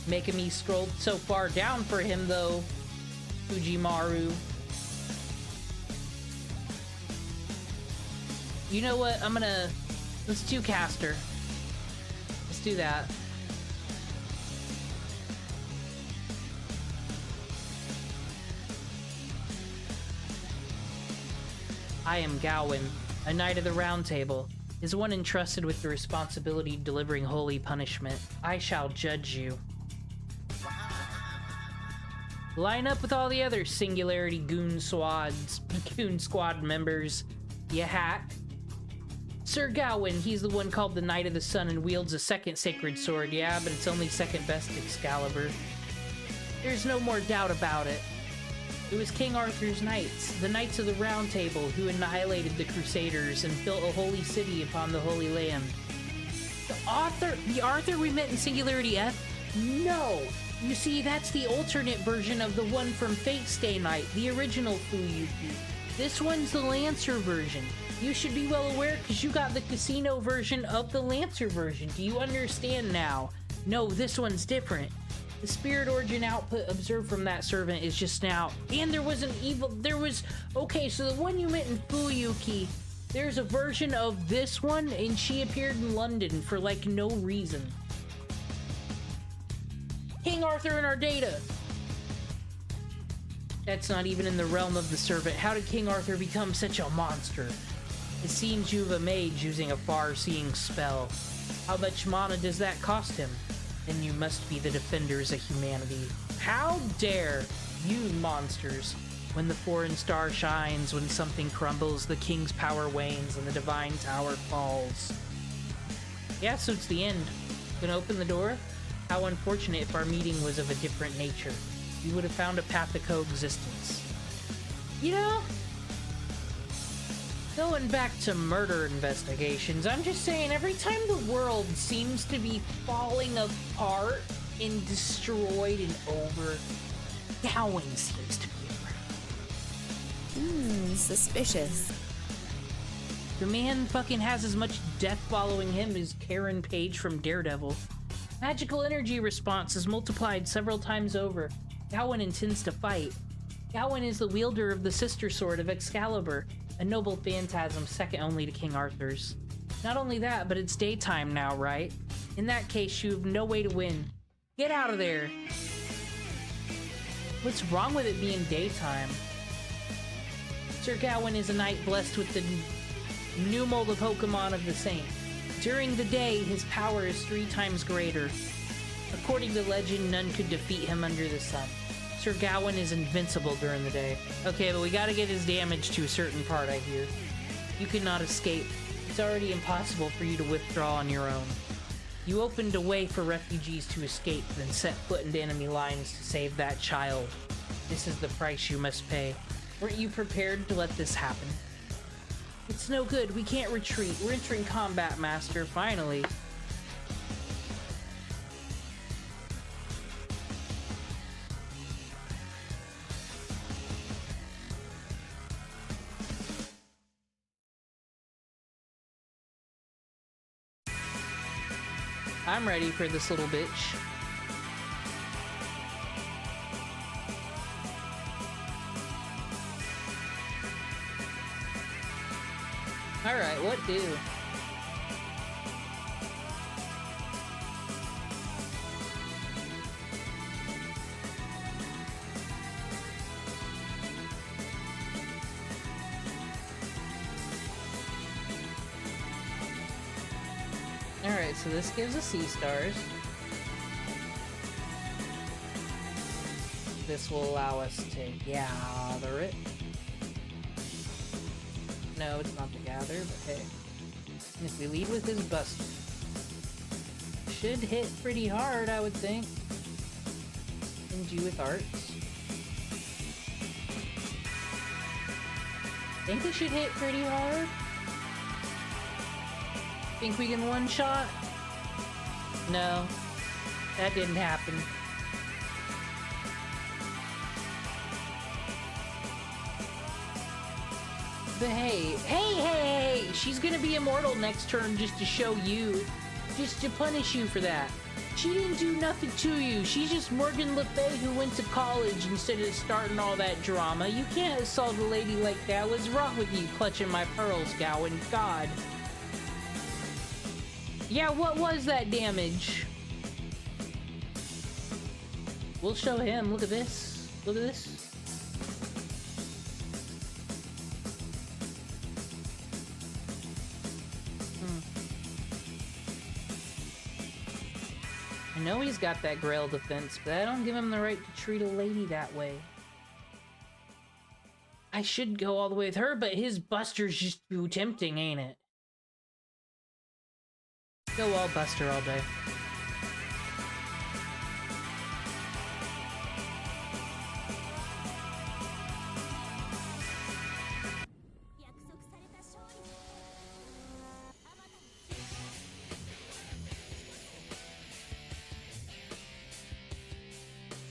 Speaker 2: Making me scroll so far down for him, though. Fujimaru. You know what? Let's do caster. Let's do that. I am Gawain, a knight of the Round Table. Is one entrusted with the responsibility of delivering holy punishment. I shall judge you. Line up with all the other Singularity Goon Squad members, you hack. Sir Gawain, he's the one called the Knight of the Sun and wields a second sacred sword, yeah, but it's only second best Excalibur. There's no more doubt about it. It was King Arthur's knights, the Knights of the Round Table, who annihilated the Crusaders and built a holy city upon the Holy Land. The Arthur we met in Singularity F? No! You see, that's the alternate version of the one from Fate Stay Night, the original Fuyuki. This one's the Lancer version. You should be well aware because you got the casino version of the Lancer version. Do you understand now? No, this one's different. The spirit origin output observed from that servant is just now. And okay, so the one you met in Fuyuki, there's a version of this one, and she appeared in London for, like, no reason. King Arthur in our data! That's not even in the realm of the servant. How did King Arthur become such a monster? It seems you've a mage using a far-seeing spell. How much mana does that cost him? Then you must be the defenders of humanity. How dare you monsters! When the foreign star shines, when something crumbles, the king's power wanes, and the divine tower falls. Yeah, so it's the end. Gonna open the door? How unfortunate if our meeting was of a different nature. We would have found a path to coexistence. You know? Going back to murder investigations, I'm just saying, every time the world seems to be falling apart and destroyed and over, Gawain seems to be around.
Speaker 11: Suspicious.
Speaker 2: The man fucking has as much death following him as Karen Page from Daredevil. Magical energy response is multiplied several times over. Gawain intends to fight. Gawain is the wielder of the Sister Sword of Excalibur, a noble phantasm second only to King Arthur's. Not only that, but it's daytime now, right? In that case, you have no way to win. Get out of there! What's wrong with it being daytime? Sir Gawain is a knight blessed with the new mold of Pokemon of the Saint. During the day, his power is 3 times greater. According to legend, none could defeat him under the sun. Sir Gawain is invincible during the day. Okay, but we gotta get his damage to a certain part, I hear. You cannot escape. It's already impossible for you to withdraw on your own. You opened a way for refugees to escape, then set foot into enemy lines to save that child. This is the price you must pay. Weren't you prepared to let this happen? It's no good. We can't retreat. We're entering combat, Master. Finally. I'm ready for this little bitch. Alright, what do? Alright, so this gives us C-stars. This will allow us to gather it. No, it's not the gather, but hey. And if we lead with his Buster, should hit pretty hard, I would think. Endue with arts. Think it should hit pretty hard. Think we can one-shot? No, that didn't happen. But hey, she's gonna be immortal next turn just to show you, just to punish you for that. She didn't do nothing to you. She's just Morgan Le Fay who went to college instead of starting all that drama. You can't assault a lady like that. What's wrong with you, clutching my pearls, Gawain? God. Yeah, what was that damage? We'll show him. Look at this. Look at this. I know he's got that Grail defense, but I don't give him the right to treat a lady that way. I should go all the way with her, but his Buster's just too tempting, ain't it? Go all Buster all day.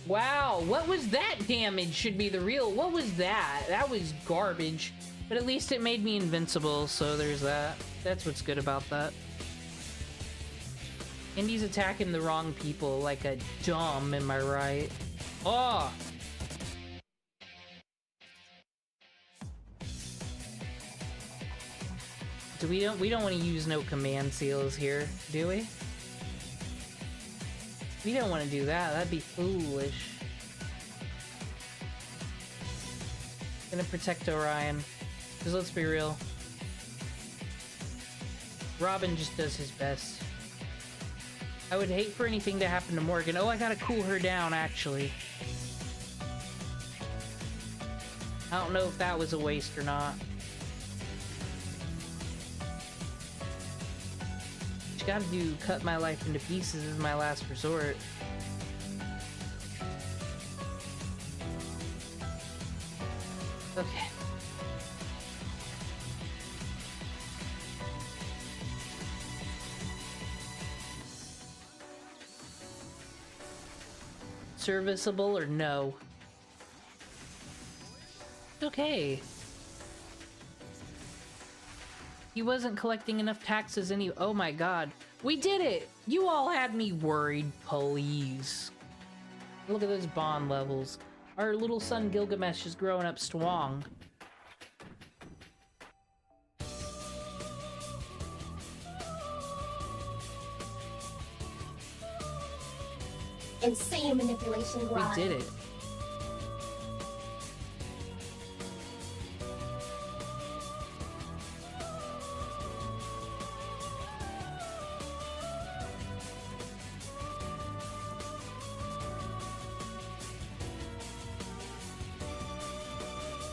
Speaker 2: Wow, what was that damage should be the real... What was that? That was garbage. But at least it made me invincible, so there's that. That's what's good about that. Indy's attacking the wrong people like a dumb, am I right? Oh! We don't want to use no command seals here, do we? We don't want to do that. That'd be foolish. Gonna protect Orion. Because let's be real. Robin just does his best. I would hate for anything to happen to Morgan. Oh, I gotta cool her down, actually. I don't know if that was a waste or not. What you gotta do, cut my life into pieces is my last resort. Okay. Serviceable or no? Okay. He wasn't collecting enough taxes oh my god. We did it! You all had me worried, please. Look at those bond levels. Our little son Gilgamesh is growing up strong.
Speaker 12: insane manipulation grind.
Speaker 2: We did it.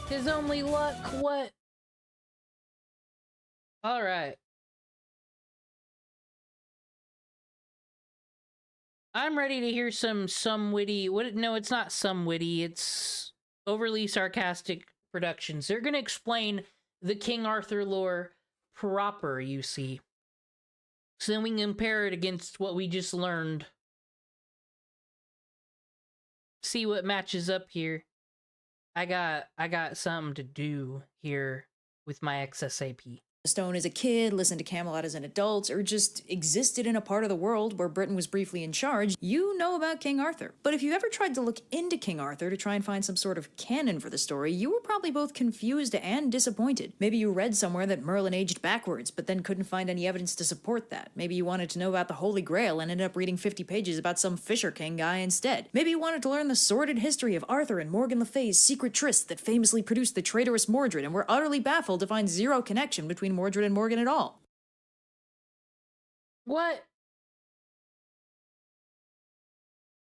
Speaker 2: His only luck, what? Alright. I'm ready to hear some witty... No, it's not some witty, it's overly sarcastic productions. They're gonna explain the King Arthur lore proper, you see. So then we can compare it against what we just learned. See what matches up here. I got something to do here with my XSAP.
Speaker 11: Stone as a kid, listened to Camelot as an adult, or just existed in a part of the world where Britain was briefly in charge, you know about King Arthur. But if you ever tried to look into King Arthur to try and find some sort of canon for the story, you were probably both confused and disappointed. Maybe you read somewhere that Merlin aged backwards, but then couldn't find any evidence to support that. Maybe you wanted to know about the Holy Grail and ended up reading 50 pages about some Fisher King guy instead. Maybe you wanted to learn the sordid history of Arthur and Morgan Le Fay's secret tryst that famously produced the traitorous Mordred and were utterly baffled to find zero connection between Mordred and Morgan at all.
Speaker 2: What?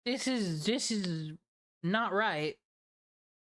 Speaker 2: This is not right.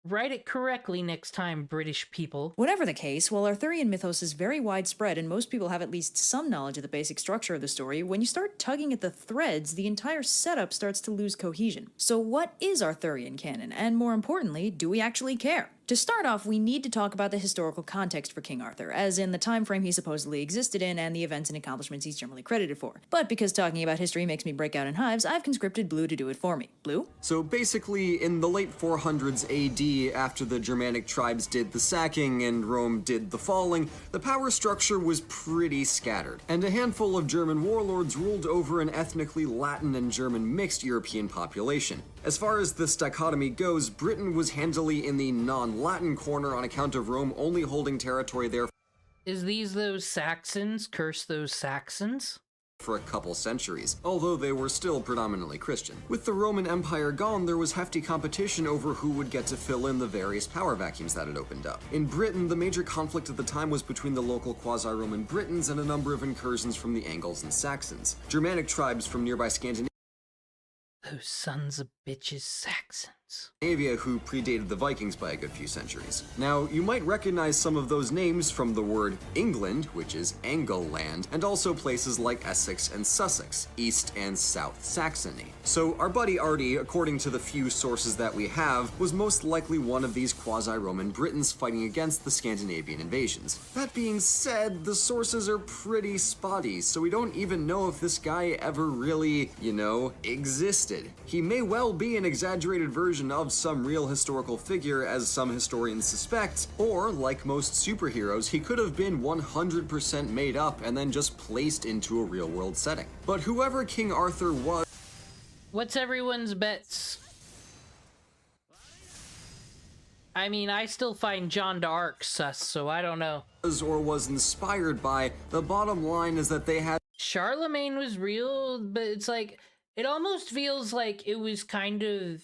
Speaker 2: Write it correctly next time, British people.
Speaker 11: Whatever the case, while Arthurian mythos is very widespread and most people have at least some knowledge of the basic structure of the story, when you start tugging at the threads, the entire setup starts to lose cohesion. So what is Arthurian canon? And more importantly, do we actually care? To start off, we need to talk about the historical context for King Arthur, as in the time frame he supposedly existed in and the events and accomplishments he's generally credited for. But because talking about history makes me break out in hives, I've conscripted Blue to do it for me. Blue?
Speaker 13: So basically, in the late 400s AD, after the Germanic tribes did the sacking and Rome did the falling, the power structure was pretty scattered, and a handful of German warlords ruled over an ethnically Latin and German mixed European population. As far as this dichotomy goes, Britain was handily in the non-Latin corner on account of Rome only holding territory there.
Speaker 2: Is these those Saxons? Curse those Saxons?
Speaker 13: For a couple centuries, although they were still predominantly Christian. With the Roman Empire gone, there was hefty competition over who would get to fill in the various power vacuums that had opened up. In Britain, the major conflict at the time was between the local quasi-Roman Britons and a number of incursions from the Angles and Saxons. Germanic tribes from nearby Scandinavia,
Speaker 2: those sons of bitches Saxons.
Speaker 13: Who predated the Vikings by a good few centuries. Now, you might recognize some of those names from the word England, which is Angleland, and also places like Essex and Sussex, East and South Saxony. So our buddy Artie, according to the few sources that we have, was most likely one of these quasi-Roman Britons fighting against the Scandinavian invasions. That being said, the sources are pretty spotty, so we don't even know if this guy ever really, existed. He may well be an exaggerated version of some real historical figure, as some historians suspect, or, like most superheroes, he could have been 100% made up and then just placed into a real-world setting. But whoever King Arthur was...
Speaker 2: What's everyone's bets? I mean, I still find John d'Arc sus, so I don't know.
Speaker 13: ...or was inspired by, the bottom line is that they had...
Speaker 2: Charlemagne was real, but it's like... It almost feels like it was kind of...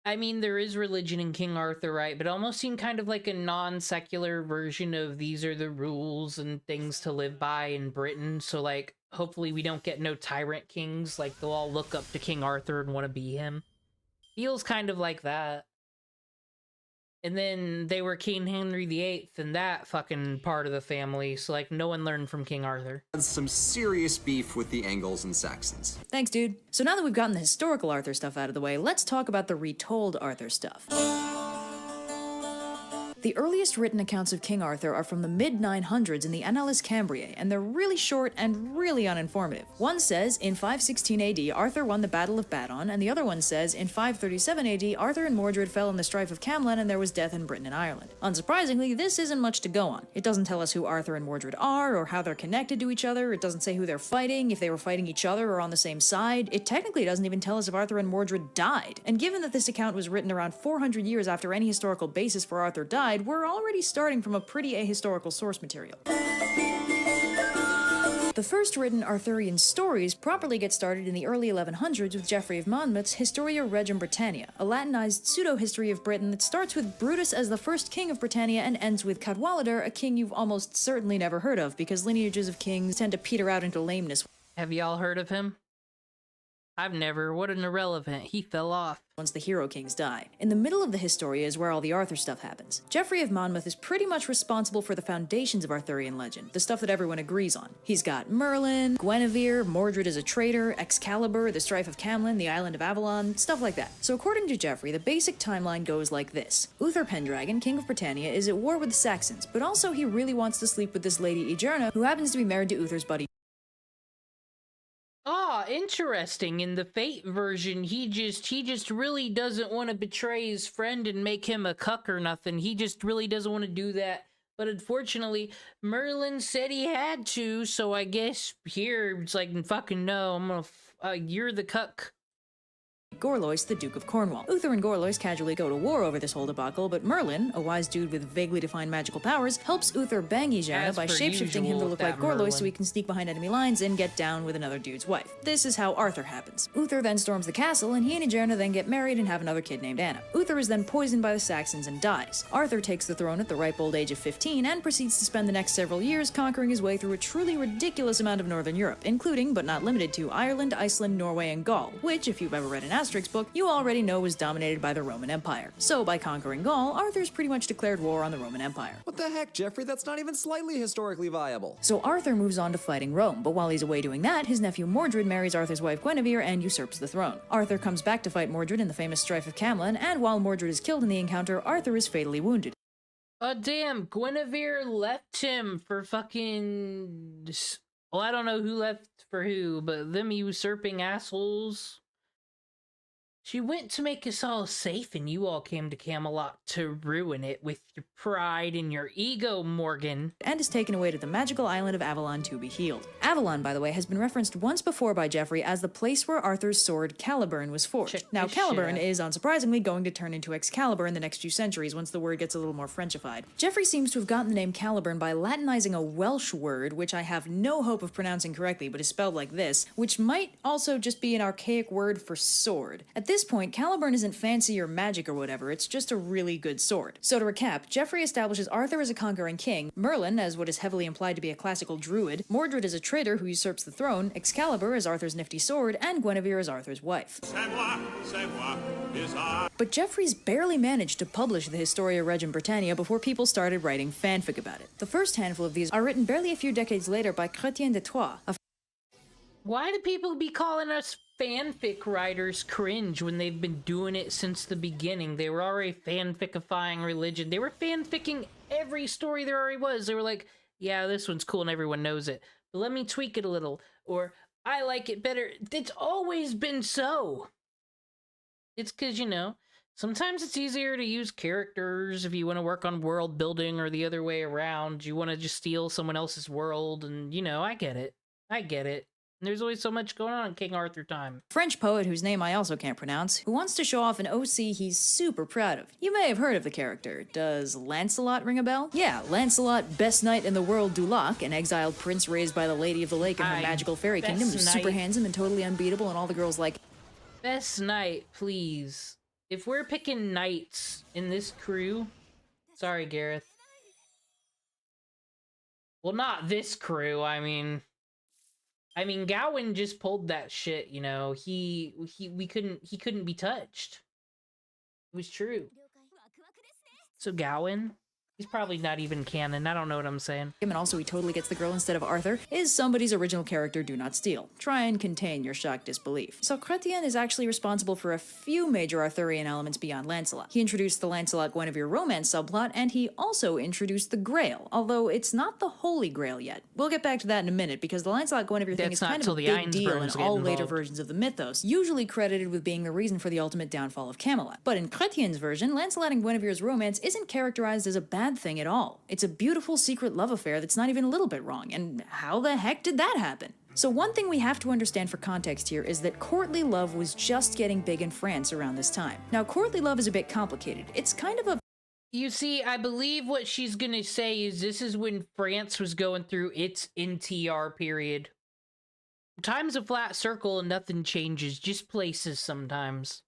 Speaker 2: I mean, there is religion in King Arthur, right? But it almost seemed kind of like a non-secular version of these are the rules and things to live by in Britain. So, like, hopefully we don't get no tyrant kings. Like, they'll all look up to King Arthur and want to be him. Feels kind of like that. And then they were King Henry VIII and that fucking part of the family, so like no one learned from King Arthur.
Speaker 13: Some serious beef with the Angles and Saxons.
Speaker 11: Thanks, dude. So now that we've gotten the historical Arthur stuff out of the way, let's talk about the retold Arthur stuff. The earliest written accounts of King Arthur are from the mid-900s in the Annales Cambriae, and they're really short and really uninformative. One says, in 516 AD, Arthur won the Battle of Badon, and the other one says, in 537 AD, Arthur and Mordred fell in the strife of Camelot and there was death in Britain and Ireland. Unsurprisingly, this isn't much to go on. It doesn't tell us who Arthur and Mordred are, or how they're connected to each other, it doesn't say who they're fighting, if they were fighting each other or on the same side. It technically doesn't even tell us if Arthur and Mordred died. And given that this account was written around 400 years after any historical basis for Arthur died, we're already starting from a pretty ahistorical source material. The first written Arthurian stories properly get started in the early 1100s with Geoffrey of Monmouth's Historia Regum Britannia, a Latinized pseudo-history of Britain that starts with Brutus as the first king of Britannia and ends with Cadwallader, a king you've almost certainly never heard of because lineages of kings tend to peter out into lameness.
Speaker 2: Have y'all heard of him? I've never. What an irrelevant. He fell off.
Speaker 11: Once the hero kings die. In the middle of the Historia is where all the Arthur stuff happens. Geoffrey of Monmouth is pretty much responsible for the foundations of Arthurian legend, the stuff that everyone agrees on. He's got Merlin, Guinevere, Mordred as a traitor, Excalibur, the strife of Camelot, the island of Avalon, stuff like that. So according to Geoffrey, the basic timeline goes like this. Uther Pendragon, king of Britannia, is at war with the Saxons, but also he really wants to sleep with this lady Egerna, who happens to be married to Uther's buddy.
Speaker 2: Ah, interesting. In the Fate version, he just really doesn't want to betray his friend and make him a cuck or nothing. He just really doesn't want to do that. But unfortunately, Merlin said he had to, so I guess here it's like, fucking no, I'm gonna, you're the cuck.
Speaker 11: Gorlois, the Duke of Cornwall. Uther and Gorlois casually go to war over this whole debacle, but Merlin, a wise dude with vaguely defined magical powers, helps Uther bang Egerna by shapeshifting him to look like Gorlois so he can sneak behind enemy lines and get down with another dude's wife. This is how Arthur happens. Uther then storms the castle, and he and Egerna then get married and have another kid named Anna. Uther is then poisoned by the Saxons and dies. Arthur takes the throne at the ripe old age of 15 and proceeds to spend the next several years conquering his way through a truly ridiculous amount of Northern Europe, including, but not limited to, Ireland, Iceland, Norway, and Gaul, which, if you've ever read an Asterix book, you already know was dominated by the Roman Empire. So by conquering Gaul, Arthur's pretty much declared war on the Roman Empire.
Speaker 13: What the heck, Geoffrey? That's not even slightly historically viable.
Speaker 11: So Arthur moves on to fighting Rome, but while he's away doing that, his nephew Mordred marries Arthur's wife Guinevere and usurps the throne. Arthur comes back to fight Mordred in the famous strife of Camelot, and while Mordred is killed in the encounter, Arthur is fatally wounded.
Speaker 2: Damn, Guinevere left him for fucking... Well, I don't know who left for who, but them usurping assholes... She went to make us all safe, and you all came to Camelot to ruin it with your pride and your ego, Morgan.
Speaker 11: And is taken away to the magical island of Avalon to be healed. Avalon, by the way, has been referenced once before by Geoffrey as the place where Arthur's sword Caliburn was forged. Now, Caliburn is, unsurprisingly, going to turn into Excalibur in the next few centuries once the word gets a little more Frenchified. Geoffrey seems to have gotten the name Caliburn by Latinizing a Welsh word, which I have no hope of pronouncing correctly, but is spelled like this, which might also just be an archaic word for sword. At this point, Caliburn isn't fancy or magic or whatever, it's just a really good sword. So to recap, Geoffrey establishes Arthur as a conquering king, Merlin as what is heavily implied to be a classical druid, Mordred as a traitor who usurps the throne, Excalibur as Arthur's nifty sword, and Guinevere as Arthur's wife. But Geoffrey's barely managed to publish the Historia Regum Britannia before people started writing fanfic about it. The first handful of these are written barely a few decades later by Chrétien de Troyes.
Speaker 2: Why do people be calling us fanfic writers cringe when they've been doing it since the beginning? They were already fanficifying religion. They were fanficking every story there already was. They were like, yeah, this one's cool and everyone knows it, but let me tweak it a little, or I like it better. It's always been so. It's because, you know, sometimes it's easier to use characters if you want to work on world building, or the other way around. You want to just steal someone else's world, and, you know, I get it. I get it. There's always so much going on in King Arthur time.
Speaker 11: French poet whose name I also can't pronounce, who wants to show off an OC he's super proud of. You may have heard of the character. Does Lancelot ring a bell? Yeah, Lancelot, best knight in the world du Lac, an exiled prince raised by the Lady of the Lake in her magical fairy kingdom, who's super handsome and totally unbeatable, and all the girls like...
Speaker 2: Best knight, please. If we're picking knights in this crew... Sorry, Gareth. Well, not this crew, I mean, Gawain just pulled that shit, you know. He couldn't be touched. It was true. So Gawain, he's probably not even canon. I don't know what I'm saying.
Speaker 11: And also he totally gets the girl instead of Arthur, is somebody's original character Do Not Steal. Try and contain your shocked disbelief. So Chrétien is actually responsible for a few major Arthurian elements beyond Lancelot. He introduced the Lancelot-Guinevere romance subplot, and he also introduced the Grail, although it's not the Holy Grail yet. We'll get back to that in a minute, because the Lancelot-Guinevere thing is kind of a big deal in all later versions of the mythos, usually credited with being the reason for the ultimate downfall of Camelot. But in Chrétien's version, Lancelot and Guinevere's romance isn't characterized as a bad thing at all. It's a beautiful secret love affair that's not even a little bit wrong, and how the heck did that happen? So one thing we have to understand for context here is that courtly love was just getting big in France around this time. Now, courtly love is a bit complicated. It's kind of a
Speaker 2: You see, I believe what she's gonna say is this is when France was going through its NTR period. Time's a flat circle and nothing changes, just places sometimes.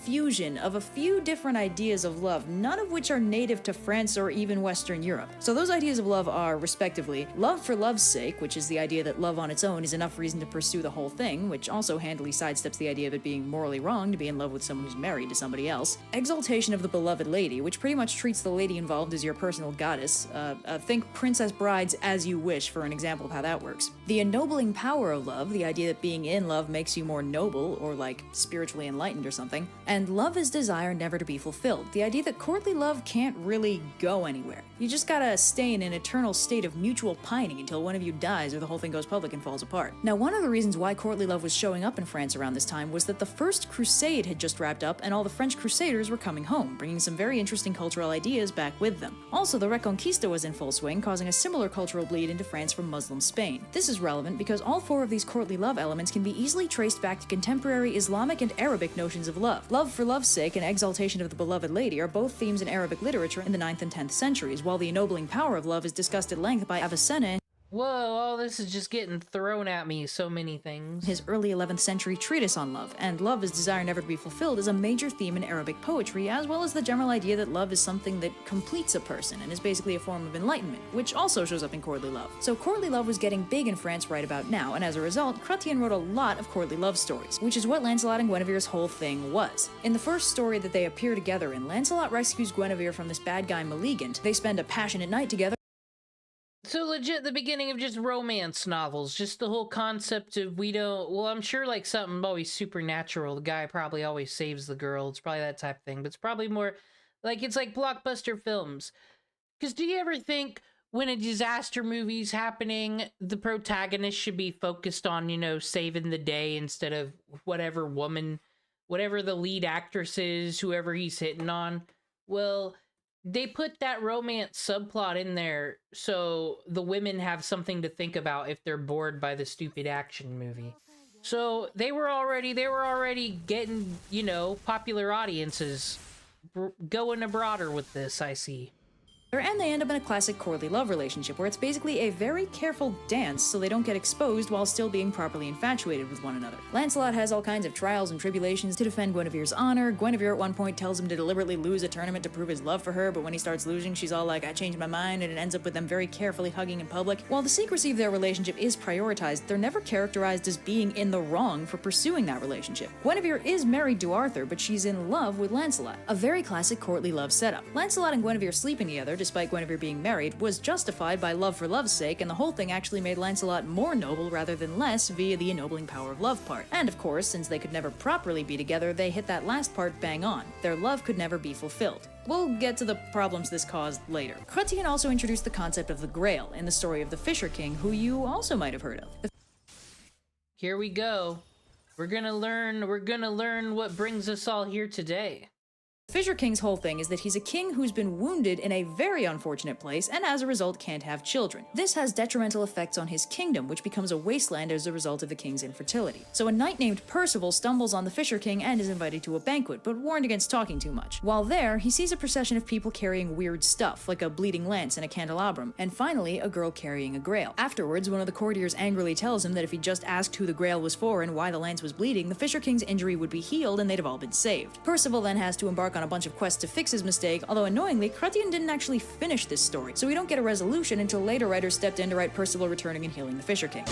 Speaker 11: Fusion of a few different ideas of love, none of which are native to France or even Western Europe. So those ideas of love are, respectively, love for love's sake, which is the idea that love on its own is enough reason to pursue the whole thing, which also handily sidesteps the idea of it being morally wrong to be in love with someone who's married to somebody else. Exaltation of the beloved lady, which pretty much treats the lady involved as your personal goddess. Think Princess Brides As You Wish for an example of how that works. The ennobling power of love, the idea that being in love makes you more noble, or like spiritually enlightened or something. And love is desire never to be fulfilled, the idea that courtly love can't really go anywhere. You just gotta stay in an eternal state of mutual pining until one of you dies or the whole thing goes public and falls apart. Now, one of the reasons why courtly love was showing up in France around this time was that the First Crusade had just wrapped up and all the French Crusaders were coming home, bringing some very interesting cultural ideas back with them. Also, the Reconquista was in full swing, causing a similar cultural bleed into France from Muslim Spain. This is relevant because all four of these courtly love elements can be easily traced back to contemporary Islamic and Arabic notions of love. Love for love's sake and exaltation of the beloved lady are both themes in Arabic literature in the 9th and 10th centuries, while the ennobling power of love is discussed at length by Avicenna.
Speaker 2: Whoa, all this is just getting thrown at me, so many things.
Speaker 11: His early 11th century treatise on love, and love as desire never to be fulfilled is a major theme in Arabic poetry, as well as the general idea that love is something that completes a person and is basically a form of enlightenment, which also shows up in courtly love. So courtly love was getting big in France right about now, and as a result, Chrétien wrote a lot of courtly love stories, which is what Lancelot and Guinevere's whole thing was. In the first story that they appear together in, Lancelot rescues Guinevere from this bad guy Maleagant. They spend a passionate night together.
Speaker 2: So legit the beginning of just romance novels, just the whole concept of well, I'm sure like something always supernatural, the guy probably always saves the girl, it's probably that type of thing, but it's probably more like, it's like blockbuster films. Because do you ever think when a disaster movie's happening, the protagonist should be focused on, saving the day instead of whatever the lead actress is, whoever he's hitting on? Well, they put that romance subplot in there so the women have something to think about if they're bored by the stupid action movie. So they were already getting, popular audiences going abroader with this, I see.
Speaker 11: And they end up in a classic courtly love relationship where it's basically a very careful dance so they don't get exposed while still being properly infatuated with one another. Lancelot has all kinds of trials and tribulations to defend Guinevere's honor. Guinevere at one point tells him to deliberately lose a tournament to prove his love for her, but when he starts losing, she's all like, I changed my mind, and it ends up with them very carefully hugging in public. While the secrecy of their relationship is prioritized, they're never characterized as being in the wrong for pursuing that relationship. Guinevere is married to Arthur, but she's in love with Lancelot. A very classic courtly love setup. Lancelot and Guinevere sleeping together, despite Guinevere being married, was justified by love for love's sake, and the whole thing actually made Lancelot more noble rather than less via the ennobling power of love part. And of course, since they could never properly be together, they hit that last part bang on. Their love could never be fulfilled. We'll get to the problems this caused later. Chrétien also introduced the concept of the Grail in the story of the Fisher King, who you also might have heard of.
Speaker 2: Here we go. We're gonna learn what brings us all here today.
Speaker 11: Fisher King's whole thing is that he's a king who's been wounded in a very unfortunate place and as a result can't have children. This has detrimental effects on his kingdom, which becomes a wasteland as a result of the king's infertility. So a knight named Percival stumbles on the Fisher King and is invited to a banquet, but warned against talking too much. While there, he sees a procession of people carrying weird stuff, like a bleeding lance and a candelabrum, and finally a girl carrying a grail. Afterwards, one of the courtiers angrily tells him that if he just asked who the grail was for and why the lance was bleeding, the Fisher King's injury would be healed and they'd have all been saved. Percival then has to embark on a bunch of quests to fix his mistake, although annoyingly, Chrétien didn't actually finish this story, so we don't get a resolution until later writers stepped in to write Percival returning and healing the Fisher King.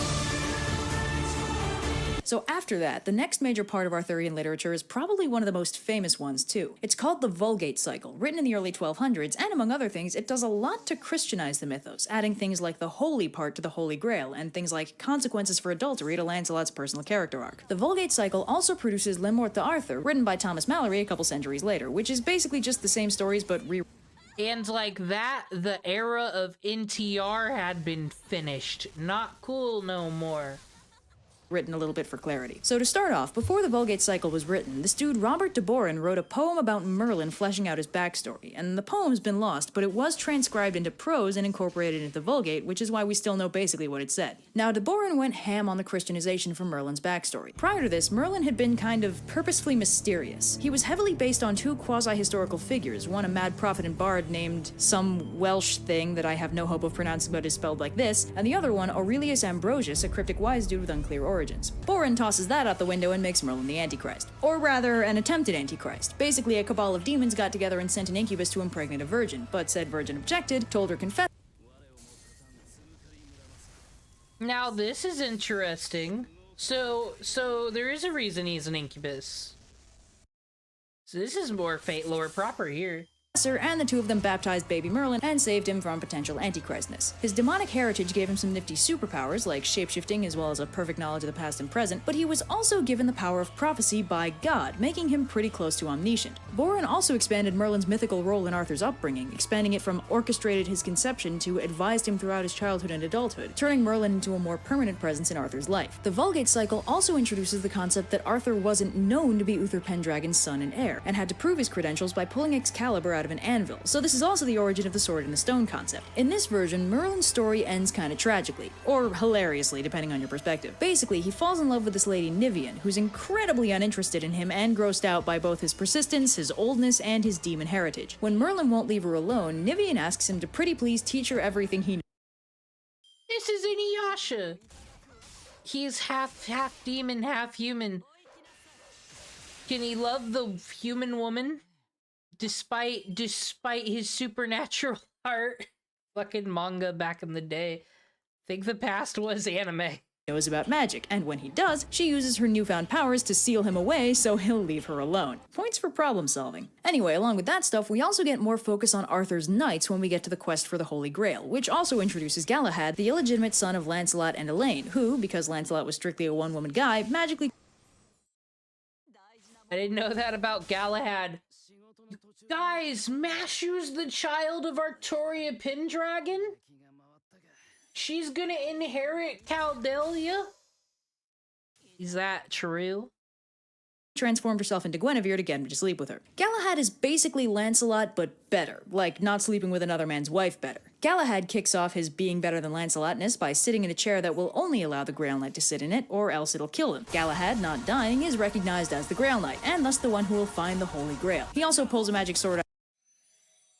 Speaker 11: So after that, the next major part of Arthurian literature is probably one of the most famous ones too. It's called the Vulgate cycle, written in the early 1200s, and among other things, it does a lot to Christianize the mythos, adding things like the holy part to the Holy Grail, and things like consequences for adultery to Lancelot's personal character arc. The Vulgate cycle also produces Le Morte d'Arthur, written by Thomas Malory a couple centuries later, which is basically just the same stories but
Speaker 2: And like that, the era of NTR had been finished. Not cool no more.
Speaker 11: written a little bit for clarity. So to start off, before the Vulgate cycle was written, this dude Robert de Boron wrote a poem about Merlin fleshing out his backstory, and the poem's been lost, but it was transcribed into prose and incorporated into the Vulgate, which is why we still know basically what it said. Now, de Boron went ham on the Christianization for Merlin's backstory. Prior to this, Merlin had been kind of purposefully mysterious. He was heavily based on two quasi-historical figures, one a mad prophet and bard named some Welsh thing that I have no hope of pronouncing but is spelled like this, and the other one Aurelius Ambrosius, a cryptic wise dude with unclear origins. Boron tosses that out the window and makes Merlin the Antichrist. Or rather, an attempted Antichrist. Basically, a cabal of demons got together and sent an incubus to impregnate a virgin, but said virgin objected, told her confess.
Speaker 2: Now this is interesting. So there is a reason he's an incubus. So this is more fate lore proper here.
Speaker 11: And the two of them baptized baby Merlin and saved him from potential antichristness. His demonic heritage gave him some nifty superpowers, like shapeshifting as well as a perfect knowledge of the past and present, but he was also given the power of prophecy by God, making him pretty close to omniscient. Boron also expanded Merlin's mythical role in Arthur's upbringing, expanding it from orchestrated his conception to advised him throughout his childhood and adulthood, turning Merlin into a more permanent presence in Arthur's life. The Vulgate cycle also introduces the concept that Arthur wasn't known to be Uther Pendragon's son and heir, and had to prove his credentials by pulling Excalibur out of an anvil, so this is also the origin of the sword and the stone concept. In this version, Merlin's story ends kinda tragically, or hilariously, depending on your perspective. Basically, he falls in love with this lady Nivian, who's incredibly uninterested in him and grossed out by both his persistence, his oldness, and his demon heritage. When Merlin won't leave her alone, Nivian asks him to pretty please teach her everything he knows.
Speaker 2: This is Inuyasha. He's half demon, half human. Can he love the human woman? Despite his supernatural heart. Fucking manga back in the day. Think the past was anime.
Speaker 11: Knows about magic, and when he does, she uses her newfound powers to seal him away so he'll leave her alone. Points for problem solving. Anyway, along with that stuff, we also get more focus on Arthur's knights when we get to the quest for the Holy Grail, which also introduces Galahad, the illegitimate son of Lancelot and Elaine, who, because Lancelot was strictly a one-woman guy, magically...
Speaker 2: I didn't know that about Galahad. Guys, Mashu's the child of Artoria Pendragon? She's gonna inherit Caldelia? Is that true?
Speaker 11: Transformed herself into Guinevere to get him to sleep with her. Galahad is basically Lancelot, but better. Like, not sleeping with another man's wife better. Galahad kicks off his being better than Lancelotness by sitting in a chair that will only allow the Grail Knight to sit in it, or else it'll kill him. Galahad, not dying, is recognized as the Grail Knight, and thus the one who will find the Holy Grail. He also pulls a magic sword out.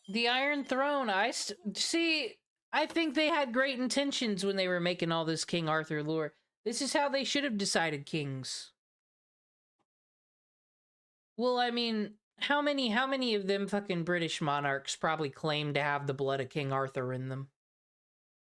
Speaker 2: The Iron Throne, see, I think they had great intentions when they were making all this King Arthur lore. This is how they should have decided kings. Well, I mean, how many of them fucking British monarchs probably claim to have the blood of King Arthur in them?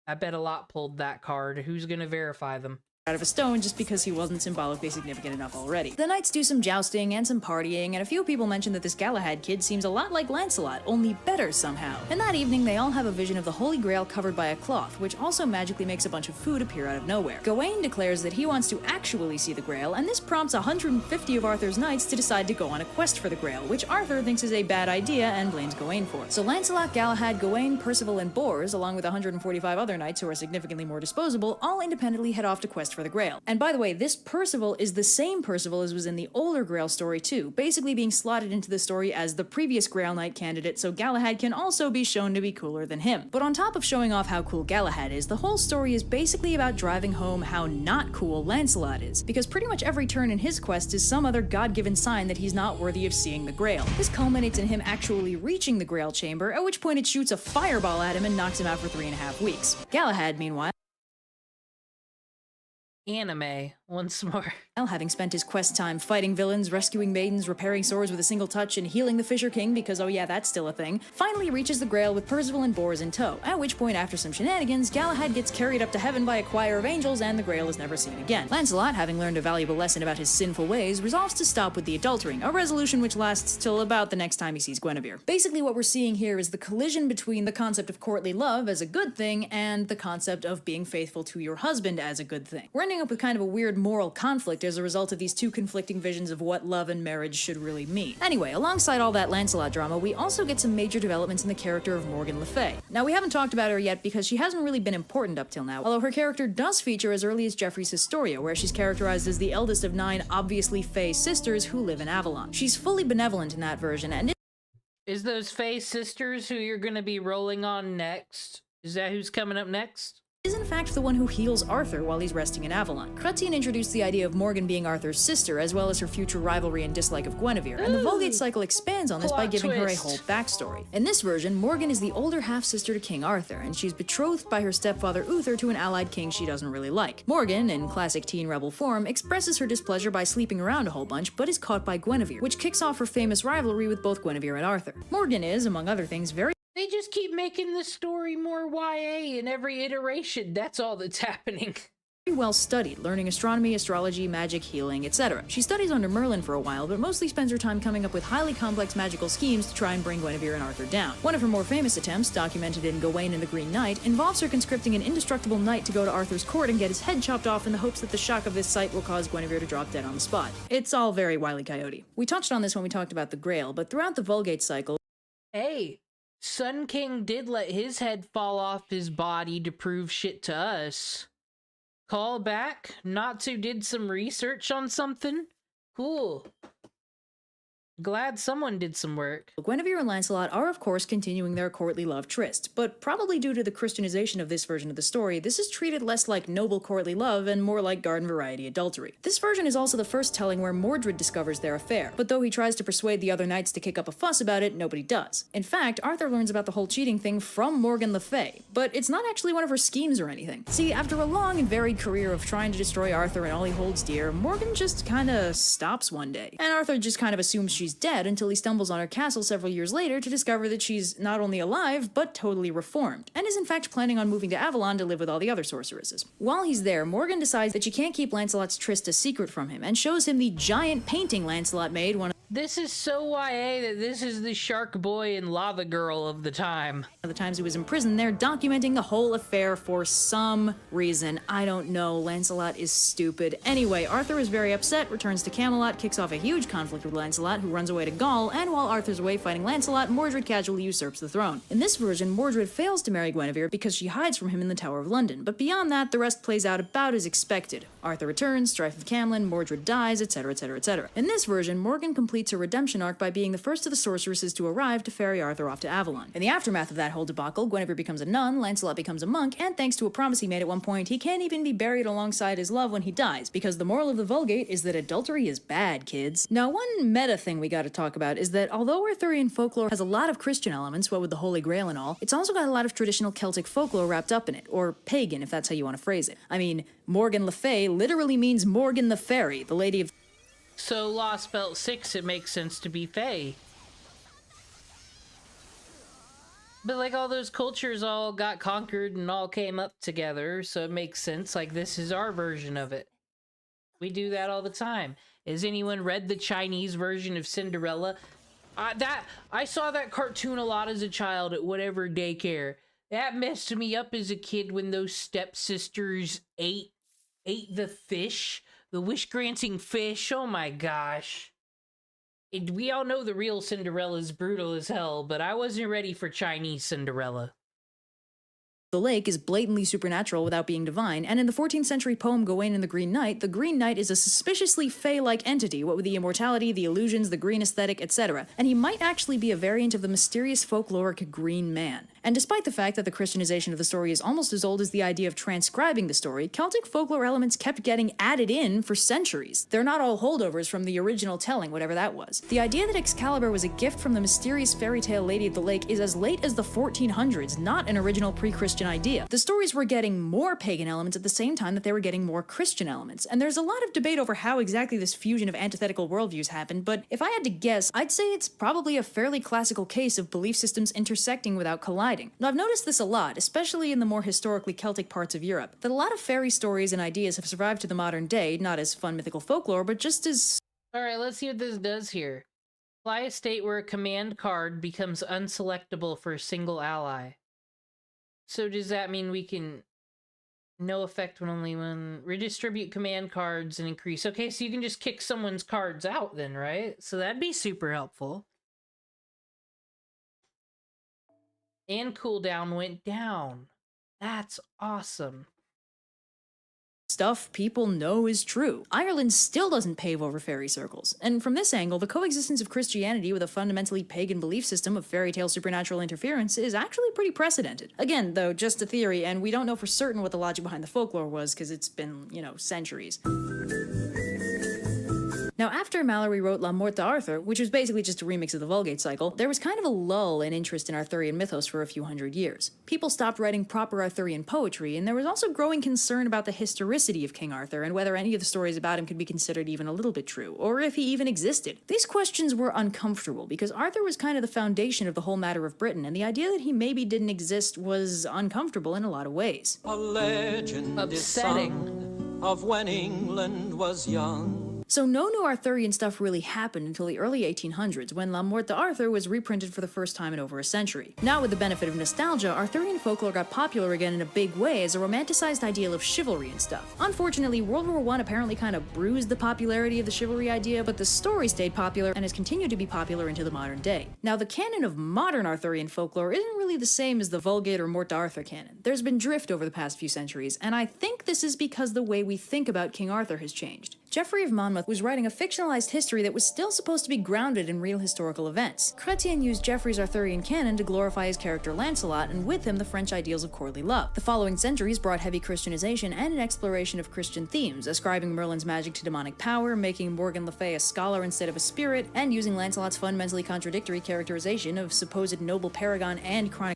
Speaker 2: I bet a lot pulled that card. Who's gonna verify them?
Speaker 11: Out of a stone just because he wasn't symbolically significant enough already. The knights do some jousting and some partying, and a few people mention that this Galahad kid seems a lot like Lancelot, only better somehow. And that evening, they all have a vision of the Holy Grail covered by a cloth, which also magically makes a bunch of food appear out of nowhere. Gawain declares that he wants to actually see the Grail, and this prompts 150 of Arthur's knights to decide to go on a quest for the Grail, which Arthur thinks is a bad idea and blames Gawain for. So Lancelot, Galahad, Gawain, Percival, and Bors, along with 145 other knights who are significantly more disposable, all independently head off to quest for the Grail. And by the way, this Percival is the same Percival as was in the older Grail story too, basically being slotted into the story as the previous Grail Knight candidate, so Galahad can also be shown to be cooler than him. But on top of showing off how cool Galahad is, the whole story is basically about driving home how not cool Lancelot is, because pretty much every turn in his quest is some other god-given sign that he's not worthy of seeing the Grail. This culminates in him actually reaching the Grail chamber, at which point it shoots a fireball at him and knocks him out for 3.5 weeks. Galahad, meanwhile,
Speaker 2: anime once more.
Speaker 11: Having spent his quest time fighting villains, rescuing maidens, repairing swords with a single touch, and healing the Fisher King, because oh yeah, that's still a thing, finally reaches the Grail with Percival and Bors in tow, at which point after some shenanigans, Galahad gets carried up to heaven by a choir of angels and the Grail is never seen again. Lancelot, having learned a valuable lesson about his sinful ways, resolves to stop with the adultering, a resolution which lasts till about the next time he sees Guinevere. Basically what we're seeing here is the collision between the concept of courtly love as a good thing and the concept of being faithful to your husband as a good thing. We're ending up with kind of a weird moral conflict as a result of these two conflicting visions of what love and marriage should really mean. Anyway, alongside all that Lancelot drama, we also get some major developments in the character of Morgan Le Fay. Now, we haven't talked about her yet because she hasn't really been important up till now, although her character does feature as early as Geoffrey's Historia, where she's characterized as the eldest of 9 obviously Fey sisters who live in Avalon. She's fully benevolent in that version, and
Speaker 2: Is those Fae sisters who you're gonna be rolling on next? Is that who's coming up next?
Speaker 11: is in fact the one who heals Arthur while he's resting in Avalon. Chrétien introduced the idea of Morgan being Arthur's sister, as well as her future rivalry and dislike of Guinevere, and the Vulgate cycle expands on this by giving her a whole backstory. In this version, Morgan is the older half-sister to King Arthur, and she's betrothed by her stepfather Uther to an allied king she doesn't really like. Morgan, in classic teen rebel form, expresses her displeasure by sleeping around a whole bunch, but is caught by Guinevere, which kicks off her famous rivalry with both Guinevere and Arthur. Morgan is, among other things, very
Speaker 2: They just keep making the story more YA in every iteration. That's all that's happening.
Speaker 11: well studied, learning astronomy, astrology, magic, healing, etc. She studies under Merlin for a while, but mostly spends her time coming up with highly complex magical schemes to try and bring Guinevere and Arthur down. One of her more famous attempts, documented in Gawain and the Green Knight, involves her conscripting an indestructible knight to go to Arthur's court and get his head chopped off in the hopes that the shock of this sight will cause Guinevere to drop dead on the spot. It's all very Wile E. Coyote. We touched on this when we talked about the Grail, but throughout the Vulgate cycle,
Speaker 2: Hey, Sun King did let his head fall off his body to prove shit to us. Call back? Natsu did some research on something? Cool. Glad someone did some work.
Speaker 11: Guinevere and Lancelot are of course continuing their courtly love tryst, but probably due to the Christianization of this version of the story, this is treated less like noble courtly love and more like garden variety adultery. This version is also the first telling where Mordred discovers their affair, but though he tries to persuade the other knights to kick up a fuss about it, nobody does. In fact, Arthur learns about the whole cheating thing from Morgan Le Fay, but it's not actually one of her schemes or anything. See, after a long and varied career of trying to destroy Arthur and all he holds dear, Morgan just kinda stops one day, and Arthur just kind of assumes she's dead until he stumbles on her castle several years later to discover that she's not only alive, but totally reformed, and is in fact planning on moving to Avalon to live with all the other sorceresses. While he's there, Morgan decides that she can't keep Lancelot's tryst a secret from him, and shows him the giant painting Lancelot made
Speaker 2: This is so YA that this is the Shark Boy and Lava Girl of the time.
Speaker 11: the times he was in prison there, documenting the whole affair for some reason. I don't know, Lancelot is stupid. Anyway, Arthur is very upset, returns to Camelot, kicks off a huge conflict with Lancelot, who runs away to Gaul, and while Arthur's away fighting Lancelot, Mordred casually usurps the throne. In this version, Mordred fails to marry Guinevere because she hides from him in the Tower of London, but beyond that, the rest plays out about as expected. Arthur returns, strife of Camlin, Mordred dies, etc, etc, etc. In this version, Morgan completes her redemption arc by being the first of the sorceresses to arrive to ferry Arthur off to Avalon. In the aftermath of that whole debacle, Guinevere becomes a nun, Lancelot becomes a monk, and thanks to a promise he made at one point, he can't even be buried alongside his love when he dies, because the moral of the Vulgate is that adultery is bad, kids. Now, one meta thing we gotta talk about is that although Arthurian folklore has a lot of Christian elements, what with the Holy Grail and all, it's also got a lot of traditional Celtic folklore wrapped up in it, or pagan if that's how you want to phrase it. I mean, Morgan Le Fay literally means Morgan the Fairy, the Lady of...
Speaker 2: So Lost Belt 6, it makes sense to be Fae. But like all those cultures all got conquered and all came up together, so it makes sense, like this is our version of it. We do that all the time. Has anyone read the Chinese version of Cinderella? I saw that cartoon a lot as a child at whatever daycare. That messed me up as a kid when those stepsisters ate the fish. The wish-granting fish, oh my gosh. We all know the real Cinderella's brutal as hell, but I wasn't ready for Chinese Cinderella.
Speaker 11: The lake is blatantly supernatural without being divine, and in the 14th century poem Gawain and the Green Knight is a suspiciously Fey-like entity, what with the immortality, the illusions, the green aesthetic, etc., and he might actually be a variant of the mysterious folkloric Green Man. And despite the fact that the Christianization of the story is almost as old as the idea of transcribing the story, Celtic folklore elements kept getting added in for centuries. They're not all holdovers from the original telling, whatever that was. The idea that Excalibur was a gift from the mysterious fairy tale Lady of the Lake is as late as the 1400s, not an original pre-Christian idea. The stories were getting more pagan elements at the same time that they were getting more Christian elements, and there's a lot of debate over how exactly this fusion of antithetical worldviews happened, but if I had to guess, I'd say it's probably a fairly classical case of belief systems intersecting without colliding. Now, I've noticed this a lot, especially in the more historically Celtic parts of Europe, that a lot of fairy stories and ideas have survived to the modern day, not as fun mythical folklore, but just as...
Speaker 2: Alright, let's see what this does here. Apply a state where a command card becomes unselectable for a single ally. So does that mean we can No effect when redistribute command cards and increase. Okay, so you can just kick someone's cards out then, right? So that'd be super helpful. And cooldown went down. That's awesome.
Speaker 11: Stuff people know is true. Ireland still doesn't pave over fairy circles, and from this angle, the coexistence of Christianity with a fundamentally pagan belief system of fairy tale supernatural interference is actually pretty precedented. Again, though, just a theory, and we don't know for certain what the logic behind the folklore was, because it's been, centuries. Now, after Mallory wrote La Morte d'Arthur, which was basically just a remix of the Vulgate cycle, there was kind of a lull in interest in Arthurian mythos for a few hundred years. People stopped writing proper Arthurian poetry, and there was also growing concern about the historicity of King Arthur and whether any of the stories about him could be considered even a little bit true, or if he even existed. These questions were uncomfortable, because Arthur was kind of the foundation of the whole matter of Britain, and the idea that he maybe didn't exist was uncomfortable in a lot of ways.
Speaker 14: A legend
Speaker 2: Upsetting.
Speaker 14: is sung of when England was young.
Speaker 11: So no new Arthurian stuff really happened until the early 1800s, when La Morte d'Arthur was reprinted for the first time in over a century. Now, with the benefit of nostalgia, Arthurian folklore got popular again in a big way as a romanticized ideal of chivalry and stuff. Unfortunately, World War I apparently kind of bruised the popularity of the chivalry idea, but the story stayed popular and has continued to be popular into the modern day. Now, the canon of modern Arthurian folklore isn't really the same as the Vulgate or Morte d'Arthur canon. There's been drift over the past few centuries, and I think this is because the way we think about King Arthur has changed. Geoffrey of Monmouth was writing a fictionalized history that was still supposed to be grounded in real historical events. Chrétien used Geoffrey's Arthurian canon to glorify his character Lancelot, and with him the French ideals of courtly love. The following centuries brought heavy Christianization and an exploration of Christian themes, ascribing Merlin's magic to demonic power, making Morgan Le Fay a scholar instead of a spirit, and using Lancelot's fundamentally contradictory characterization of supposed noble paragon and chronic.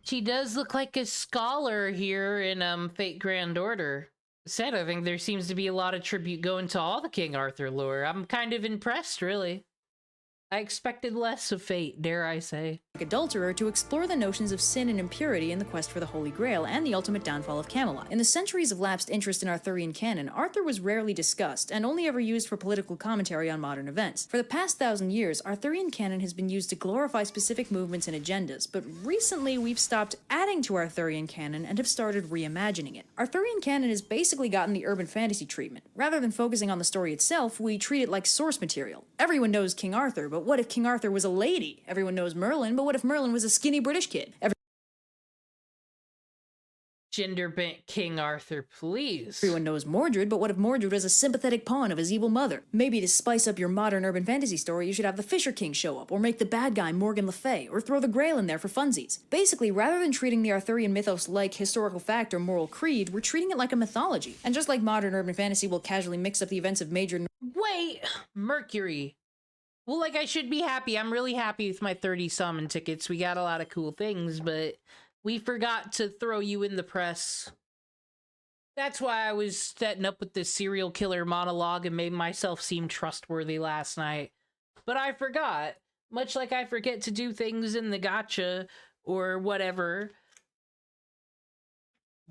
Speaker 2: She does look like a scholar here in Fate Grand Order. Said, I think there seems to be a lot of tribute going to all the King Arthur lore. I'm kind of impressed, really. I expected less of Fate, dare I say.
Speaker 11: Adulterer to explore the notions of sin and impurity in the quest for the Holy Grail and the ultimate downfall of Camelot. In the centuries of lapsed interest in Arthurian canon, Arthur was rarely discussed and only ever used for political commentary on modern events. For the past 1,000 years, Arthurian canon has been used to glorify specific movements and agendas, but recently we've stopped adding to Arthurian canon and have started reimagining it. Arthurian canon has basically gotten the urban fantasy treatment. Rather than focusing on the story itself, we treat it like source material. Everyone knows King Arthur, but what if King Arthur was a lady? Everyone knows Merlin, but what if Merlin was a skinny British kid?
Speaker 2: Gender bent King Arthur, please.
Speaker 11: Everyone knows Mordred, but what if Mordred was a sympathetic pawn of his evil mother? Maybe to spice up your modern urban fantasy story, you should have the Fisher King show up, or make the bad guy Morgan Le Fay, or throw the Grail in there for funsies. Basically, rather than treating the Arthurian mythos like historical fact or moral creed, we're treating it like a mythology. And just like modern urban fantasy will casually mix up the events of major—
Speaker 2: Wait! Mercury. Well, like, I should be happy. I'm really happy with my 30 summon tickets. We got a lot of cool things, but we forgot to throw you in the press. That's why I was setting up with this serial killer monologue and made myself seem trustworthy last night. But I forgot. Much like I forget to do things in the gacha or whatever.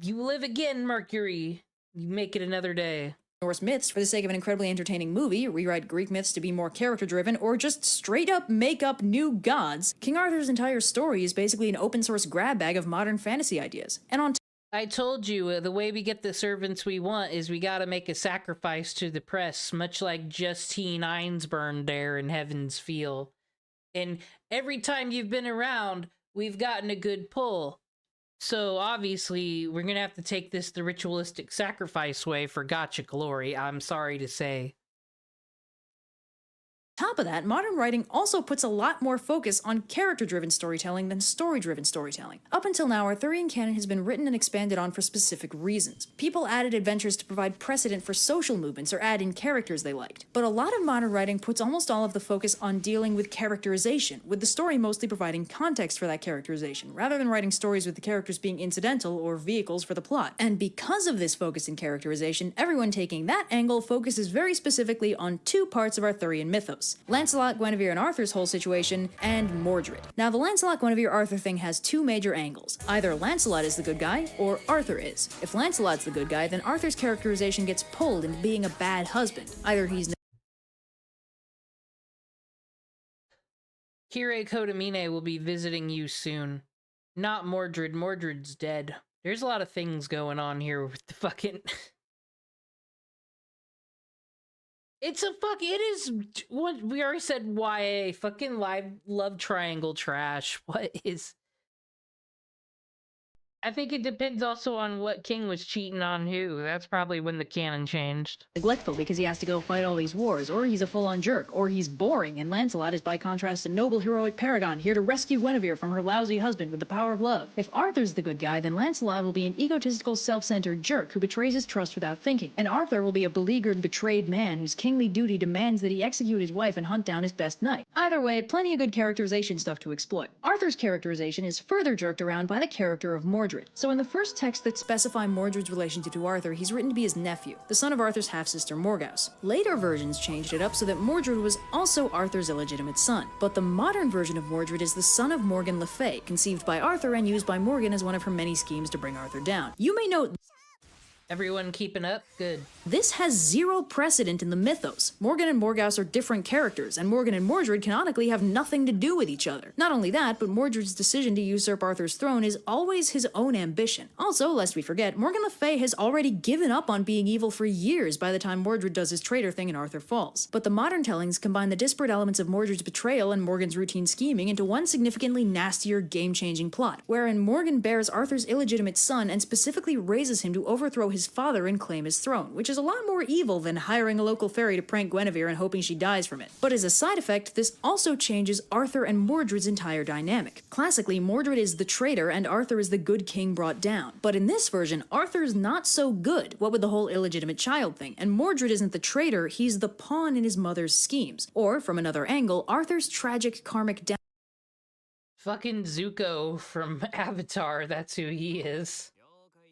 Speaker 2: You live again, Mercury. You make it another day.
Speaker 11: Norse myths for the sake of an incredibly entertaining movie, rewrite Greek myths to be more character-driven, or just straight up make up new gods, King Arthur's entire story is basically an open-source grab bag of modern fantasy ideas. And on
Speaker 2: I told you, the way we get the servants we want is we gotta make a sacrifice to the press, much like Justine Einsburn there in Heaven's Feel. And every time you've been around, we've gotten a good pull. So obviously, we're gonna have to take this the ritualistic sacrifice way for Gacha glory, I'm sorry to say.
Speaker 11: top of that, modern writing also puts a lot more focus on character-driven storytelling than story-driven storytelling. Up until now, Arthurian canon has been written and expanded on for specific reasons. People added adventures to provide precedent for social movements or add in characters they liked. But a lot of modern writing puts almost all of the focus on dealing with characterization, with the story mostly providing context for that characterization, rather than writing stories with the characters being incidental or vehicles for the plot. And because of this focus in characterization, everyone taking that angle focuses very specifically on two parts of Arthurian mythos: Lancelot, Guinevere, and Arthur's whole situation, and Mordred. Now, the Lancelot, Guinevere, Arthur thing has two major angles. Either Lancelot is the good guy, or Arthur is. If Lancelot's the good guy, then Arthur's characterization gets pulled into being a bad husband. Either he's
Speaker 2: Kire Kodamine will be visiting you soon. Not Mordred. Mordred's dead. There's a lot of things going on here with the fucking... It is what we already said. YA fucking live love triangle trash. What is? I think it depends also on what king was cheating on who. That's probably when the canon changed.
Speaker 11: Neglectful because he has to go fight all these wars, or he's a full-on jerk, or he's boring, and Lancelot is by contrast a noble heroic paragon here to rescue Guinevere from her lousy husband with the power of love. If Arthur's the good guy, then Lancelot will be an egotistical, self-centered jerk who betrays his trust without thinking, and Arthur will be a beleaguered, betrayed man whose kingly duty demands that he execute his wife and hunt down his best knight. Either way, plenty of good characterization stuff to exploit. Arthur's characterization is further jerked around by the character of Mordred. So in the first texts that specify Mordred's relationship to Arthur, he's written to be his nephew, the son of Arthur's half-sister Morgause. Later versions changed it up so that Mordred was also Arthur's illegitimate son, but the modern version of Mordred is the son of Morgan Le Fay, conceived by Arthur and used by Morgan as one of her many schemes to bring Arthur down. You may note
Speaker 2: Everyone keeping up? Good.
Speaker 11: this has zero precedent in the mythos. Morgan and Morgause are different characters, and Morgan and Mordred canonically have nothing to do with each other. Not only that, but Mordred's decision to usurp Arthur's throne is always his own ambition. Also, lest we forget, Morgan Le Fay has already given up on being evil for years by the time Mordred does his traitor thing and Arthur falls. But the modern tellings combine the disparate elements of Mordred's betrayal and Morgan's routine scheming into one significantly nastier, game-changing plot, wherein Morgan bears Arthur's illegitimate son and specifically raises him to overthrow his father and claim his throne, which is a lot more evil than hiring a local fairy to prank Guinevere and hoping she dies from it. But as a side effect, this also changes Arthur and Mordred's entire dynamic. Classically, Mordred is the traitor and Arthur is the good king brought down. But in this version, Arthur's not so good, what with the whole illegitimate child thing, and Mordred isn't the traitor, he's the pawn in his mother's schemes. Or, from another angle, Arthur's tragic karmic down.
Speaker 2: Fucking Zuko from Avatar, that's who he is.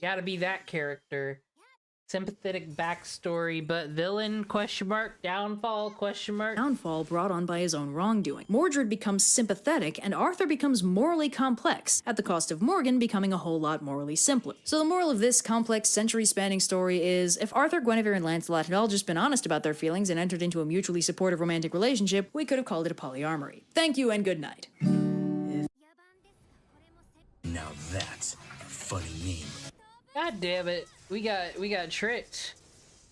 Speaker 2: Gotta be that character. Sympathetic backstory, but villain, question mark, downfall, question mark.
Speaker 11: Downfall brought on by his own wrongdoing. Mordred becomes sympathetic, and Arthur becomes morally complex, at the cost of Morgan becoming a whole lot morally simpler. So the moral of this complex, century-spanning story is, if Arthur, Guinevere, and Lancelot had all just been honest about their feelings and entered into a mutually supportive romantic relationship, we could have called it a polyamory. Thank you and good night.
Speaker 9: Now that's a funny name.
Speaker 2: God damn it. We got tricked.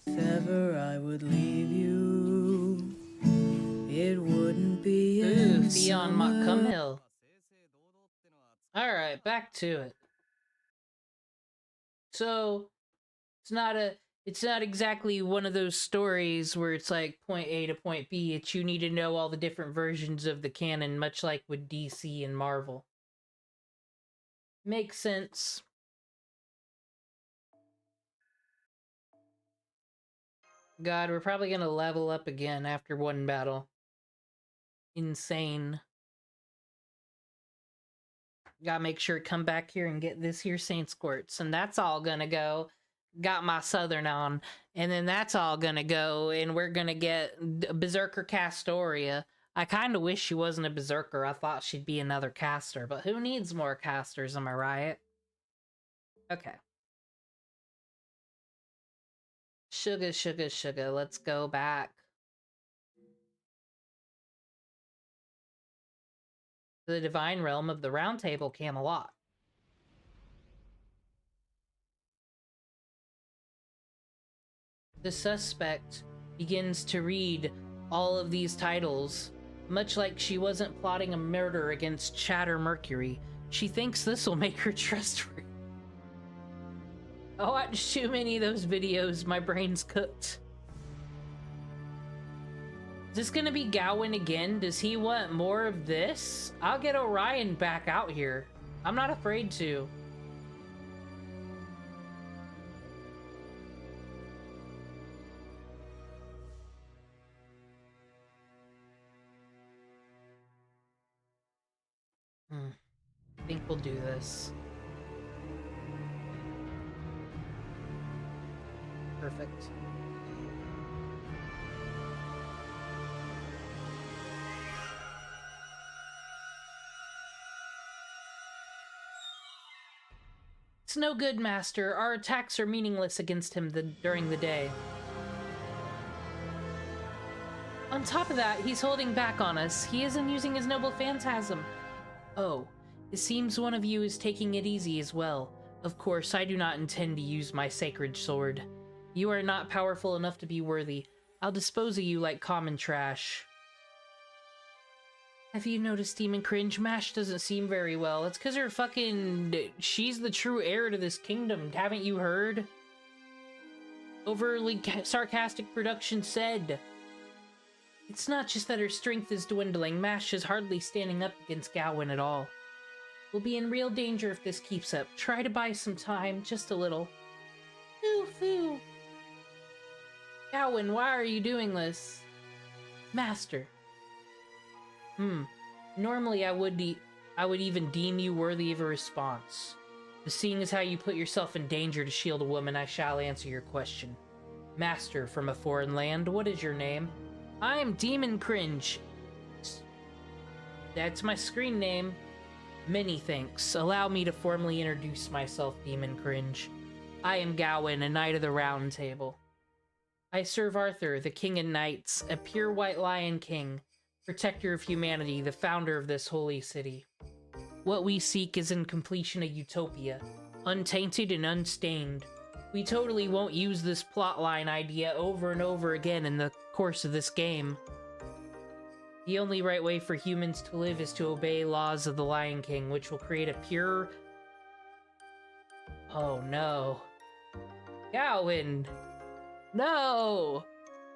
Speaker 11: If ever I would leave you, it wouldn't be
Speaker 2: Ooh, Theon Cumhill. Alright, back to it. So it's not exactly one of those stories where it's like point A to point B. It's you need to know all the different versions of the canon, much like with DC and Marvel. Makes sense. God, we're probably gonna level up again after one battle. Insane. Gotta make sure to come back here and get this here Saint Squirts. And that's all gonna go. Got my Southern on. And then that's all gonna go. And we're gonna get Berserker Castoria. I kinda wish she wasn't a Berserker. I thought she'd be another caster. But who needs more casters, am I right? Okay. Sugar, sugar, sugar. Let's go back. To the divine realm of the Round Table, Camelot. The suspect begins to read all of these titles. Much like she wasn't plotting a murder against Chatter Mercury, she thinks this will make her trustworthy. I watched too many of those videos, my brain's cooked. Is this gonna be Gawain again? Does he want more of this? I'll get Orion back out here. I'm not afraid to. I think we'll do this. Perfect. It's no good, Master. Our attacks are meaningless against him during the day. On top of that, he's holding back on us. He isn't using his noble phantasm. Oh, it seems one of you is taking it easy as well. Of course, I do not intend to use my sacred sword. You are not powerful enough to be worthy. I'll dispose of you like common trash. Have you noticed Demon Cringe? Mash doesn't seem very well. It's because her fucking... She's the true heir to this kingdom. Haven't you heard? Overly sarcastic production said. It's not just that her strength is dwindling. Mash is hardly standing up against Gawain at all. We'll be in real danger if this keeps up. Try to buy some time, just a little. Foo foo. Gawain, why are you doing this? Master. Normally I would even deem you worthy of a response. But seeing as how you put yourself in danger to shield a woman, I shall answer your question. Master from a foreign land, what is your name? I'm Demon Cringe. That's my screen name. Many thanks. Allow me to formally introduce myself, Demon Cringe. I am Gawain, a knight of the Round Table. I serve Arthur, the King of Knights, a pure white lion king, protector of humanity, the founder of this holy city. What we seek is in completion a utopia, untainted and unstained. We totally won't use this plotline idea over and over again in the course of this game. The only right way for humans to live is to obey laws of the Lion King, which will create a pure... Oh no. Gawain! No!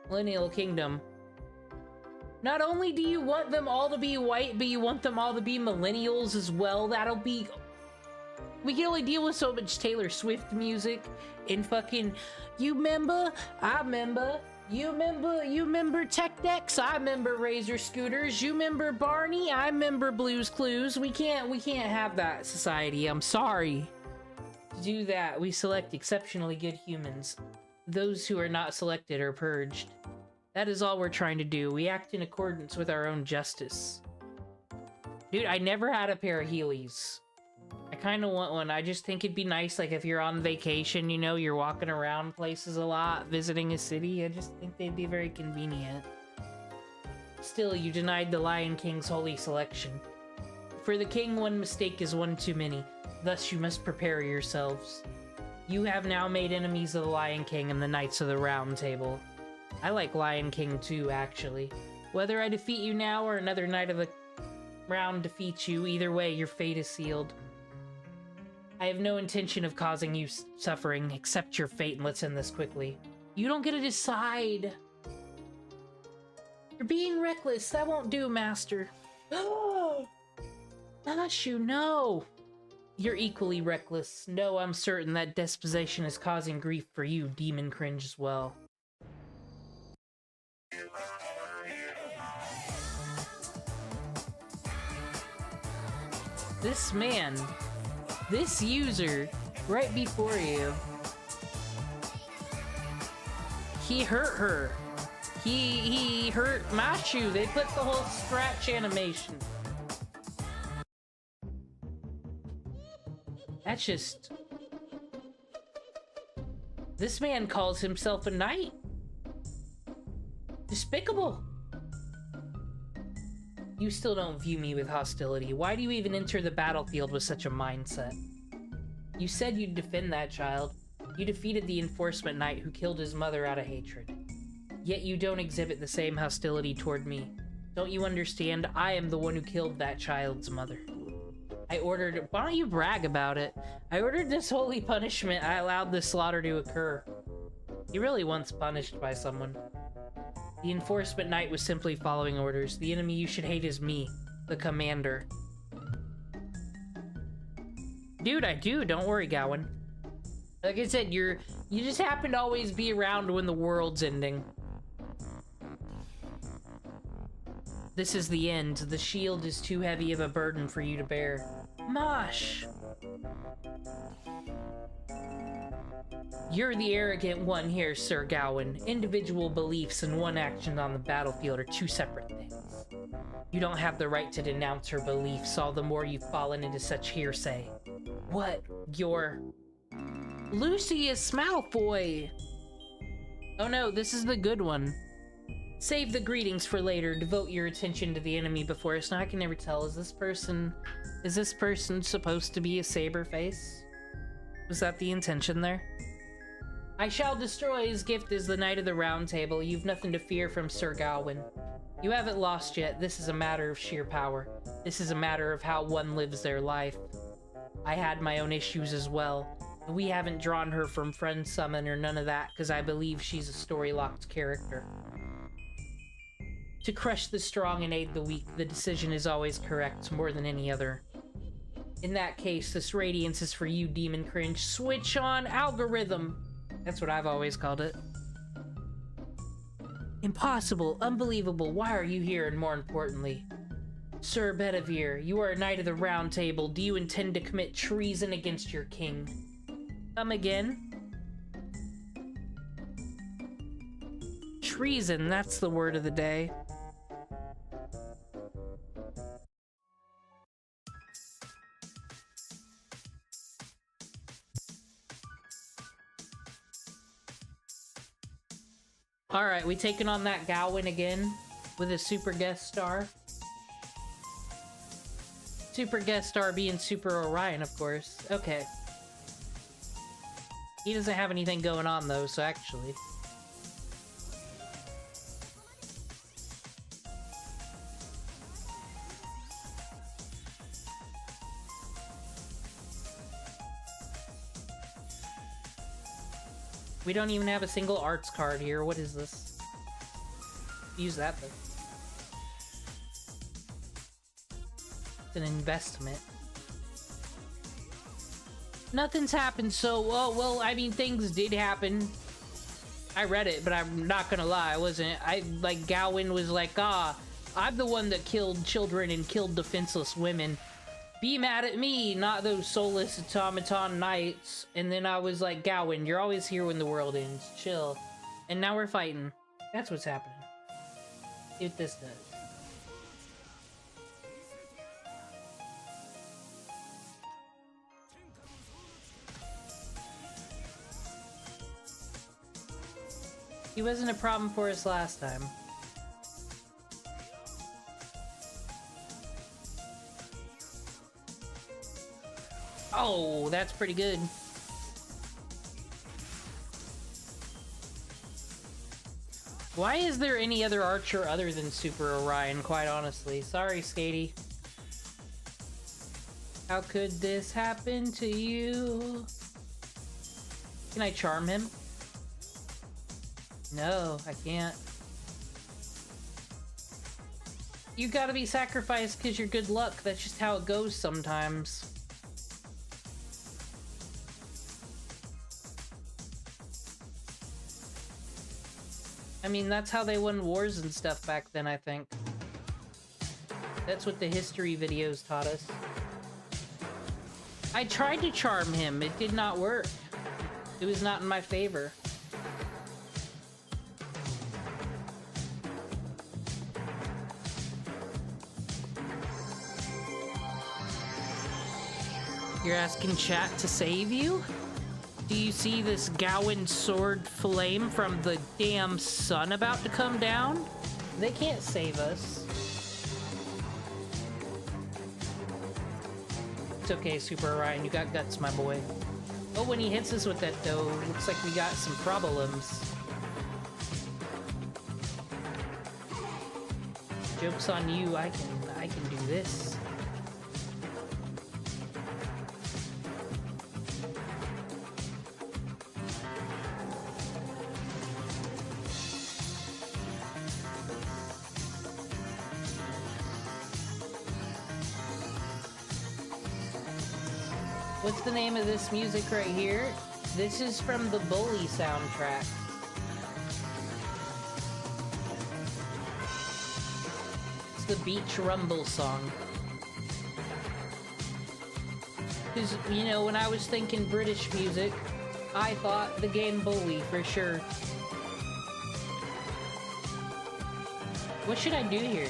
Speaker 2: Millennial Kingdom. Not only do you want them all to be white, but you want them all to be millennials as well. That'll be... We can only deal with so much Taylor Swift music and fucking... You remember? I remember. You remember Tech Decks? I remember Razor Scooters. You remember Barney? I remember Blue's Clues. We can't have that society. I'm sorry. To do that, we select exceptionally good humans. Those who are not selected are purged. That is all we're trying to do. We act in accordance with our own justice. Dude, I never had a pair of Heelys. I kind of want one. I just think it'd be nice, like, if you're on vacation, you know, you're walking around places a lot, visiting a city. I just think they'd be very convenient. Still, you denied the Lion King's holy selection. For the king, one mistake is one too many. Thus, you must prepare yourselves. You have now made enemies of the Lion King and the Knights of the Round Table. I like Lion King too, actually. Whether I defeat you now or another Knight of the Round defeats you, either way, your fate is sealed. I have no intention of causing you suffering. Accept your fate and let's end this quickly. You don't get to decide. You're being reckless. That won't do, Master. Not you, no. You're equally reckless. No, I'm certain that disposition is causing grief for you, Demon Cringe, as well. This man, this user, right before you, he hurt her. He hurt Machu. They put the whole scratch animation. That's just... This man calls himself a knight. Despicable. You still don't view me with hostility. Why do you even enter the battlefield with such a mindset? You said you'd defend that child. You defeated the enforcement knight who killed his mother out of hatred. Yet you don't exhibit the same hostility toward me. Don't you understand? I am the one who killed that child's mother. I ordered... Why don't you brag about it? I ordered this holy punishment. I allowed this slaughter to occur. He really wants punished by someone. The enforcement knight was simply following orders. The enemy you should hate is me, the commander. Dude, I do. Don't worry, Gawain. Like I said, you just happen to always be around when the world's ending. This is the end. The shield is too heavy of a burden for you to bear. Mosh! You're the arrogant one here, Sir Gawain. Individual beliefs and one action on the battlefield are two separate things. You don't have the right to denounce her beliefs, all the more you've fallen into such hearsay. What? You're... Lucius Malfoy! Oh no, this is the good one. Save the greetings for later. Devote your attention to the enemy before us. Now I can never tell. Is this person supposed to be a saber face? Was that the intention there? I shall destroy his gift as the Knight of the Round Table. You've nothing to fear from Sir Gawain. You haven't lost yet. This is a matter of sheer power. This is a matter of how one lives their life. I had my own issues as well. We haven't drawn her from Friend Summon or none of that, because I believe she's a story-locked character. To crush the strong and aid the weak, the decision is always correct, more than any other. In that case, this radiance is for you, Demon Cringe. Switch on algorithm! That's what I've always called it. Impossible, unbelievable, why are you here, and more importantly? Sir Bedivere, you are a Knight of the Round Table. Do you intend to commit treason against your king? Come again? Treason, that's the word of the day. Alright, we taking on that Gawain again with a super guest star. Super guest star being Super Orion, of course. Okay. He doesn't have anything going on though, so actually. We don't even have a single arts card here. What is this? Use that though. It's an investment. Nothing's happened, so well, I mean, things did happen. I read it, but I'm not gonna lie, like, Gawain was like, I'm the one that killed children and killed defenseless women. Be mad at me, not those soulless automaton knights. And then I was like, Gawain, you're always here when the world ends. Chill. And now we're fighting. That's what's happening. See what this does. He wasn't a problem for us last time. Oh, that's pretty good. Why is there any other archer other than Super Orion, quite honestly? Sorry, Skatey. How could this happen to you? Can I charm him? No, I can't. You gotta be sacrificed because you're good luck. That's just how it goes sometimes. I mean, that's how they won wars and stuff back then, I think. That's what the history videos taught us. I tried to charm him. It did not work. It was not in my favor. You're asking chat to save you? Do you see this Gawain sword flame from the damn sun about to come down? They can't save us. It's okay, Super Orion, you got guts, my boy. Oh, when he hits us with that though, looks like we got some problems. Joke's on you, I can do this. What's the name of this music right here? This is from the Bully soundtrack. It's the Beach Rumble song. Because, you know, when I was thinking British music, I thought the game Bully for sure. What should I do here?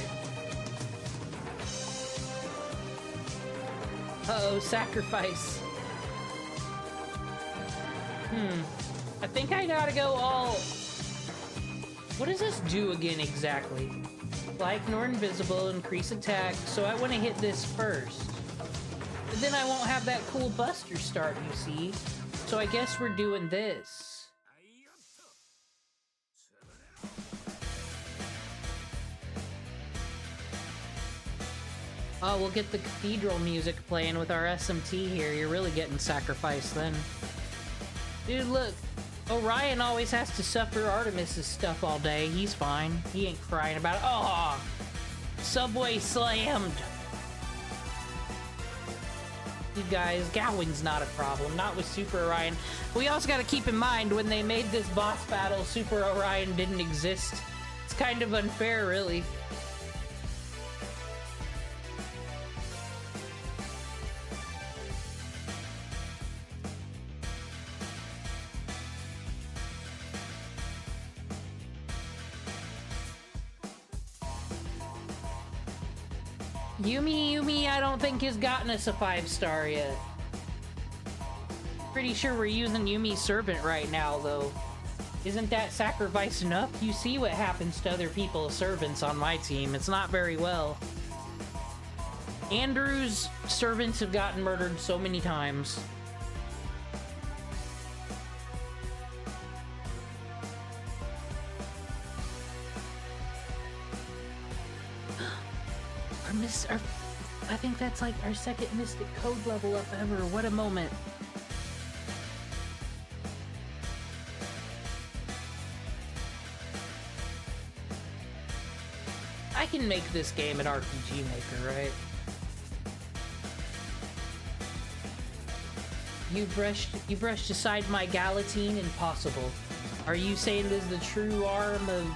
Speaker 2: Uh-oh, sacrifice. I think I gotta go all... What does this do again exactly? Like nor invisible, increase attack, so I want to hit this first. But then I won't have that cool buster start, you see. So I guess we're doing this. Oh, we'll get the cathedral music playing with our SMT here. You're really getting sacrificed then. Dude, look. Orion always has to suffer Artemis's stuff all day. He's fine. He ain't crying about it. Oh! Subway slammed! You guys, Gawain's not a problem. Not with Super Orion. We also gotta keep in mind, when they made this boss battle, Super Orion didn't exist. It's kind of unfair, really. Yumi, I don't think has gotten us a 5-star yet. Pretty sure we're using Yumi's servant right now, though. Isn't that sacrifice enough? You see what happens to other people's servants on my team. It's not very well. Andrew's servants have gotten murdered so many times. I think that's like our second Mystic Code level up ever. What a moment. I can make this game an RPG Maker, right? You brushed aside my Galatine? Impossible. Are you saying this is the true arm of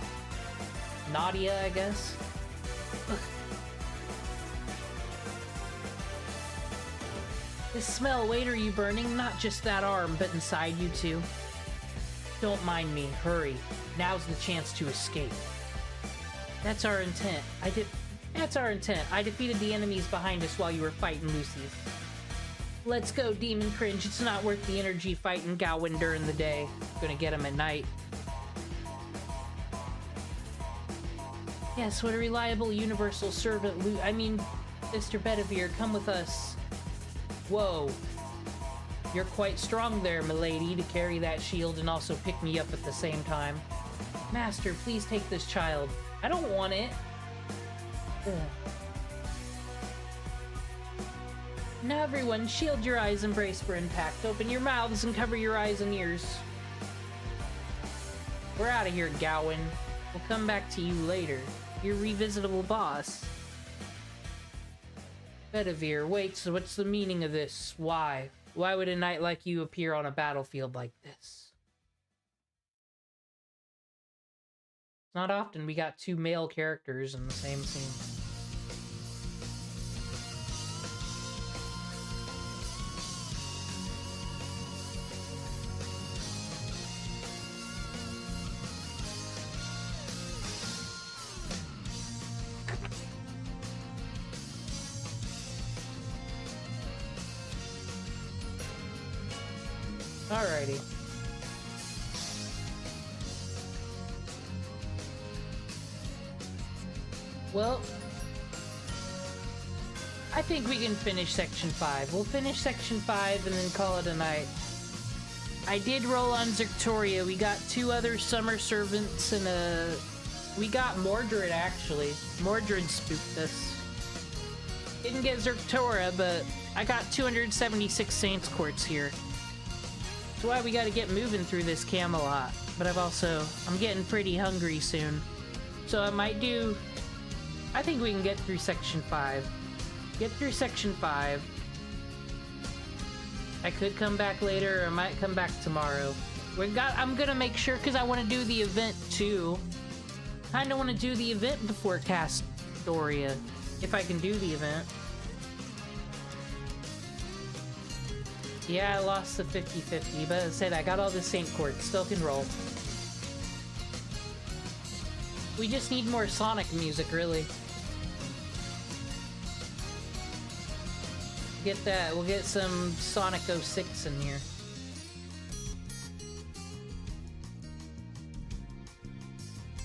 Speaker 2: Nadia, I guess? Ugh. The smell, wait, are you burning? Not just that arm, but inside you too. Don't mind me, hurry. Now's the chance to escape. That's our intent. That's our intent. I defeated the enemies behind us while you were fighting Lucy's. Let's go, Demon Cringe. It's not worth the energy fighting Gawain during the day. Gonna get him at night. Yes, what a reliable universal servant Mr. Bedivere, come with us. Whoa. You're quite strong there, milady, to carry that shield and also pick me up at the same time. Master, please take this child. I don't want it. Ugh. Now everyone, shield your eyes and brace for impact. Open your mouths and cover your eyes and ears. We're out of here, Gawain. We'll come back to you later. Your revisitable boss. Bedivere, wait, so what's the meaning of this? Why? Why would a knight like you appear on a battlefield like this? It's not often we got two male characters in the same scene. Alrighty. Well, I think we can finish Section 5. We'll finish Section 5 and then call it a night. I did roll on Zerctoria. We got 2 other summer servants and we got Mordred, actually. Mordred spooked us. Didn't get Zerctoria, but I got 276 Saints Quartz here. That's why we gotta get moving through this Camelot. But I'm getting pretty hungry soon. So I think we can get through Section 5. Get through Section 5. I could come back later, or I might come back tomorrow. I'm gonna make sure, because I want to do the event too. Kinda want to do the event before Castoria, if I can do the event. Yeah, I lost the 50-50, but as I said, I got all the Saint Quartz, still can roll. We just need more Sonic music, really. Get that, we'll get some Sonic 06 in here.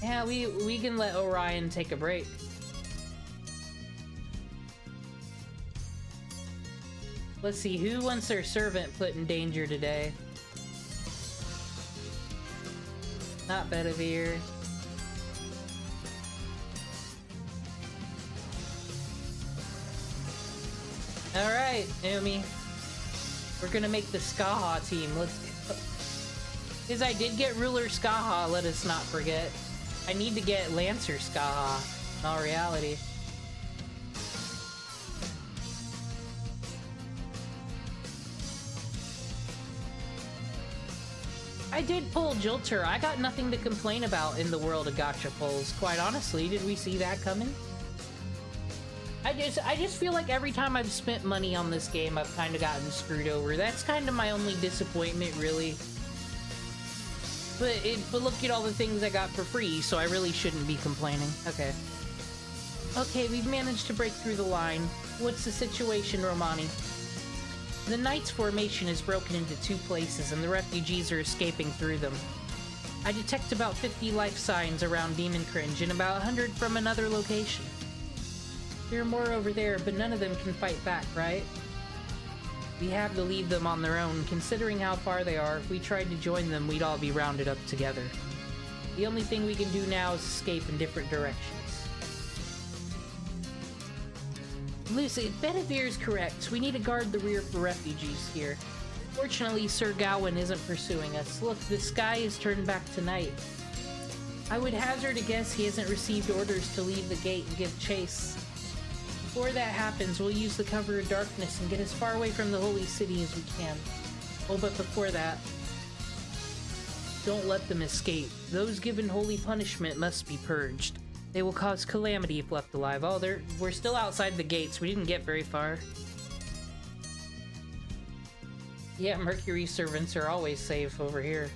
Speaker 2: Yeah, we can let Orion take a break. Let's see, who wants their servant put in danger today? Not Bedivere. Alright, Naomi. We're gonna make the Skaha team. Let's go. Because I did get Ruler Skaha, let us not forget. I need to get Lancer Skaha, in all reality. I did pull Jilter. I got nothing to complain about in the world of gacha pulls. Quite honestly, did we see that coming? I just feel like every time I've spent money on this game, I've kind of gotten screwed over. That's kind of my only disappointment, really. But look at all the things I got for free, so I really shouldn't be complaining. Okay. Okay, we've managed to break through the line. What's the situation, Romani? The Knight's formation is broken into 2 places, and the refugees are escaping through them. I detect about 50 life signs around Demon Cringe, and about 100 from another location. There are more over there, but none of them can fight back, right? We have to leave them on their own. Considering how far they are, if we tried to join them, we'd all be rounded up together. The only thing we can do now is escape in different directions. Lucy, Benivire's correct. We need to guard the rear for refugees here. Fortunately, Sir Gawain isn't pursuing us. Look, the sky is turned back to night. I would hazard a guess he hasn't received orders to leave the gate and give chase. Before that happens, we'll use the cover of darkness and get as far away from the holy city as we can. Oh, but before that, don't let them escape. Those given holy punishment must be purged. They will cause calamity if left alive. Oh, we're still outside the gates. We didn't get very far. Yeah, Mercury servants are always safe over here.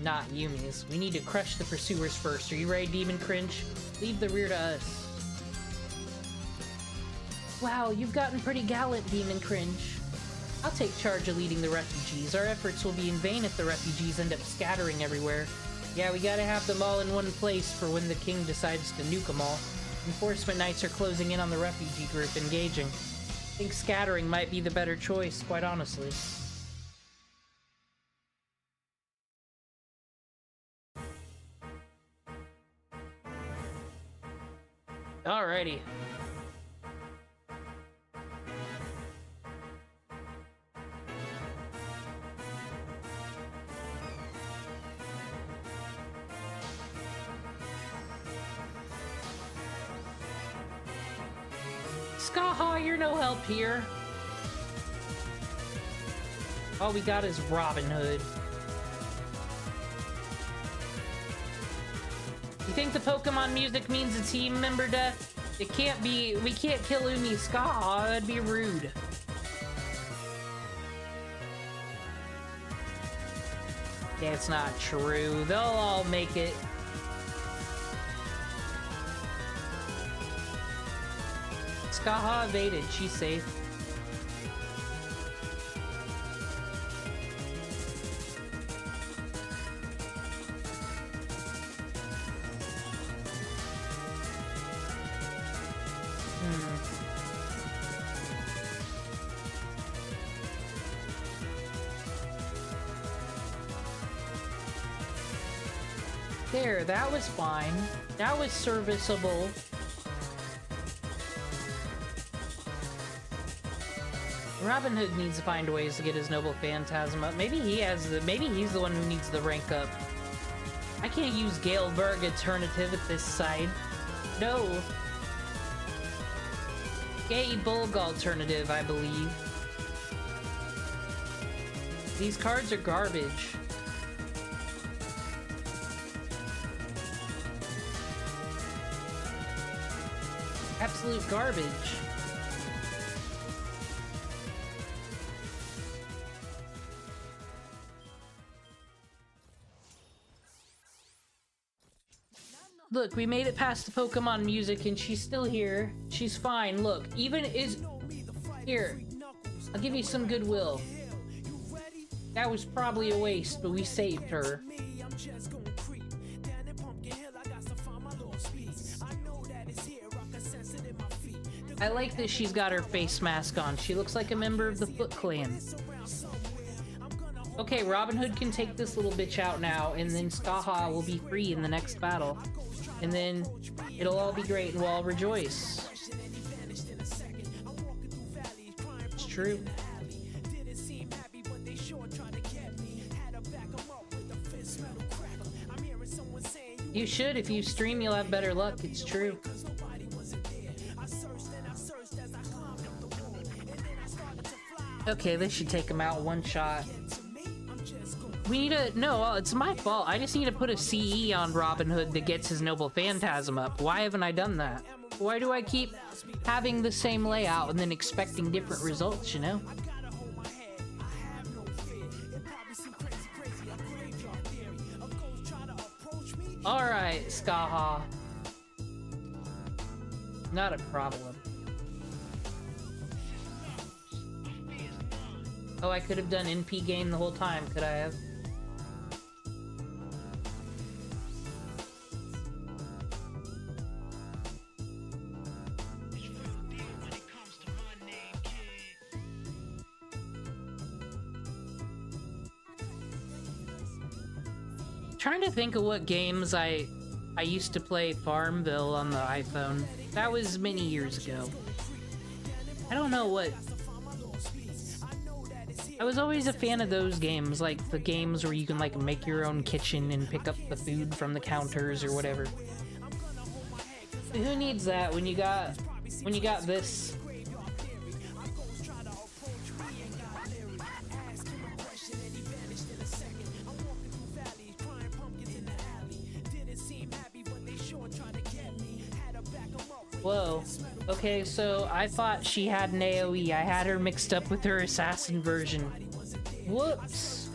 Speaker 2: Not Yumi's. We need to crush the pursuers first. Are you ready, Demon Cringe? Leave the rear to us. Wow, you've gotten pretty gallant, Demon Cringe. I'll take charge of leading the refugees. Our efforts will be in vain if the refugees end up scattering everywhere. Yeah, we gotta have them all in one place for when the king decides to nuke them all. Enforcement Knights are closing in on the refugee group, engaging. I think scattering might be the better choice, quite honestly. Alrighty. Skaha, you're no help here. All we got is Robin Hood. You think the Pokemon music means a team member death? It can't be. We can't kill Umi Skaha. That'd be rude. Yeah, it's not true. They'll all make it. Skaha evaded. She's safe. There, that was fine. That was serviceable. Robin Hood needs to find ways to get his noble phantasm up. Maybe he's the one who needs the rank up. I can't use Galeberg alternative at this side. No. Gay Bulg alternative, I believe. These cards are garbage. Absolute garbage. Look, we made it past the Pokemon music and she's still here. She's fine. Look, even is... Here, I'll give you some goodwill. That was probably a waste, but we saved her. I like that she's got her face mask on. She looks like a member of the Foot Clan. Okay, Robin Hood can take this little bitch out now, and then Skaha will be free in the next battle. And then it'll all be great and we'll all rejoice. It's true. You should. If you stream, you'll have better luck. It's true. Okay, this should take him out one shot. We need to... No, it's my fault. I just need to put a CE on Robin Hood that gets his Noble Phantasm up. Why haven't I done that? Why do I keep having the same layout and then expecting different results, you know? Alright, Skaha. Not a problem. Oh, I could have done NP game the whole time, could I have? Trying to think of what games I used to play Farmville on the iPhone. That was many years ago. I don't know what... I was always a fan of those games, like the games where you can like make your own kitchen and pick up the food from the counters or whatever. But who needs that when you got this? Whoa. Okay, so I thought she had an AoE. I had her mixed up with her assassin version. Whoops.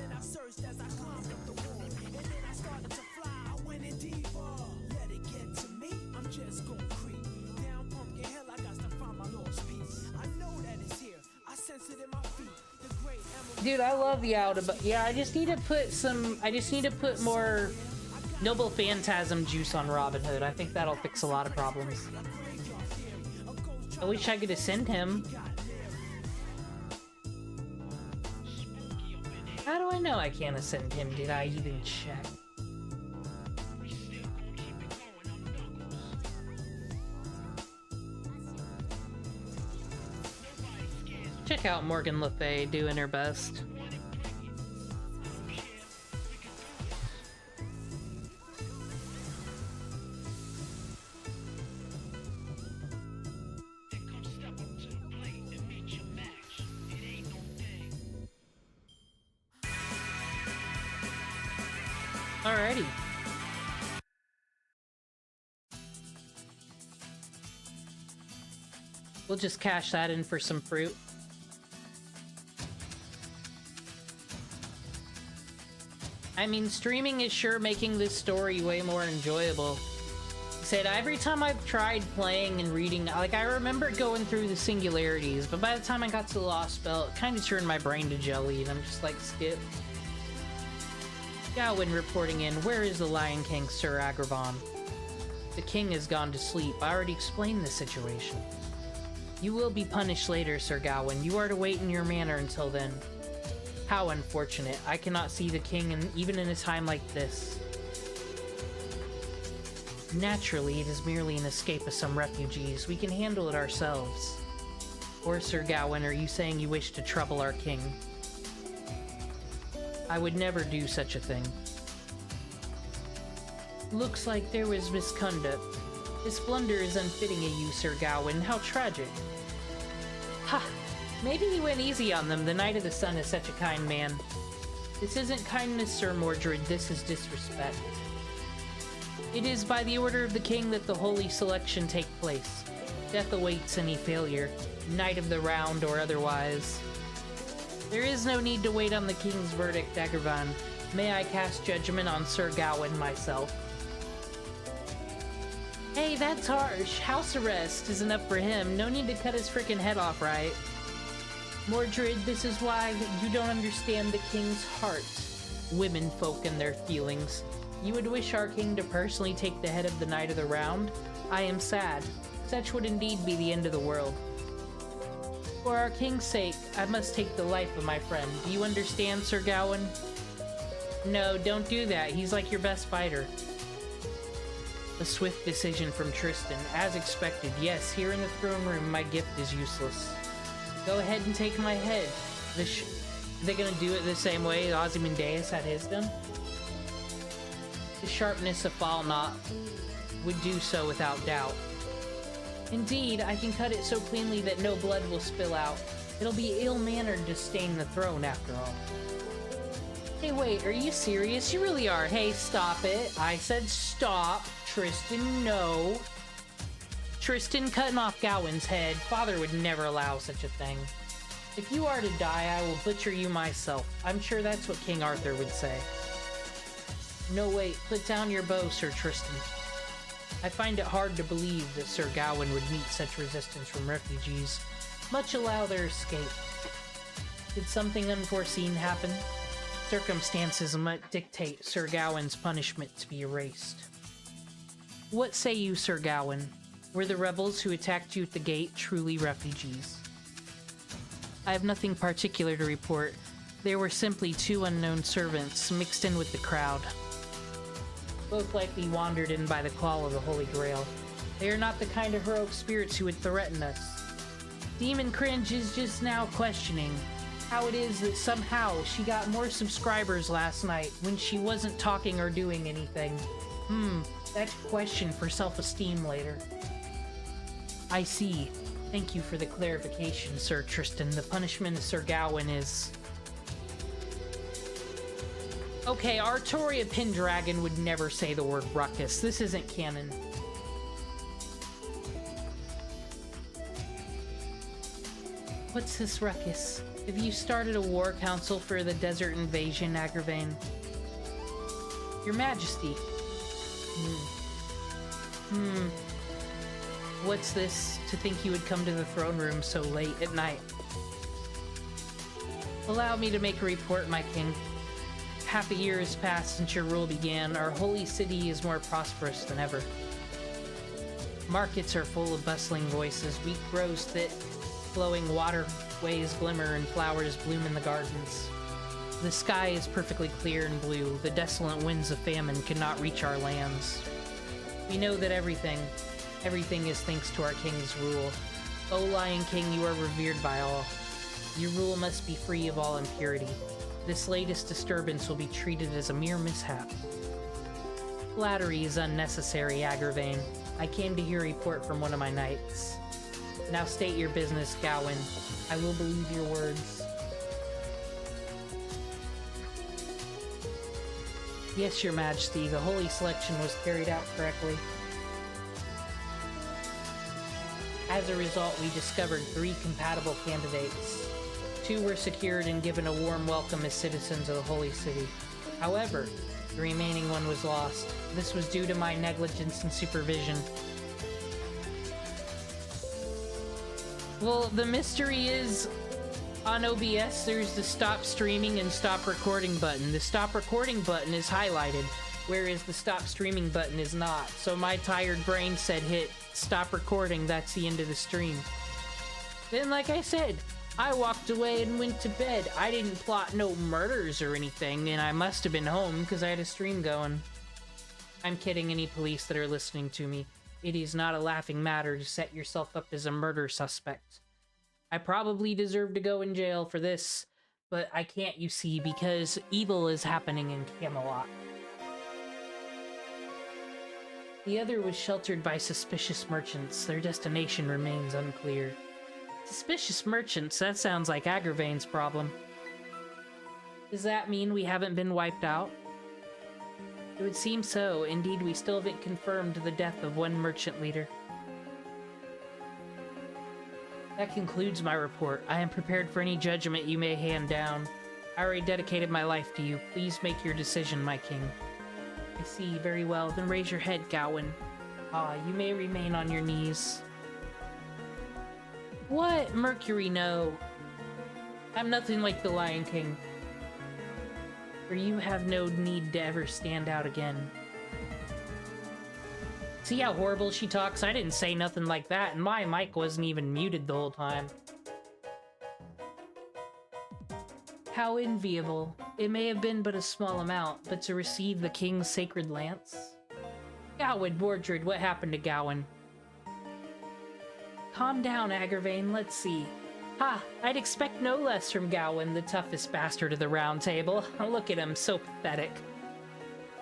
Speaker 2: Dude, I love Yauda, but yeah, I just need to put more Noble Phantasm juice on Robin Hood. I think that'll fix a lot of problems. I wish I could ascend him. How do I know I can't ascend him? Did I even check? Check out Morgan Le Fay doing her best. Alrighty. We'll just cash that in for some fruit. I mean, streaming is sure making this story way more enjoyable. Said every time I've tried playing and reading, like I remember going through the Singularities, but by the time I got to the Lost Spell, it kind of turned my brain to jelly, and I'm just like, skip. Gawain reporting in. Where is the Lion King, Sir Agravain? The king has gone to sleep. I already explained the situation. You will be punished later, Sir Gawain. You are to wait in your manor until then. How unfortunate. I cannot see the king even in a time like this. Naturally, it is merely an escape of some refugees. We can handle it ourselves. Or, Sir Gawain, are you saying you wish to trouble our king? I would never do such a thing. Looks like there was misconduct. This blunder is unfitting of you, Sir Gawain. How tragic. Ha! Maybe he went easy on them. The Knight of the Sun is such a kind man. This isn't kindness, Sir Mordred. This is disrespect. It is by the order of the king that the holy selection take place. Death awaits any failure, Knight of the Round or otherwise. There is no need to wait on the king's verdict, Agravain. May I cast judgment on Sir Gawain myself? Hey, that's harsh. House arrest is enough for him. No need to cut his frickin' head off, right? Mordred, this is why you don't understand the king's heart. Women folk and their feelings. You would wish our king to personally take the head of the Knight of the Round? I am sad. Such would indeed be the end of the world. For our king's sake, I must take the life of my friend. Do you understand, Sir Gawain? No, don't do that. He's like your best fighter. A swift decision from Tristan. As expected, yes, here in the throne room, my gift is useless. Go ahead and take my head. Are they gonna do it the same way Ozymandias had his done? The sharpness of Falnot would do so without doubt. Indeed, I can cut it so cleanly that no blood will spill out. It'll be ill-mannered to stain the throne, after all. Hey, wait, are you serious? You really are. Hey, stop it. I said stop. Tristan, no. Tristan, cutting off Gawain's head. Father would never allow such a thing. If you are to die, I will butcher you myself. I'm sure that's what King Arthur would say. No, wait. Put down your bow, Sir Tristan. I find it hard to believe that Sir Gawain would meet such resistance from refugees, much allow their escape. Did something unforeseen happen? Circumstances might dictate Sir Gawain's punishment to be erased. What say you, Sir Gawain? Were the rebels who attacked you at the gate truly refugees? I have nothing particular to report. There were simply 2 unknown servants mixed in with the crowd. Both likely wandered in by the call of the Holy Grail. They are not the kind of heroic spirits who would threaten us. Demon Cringe is just now questioning how it is that somehow she got more subscribers last night when she wasn't talking or doing anything. That's a question for self-esteem later. I see. Thank you for the clarification, Sir Tristan. The punishment of Sir Gawain is... Okay, Artoria Pendragon would never say the word ruckus. This isn't canon. What's this ruckus? Have you started a war council for the desert invasion, Agravain? Your Majesty. What's this? To think you would come to the throne room so late at night. Allow me to make a report, my king. Half a year has passed since your rule began. Our holy city is more prosperous than ever. Markets are full of bustling voices. Wheat grows thick, flowing waterways glimmer, and flowers bloom in the gardens. The sky is perfectly clear and blue. The desolate winds of famine cannot reach our lands. We know that everything is thanks to our king's rule. O Lion King, you are revered by all. Your rule must be free of all impurity. This latest disturbance will be treated as a mere mishap. Flattery is unnecessary, Agravain. I came to hear a report from one of my knights. Now state your business, Gawain. I will believe your words. Yes, your majesty, the holy selection was carried out correctly. As a result, we discovered 3 compatible candidates. 2 were secured and given a warm welcome as citizens of the Holy City. However, the remaining one was lost. This was due to my negligence and supervision. Well, the mystery is, on OBS, there's the stop streaming and stop recording button. The stop recording button is highlighted, whereas the stop streaming button is not. So my tired brain said hit stop recording, that's the end of the stream. Then, like I said, I walked away and went to bed. I didn't plot no murders or anything, and I must have been home because I had a stream going. I'm kidding any police that are listening to me. It is not a laughing matter to set yourself up as a murder suspect. I probably deserve to go in jail for this, but I can't, you see, because evil is happening in Camelot. The other was sheltered by suspicious merchants. Their destination remains unclear. Suspicious merchants? That sounds like Agravain's problem. Does that mean we haven't been wiped out? It would seem so. Indeed, we still haven't confirmed the death of one merchant leader. That concludes my report. I am prepared for any judgment you may hand down. I already dedicated my life to you. Please make your decision, my king. I see. Very well. Then raise your head, Gawain. You may remain on your knees. What? Mercury, no. I'm nothing like the Lion King. For you have no need to ever stand out again. See how horrible she talks? I didn't say nothing like that, and my mic wasn't even muted the whole time. How enviable. It may have been but a small amount, but to receive the king's sacred lance? Gawain, Mordred, what happened to Gawain? Calm down, Agravain, let's see. Ha! I'd expect no less from Gawain, the toughest bastard of the Round Table. Look at him, so pathetic.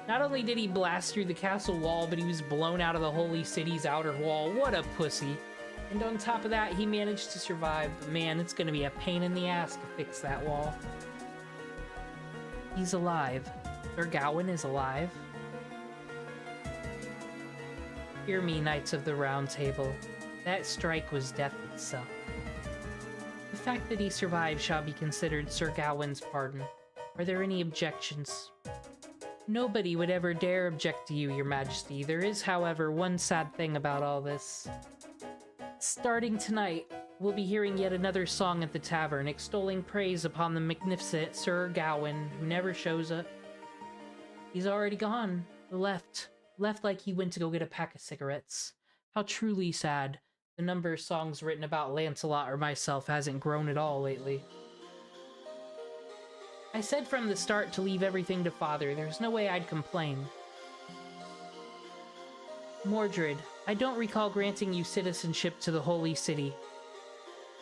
Speaker 2: Not only did he blast through the castle wall, but he was blown out of the holy city's outer wall. What a pussy. And on top of that, he managed to survive. But man, it's gonna be a pain in the ass to fix that wall. He's alive. Sir Gawain is alive. Hear me, Knights of the Round Table. That strike was death itself. The fact that he survived shall be considered Sir Gawain's pardon. Are there any objections? Nobody would ever dare object to you, Your Majesty. There is, however, one sad thing about all this. Starting tonight, we'll be hearing yet another song at the tavern, extolling praise upon the magnificent Sir Gawain, who never shows up. He's already gone. Left like he went to go get a pack of cigarettes. How truly sad. The number of songs written about Lancelot or myself hasn't grown at all lately. I said from the start to leave everything to Father. There's no way I'd complain. Mordred, I don't recall granting you citizenship to the Holy City.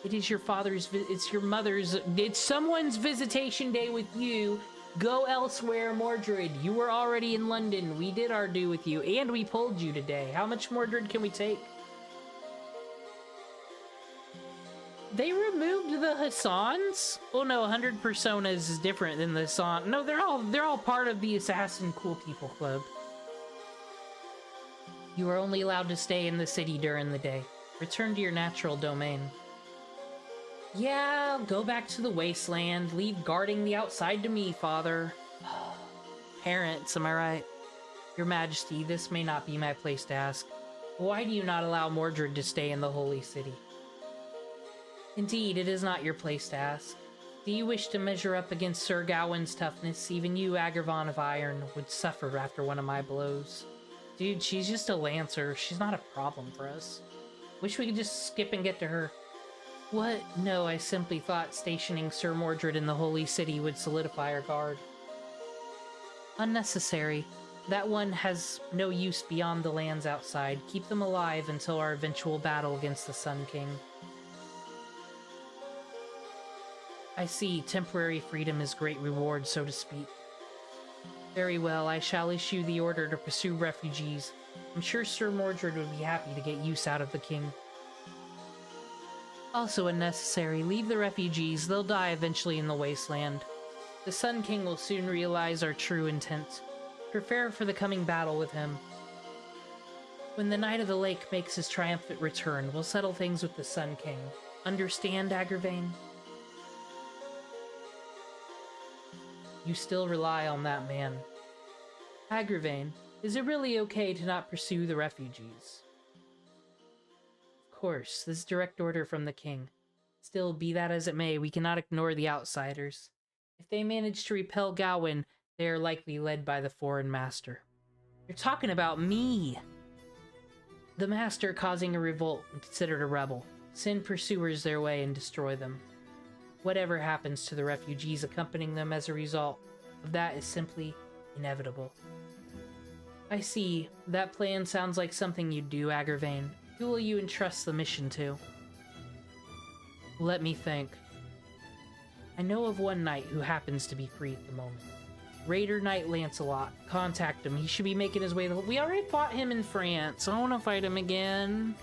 Speaker 2: It is your father's, it's your mother's, it's someone's visitation day with you. Go elsewhere, Mordred. You were already in London. We did our due with you, and we pulled you today. How much Mordred can we take? They removed the Hassans? Oh no, 100 Personas is different than the Hassan. No, they're all part of the Assassin Cool People Club. You are only allowed to stay in the city during the day. Return to your natural domain. Yeah, go back to the wasteland. Leave guarding the outside to me, Father. Parents, am I right? Your Majesty, this may not be my place to ask. Why do you not allow Mordred to stay in the Holy City? Indeed, it is not your place to ask. Do you wish to measure up against Sir Gawain's toughness? Even you, Agravain of Iron, would suffer after one of my blows. Dude, she's just a lancer. She's not a problem for us. Wish we could just skip and get to her. What? No, I simply thought stationing Sir Mordred in the Holy City would solidify our guard. Unnecessary. That one has no use beyond the lands outside. Keep them alive until our eventual battle against the Sun King. I see. Temporary freedom is great reward, so to speak. Very well, I shall issue the order to pursue refugees. I'm sure Sir Mordred would be happy to get use out of the king. Also unnecessary. Leave the refugees. They'll die eventually in the wasteland. The Sun King will soon realize our true intent. Prepare for the coming battle with him. When the Knight of the Lake makes his triumphant return, we'll settle things with the Sun King. Understand, Agravain? You still rely on that man. Agravain, is it really okay to not pursue the refugees? Of course, this is direct order from the king. Still, be that as it may, we cannot ignore the outsiders. If they manage to repel Gawain, they are likely led by the foreign master. You're talking about me! The master causing a revolt and considered a rebel. Send pursuers their way and destroy them. Whatever happens to the refugees accompanying them as a result of that is simply inevitable. I see. That plan sounds like something you'd do, Agravain. Who will you entrust the mission to? Let me think. I know of one knight who happens to be free at the moment. Raider Knight Lancelot. Contact him. He should be making his way to... We already fought him in France. I want to fight him again.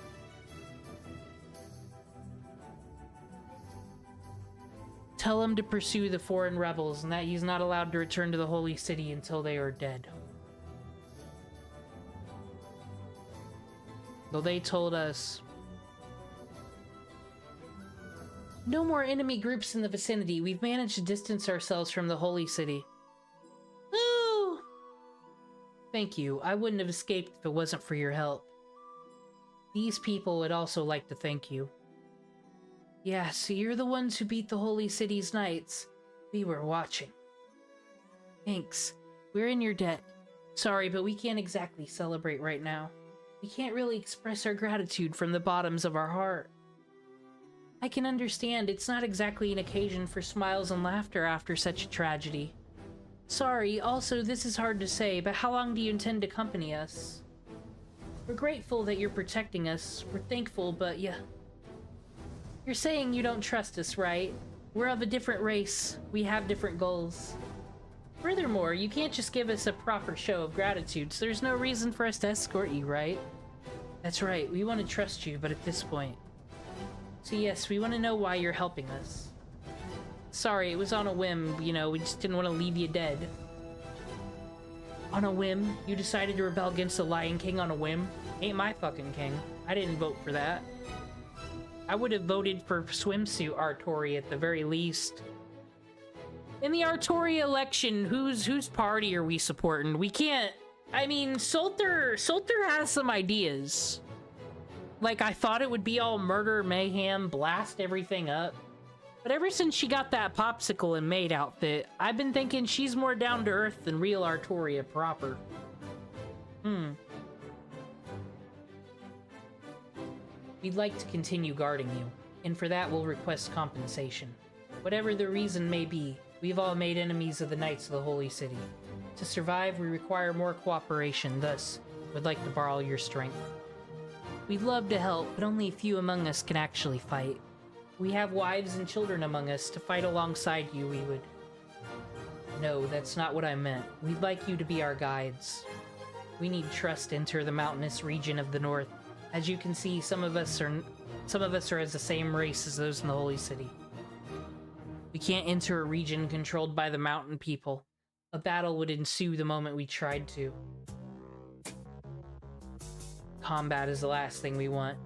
Speaker 2: Tell him to pursue the foreign rebels and that he's not allowed to return to the Holy City until they are dead. Though they told us... No more enemy groups in the vicinity. We've managed to distance ourselves from the Holy City. Ooh! Thank you. I wouldn't have escaped if it wasn't for your help. These people would also like to thank you. Yeah, so you're the ones who beat the Holy City's knights. We were watching. Thanks. We're in your debt. Sorry, but we can't exactly celebrate right now. We can't really express our gratitude from the bottoms of our heart. I can understand it's not exactly an occasion for smiles and laughter after such a tragedy. Sorry, also this is hard to say, but how long do you intend to accompany us? We're grateful that you're protecting us. We're thankful, but yeah. You're saying you don't trust us, right? We're of a different race. We have different goals. Furthermore, you can't just give us a proper show of gratitude, so there's no reason for us to escort you, right? That's right, we want to trust you, but at this point. So yes, we want to know why you're helping us. Sorry, it was on a whim, you know, we just didn't want to leave you dead. On a whim? You decided to rebel against the Lion King on a whim? Ain't my fucking king. I didn't vote for that. I would have voted for swimsuit Artori at the very least. In the Artori election, whose party are we supporting? We can't... I mean, Sulter has some ideas. Like, I thought it would be all murder, mayhem, blast everything up. But ever since she got that popsicle and maid outfit, I've been thinking she's more down to earth than real Artoria proper. We'd like to continue guarding you, and for that we'll request compensation. Whatever the reason may be, we've all made enemies of the Knights of the Holy City. To survive, we require more cooperation, thus, we'd like to borrow your strength. We'd love to help, but only a few among us can actually fight. We have wives and children among us. To fight alongside you, we would... No, that's not what I meant. We'd like you to be our guides. We need trust to enter the mountainous region of the north. As you can see, some of us are as the same race as those in the Holy City. We can't enter a region controlled by the mountain people. A battle would ensue the moment we tried to. Combat is the last thing we want.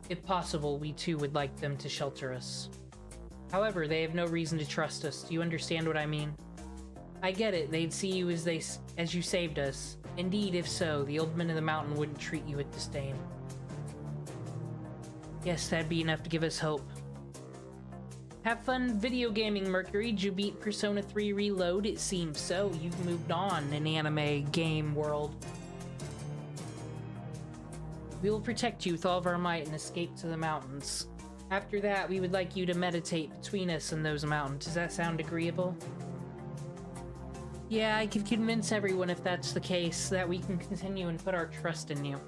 Speaker 2: If possible, we too would like them to shelter us. However, they have no reason to trust us. Do you understand what I mean? I get it. They'd see you as you saved us. Indeed, if so, the old men of the mountain wouldn't treat you with disdain. Yes, that'd be enough to give us hope. Have fun video gaming, Mercury. Did you beat Persona 3 Reload? It seems so. You've moved on in anime game world. We will protect you with all of our might and escape to the mountains. After that, we would like you to meditate between us and those mountains. Does that sound agreeable? Yeah, I could convince everyone if that's the case, that we can continue and put our trust in you.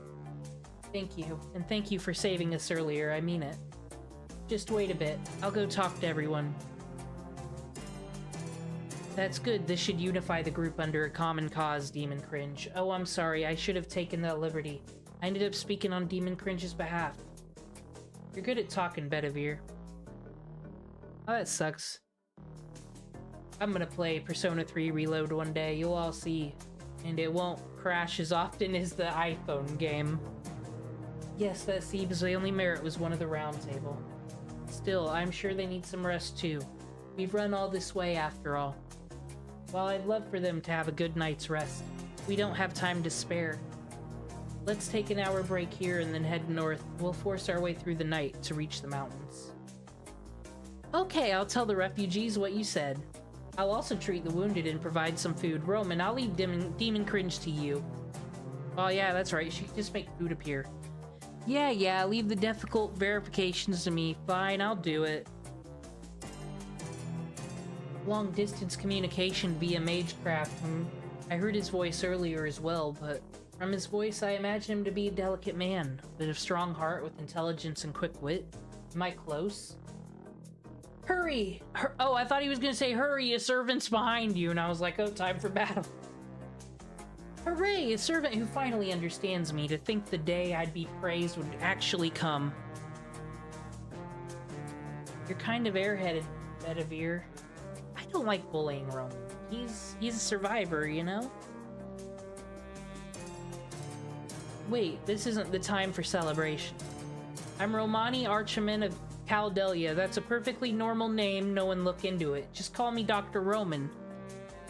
Speaker 2: Thank you, and thank you for saving us earlier, I mean it. Just wait a bit, I'll go talk to everyone. That's good, this should unify the group under a common cause, Demon Cringe. Oh, I'm sorry, I should have taken that liberty. I ended up speaking on Demon Cringe's behalf. You're good at talking, Bedivere. Oh, that sucks. I'm gonna play Persona 3 Reload one day, you'll all see. And it won't crash as often as the iPhone game. Yes, that seems the only merit was one of the round table. Still, I'm sure they need some rest too. We've run all this way after all. While I'd love for them to have a good night's rest, we don't have time to spare. Let's take an hour break here and then head north. We'll force our way through the night to reach the mountains. Okay, I'll tell the refugees what you said. I'll also treat the wounded and provide some food. Roman, I'll leave Demon Cringe to you. Oh yeah, that's right, she can just make food appear. Yeah, leave the difficult verifications to me. Fine, I'll do it. Long-distance communication via Magecraft. I heard his voice earlier as well, but from his voice I imagine him to be a delicate man, but of strong heart with intelligence and quick wit. Am I close? Hurry! Oh, I thought he was gonna say, hurry, a servant's behind you, and I was like, oh, time for battle. Hooray, a servant who finally understands me. To think the day I'd be praised would actually come. You're kind of airheaded, Bedivere. I don't like bullying Roman. He's a survivor, you know? Wait, this isn't the time for celebration. I'm Romani Archiman of Caldelia. That's a perfectly normal name, no one look into it. Just call me Dr. Roman.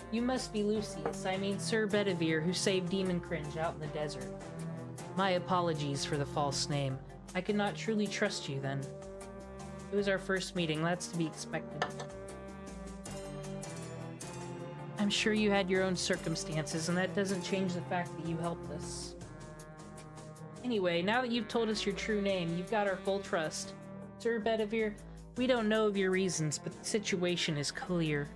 Speaker 2: You must be Lucius, I mean Sir Bedivere, who saved Demon Cringe out in the desert. My apologies for the false name. I could not truly trust you then. It was our first meeting, that's to be expected. I'm sure you had your own circumstances, and that doesn't change the fact that you helped us. Anyway, now that you've told us your true name, you've got our full trust. Sir Bedivere, We don't know of your reasons, but the situation is clear.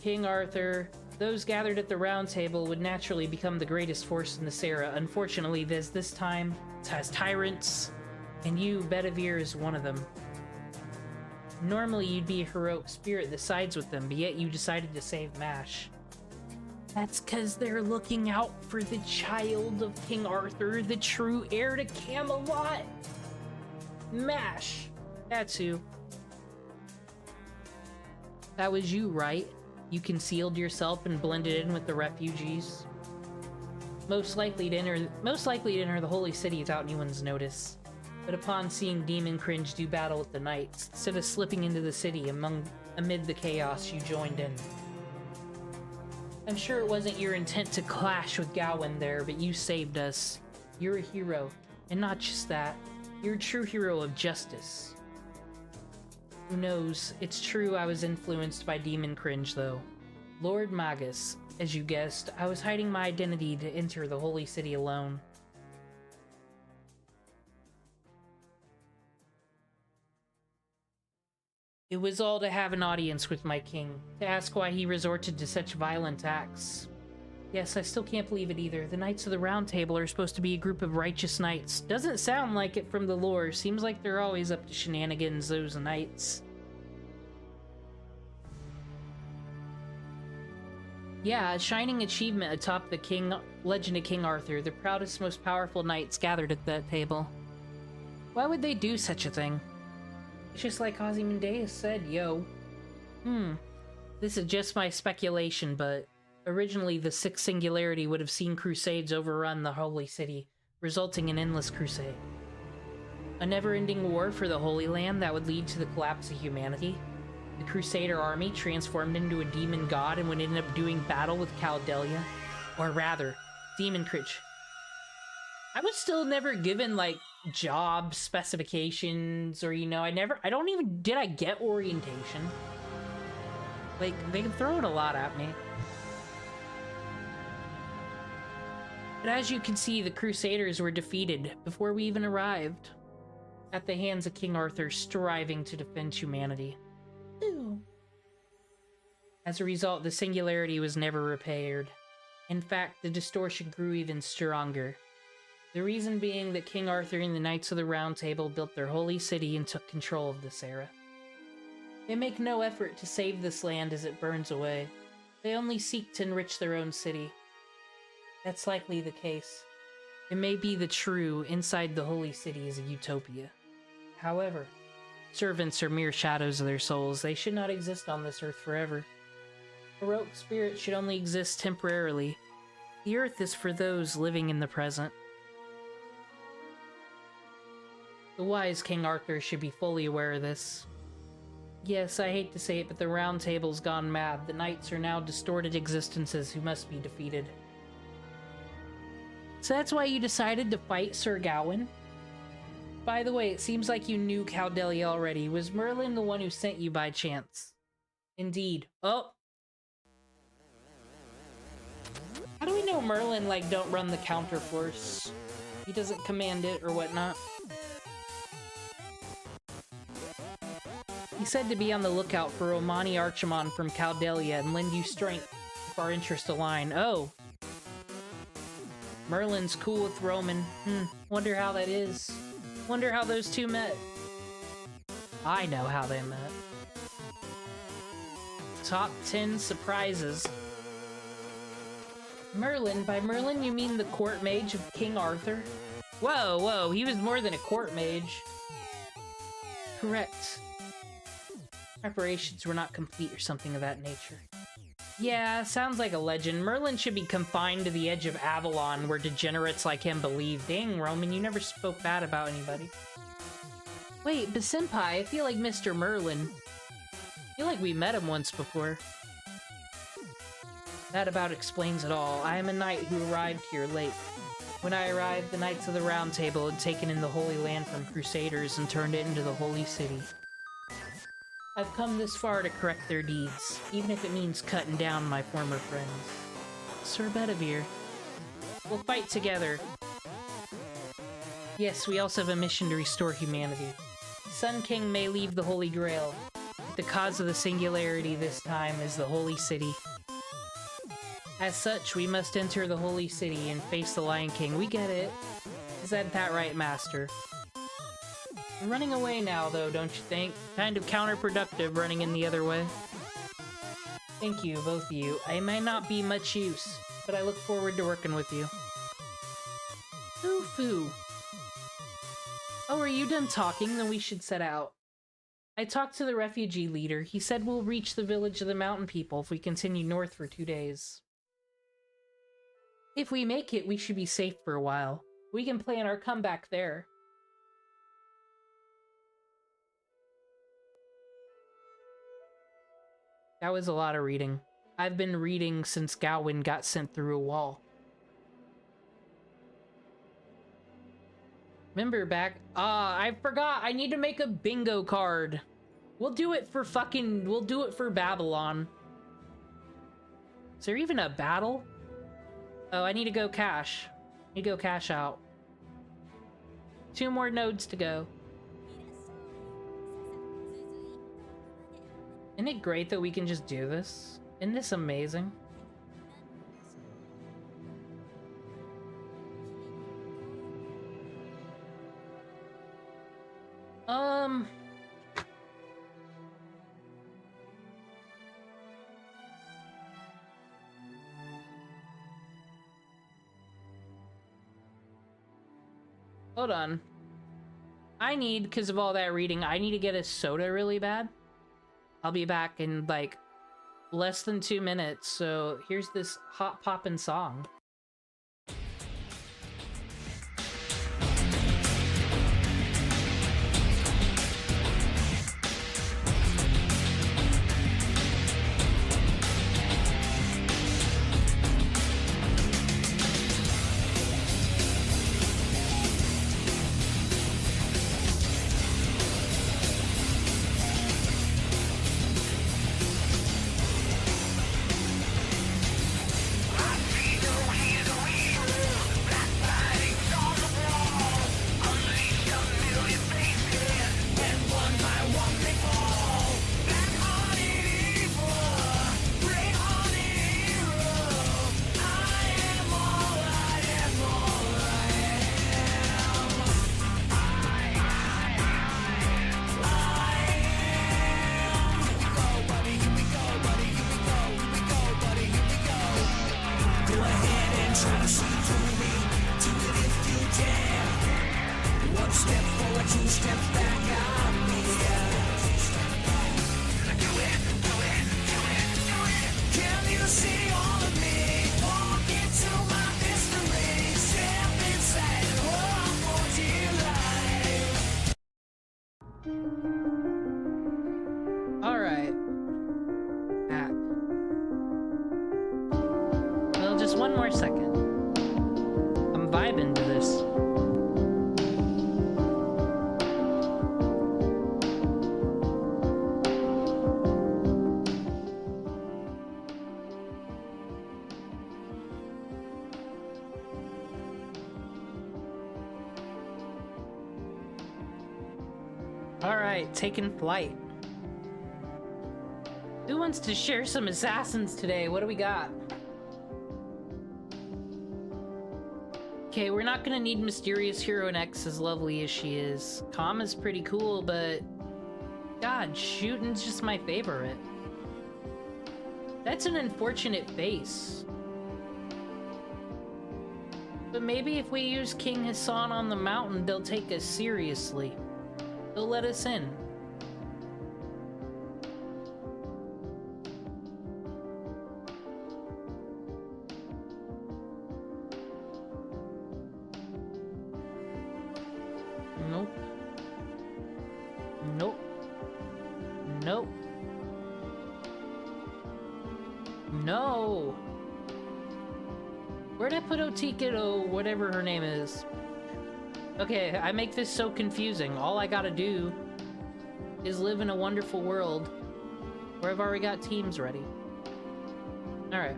Speaker 2: King Arthur, those gathered at the Round Table would naturally become the greatest force in this era. Unfortunately, this time has tyrants, and you, Bedivere, is one of them. Normally, you'd be a heroic spirit that sides with them, but yet you decided to save Mash. That's because they're looking out for the child of King Arthur, the true heir to Camelot. Mash. That's who. That was you, right? You concealed yourself and blended in with the refugees. Most likely to enter the Holy City without anyone's notice. But upon seeing Demon Cringe do battle with the knights, instead of slipping into the city amid the chaos, you joined in. I'm sure it wasn't your intent to clash with Gawain there, but you saved us. You're a hero, and not just that, you're a true hero of justice. Who knows? It's true I was influenced by Demon Cringe, though. Lord Magus, as you guessed, I was hiding my identity to enter the Holy City alone. It was all to have an audience with my king, to ask why he resorted to such violent acts. Yes, I still can't believe it either. The Knights of the Round Table are supposed to be a group of righteous knights. Doesn't sound like it from the lore. Seems like they're always up to shenanigans, those knights. Yeah, a shining achievement atop the Legend of King Arthur, the proudest, most powerful knights gathered at that table. Why would they do such a thing? It's just like Ozymandias said, yo. This is just my speculation, but originally the Sixth Singularity would have seen Crusades overrun the Holy City, resulting in endless crusade. A never-ending war for the Holy Land that would lead to the collapse of humanity. The Crusader army transformed into a demon god and would end up doing battle with Caldelia. Or rather, Demon Cringe. I was still never given, like, job specifications, or, you know, did I get orientation? Like, they can throw it a lot at me. But as you can see, the Crusaders were defeated before we even arrived, at the hands of King Arthur striving to defend humanity. Ew. As a result, the Singularity was never repaired. In fact, the distortion grew even stronger. The reason being that King Arthur and the Knights of the Round Table built their holy city and took control of this era. They make no effort to save this land as it burns away. They only seek to enrich their own city. That's likely the case. It may be the true inside the holy city is a utopia. However, servants are mere shadows of their souls. They should not exist on this earth forever. Heroic spirits should only exist temporarily. The earth is for those living in the present. The wise King Arthur should be fully aware of this. Yes, I hate to say it, but the Round Table's gone mad. The knights are now distorted existences who must be defeated. So that's why you decided to fight Sir Gawain? By the way, it seems like you knew Caldelia already. Was Merlin the one who sent you by chance? Indeed. Oh! How do we know Merlin, like, don't run the counterforce? He doesn't command it or whatnot. He said to be on the lookout for Romani Archimon from Caldelia and lend you strength if our interests align. Oh. Merlin's cool with Roman. Wonder how that is. Wonder how those two met. I know how they met. Top 10 surprises. Merlin? By Merlin you mean the court mage of King Arthur? Whoa, whoa, he was more than a court mage. Correct. Preparations were not complete or something of that nature. Yeah, sounds like a legend. Merlin should be confined to the edge of Avalon where degenerates like him believe. Dang, Roman, you never spoke bad about anybody. Wait, but Senpai, I feel like Mr. Merlin. I feel like we met him once before. That about explains it all. I am a knight who arrived here late. When I arrived, the Knights of the Round Table had taken in the Holy Land from Crusaders and turned it into the Holy City. I've come this far to correct their deeds, even if it means cutting down my former friends. Sir Bedivere. We'll fight together. Yes, we also have a mission to restore humanity. Sun King may leave the Holy Grail. The cause of the Singularity this time is the Holy City. As such, we must enter the Holy City and face the Lion King. We get it. Is that right, Master? I'm running away now, though, don't you think? Kind of counterproductive running in the other way. Thank you, both of you. I may not be much use, but I look forward to working with you. Foo-foo. Oh, are you done talking? Then we should set out. I talked to the refugee leader. He said we'll reach the village of the mountain people if we continue north for 2 days. If we make it, we should be safe for a while. We can plan our comeback there. That was a lot of reading. I've been reading since Gawain got sent through a wall. Remember back... I forgot! I need to make a bingo card! We'll do it for Babylon. Is there even a battle? Oh, I need to go cash. I need to go cash out. 2 more nodes to go. Isn't it great that we can just do this? Isn't this amazing? Hold on. I need, because of all that reading, I need to get a soda really bad. I'll be back in, like, less than 2 minutes, so here's this hot poppin' song. Alright. Back. Well, just one more second. I'm vibing to this. Alright, taking flight. Who wants to share some assassins today? What do we got? Okay, we're not gonna need Mysterious Hero X, as lovely as she is. Kama's pretty cool, but... God, shooting's just my favorite. That's an unfortunate face. But maybe if we use King Hassan on the mountain, they'll take us seriously. They'll let us in. Nope. Nope. Nope. No! Where'd I put Otika, or whatever her name is? Okay, I make this so confusing. All I gotta do is live in a wonderful world where I've already got teams ready. Alright.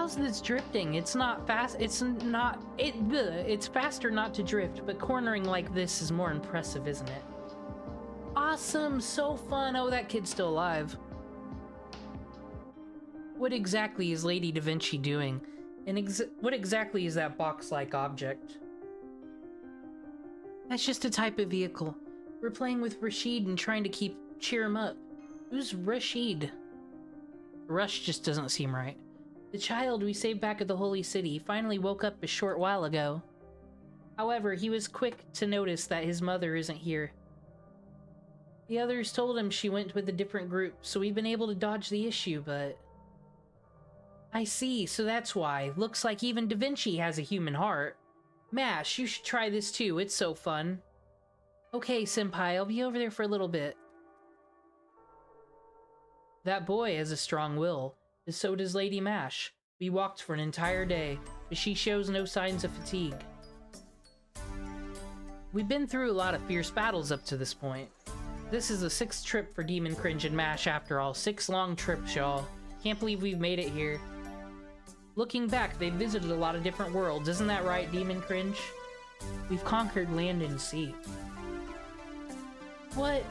Speaker 2: How's this drifting? It's not fast. It's not. It's faster not to drift, but cornering like this is more impressive, isn't it? Awesome, so fun. Oh, that kid's still alive. What exactly is Lady Da Vinci doing? And what exactly is that box-like object? That's just a type of vehicle. We're playing with Rashid and trying to cheer him up. Who's Rashid? Rush just doesn't seem right. The child we saved back at the Holy City finally woke up a short while ago. However, he was quick to notice that his mother isn't here. The others told him she went with a different group, so we've been able to dodge the issue, but... I see, so that's why. Looks like even Da Vinci has a human heart. Mash, you should try this too, it's so fun. Okay, Senpai, I'll be over there for a little bit. That boy has a strong will, and so does Lady Mash. We walked for an entire day, but she shows no signs of fatigue. We've been through a lot of fierce battles up to this point. This is the 6th trip for Demon Cringe and Mash after all. 6 long trips, y'all. Can't believe we've made it here. Looking back, they've visited a lot of different worlds, isn't that right, Demon Cringe? We've conquered land and sea. What?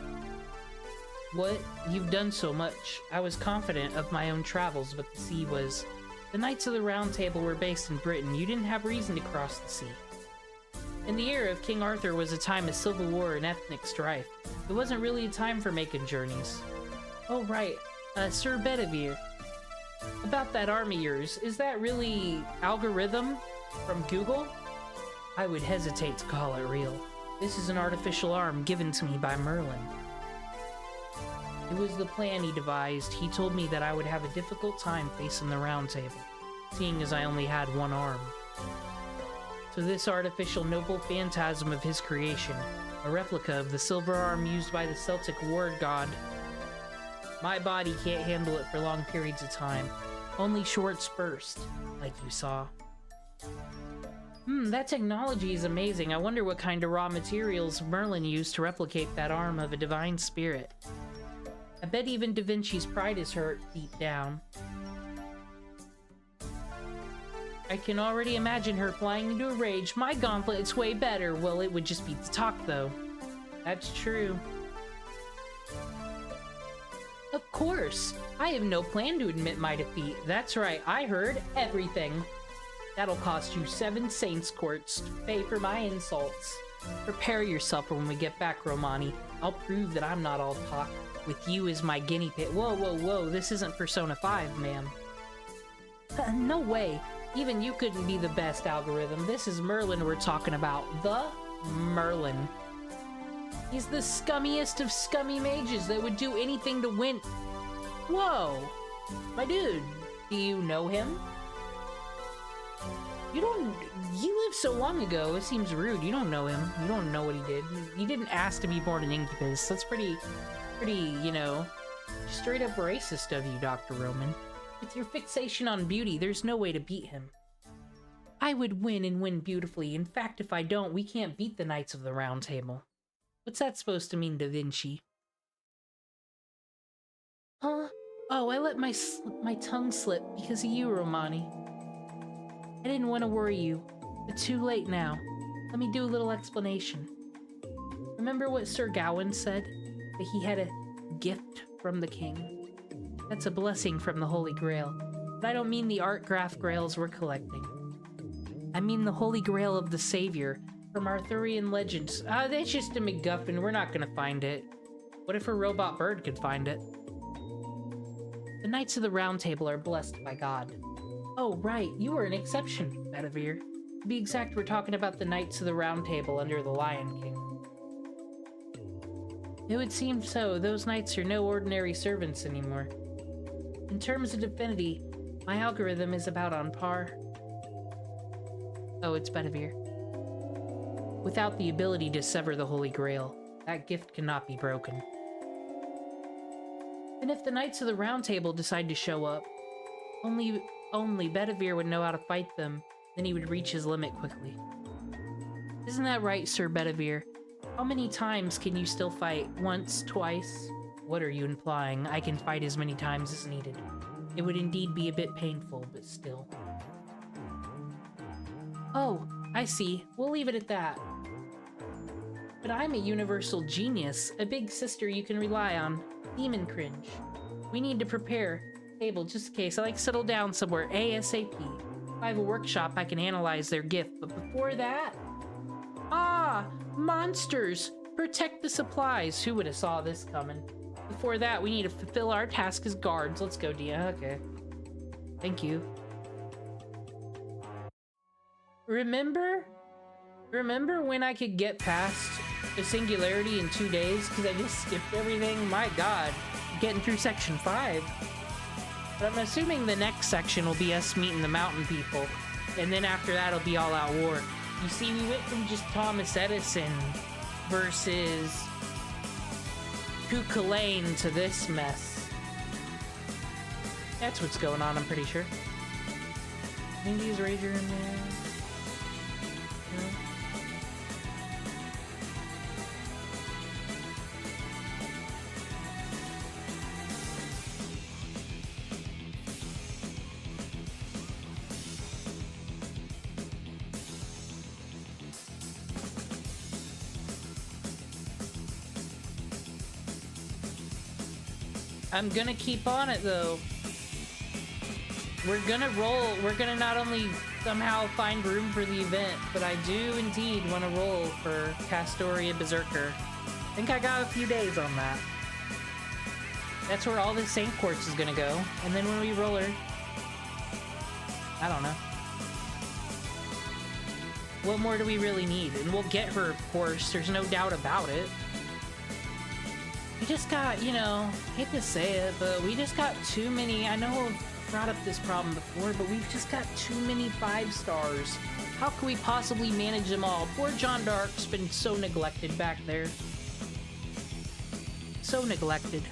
Speaker 2: What? You've done so much. I was confident of my own travels, but the sea was... The Knights of the Round Table were based in Britain. You didn't have reason to cross the sea. In the era of King Arthur was a time of civil war and ethnic strife. It wasn't really a time for making journeys. Oh right, Sir Bedivere. About that arm of yours, is that really algorithm from Google? I would hesitate to call it real. This is an artificial arm given to me by Merlin. It was the plan he devised. He told me that I would have a difficult time facing the Round Table, seeing as I only had one arm. So this artificial noble phantasm of his creation, a replica of the silver arm used by the Celtic war god. My body can't handle it for long periods of time, only short spurts, like you saw. That technology is amazing. I wonder what kind of raw materials Merlin used to replicate that arm of a divine spirit. I bet even Da Vinci's pride is hurt deep down. I can already imagine her flying into a rage. My gauntlet, it's way better. Well, it would just be the talk, though. That's true. Of course! I have no plan to admit my defeat. That's right, I heard everything. That'll cost you 7 Saints Courts to pay for my insults. Prepare yourself for when we get back, Romani. I'll prove that I'm not all talk, with you as my guinea pig. Whoa, whoa, whoa, this isn't Persona 5, ma'am. No way. Even you couldn't be the best algorithm. This is Merlin we're talking about. The Merlin. He's the scummiest of scummy mages that would do anything to win. Whoa! My dude, do you know him? You lived so long ago, it seems rude. You don't know him. You don't know what he did. He didn't ask to be born an incubus. That's pretty, you know, straight up racist of you, Dr. Roman. With your fixation on beauty, there's no way to beat him. I would win and win beautifully. In fact, if I don't, we can't beat the Knights of the Round Table. What's that supposed to mean, Da Vinci? Huh? Oh, I let my tongue slip because of you, Romani. I didn't want to worry you, but too late now. Let me do a little explanation. Remember what Sir Gawain said? That he had a gift from the king? That's a blessing from the Holy Grail. But I don't mean the art graph grails we're collecting. I mean the Holy Grail of the Savior from Arthurian legends. That's just a MacGuffin. We're not gonna find it. What if a robot bird could find it? The Knights of the Round Table are blessed by God. Oh, right. You were an exception, Bedivere. To be exact, we're talking about the Knights of the Round Table under the Lion King. It would seem so. Those knights are no ordinary servants anymore. In terms of divinity, my algorithm is about on par. Oh, it's Bedivere. Without the ability to sever the Holy Grail, that gift cannot be broken. And if the Knights of the Round Table decide to show up, only Bedivere would know how to fight them, then he would reach his limit quickly. Isn't that right, Sir Bedivere? How many times can you still fight? Once? Twice? What are you implying? I can fight as many times as needed. It would indeed be a bit painful, but still. Oh, I see. We'll leave it at that. But I'm a universal genius, a big sister you can rely on. Demon cringe. We need to prepare. Table, just in case. I like settle down somewhere ASAP. If I have a workshop, I can analyze their gift, but before that... Ah! Monsters! Protect the supplies. Who would have saw this coming? Before that, we need to fulfill our task as guards. Let's go, Dia. Okay. Thank you. Remember when I could get past the Singularity in 2 days? Because I just skipped everything? My god. Getting through section 5. But I'm assuming the next section will be us meeting the mountain people. And then after that, it'll be all out war. You see, we went from just Thomas Edison versus Kukulane to this mess. That's what's going on, I'm pretty sure. India's Rager in there. No? I'm gonna keep on it though. We're gonna roll. We're gonna not only somehow find room for the event, but I do indeed want to roll for Castoria Berserker. I think I got a few days on that. That's where all the Saint Quartz is gonna go. And then when we roll her, I don't know. What more do we really need? And we'll get her, of course. There's no doubt about it. We just got, you know, hate to say it, but we just got too many. I know I've brought up this problem before, but we've just got too many 5 stars. How can we possibly manage them all? Poor John Dark's been so neglected back there. So neglected.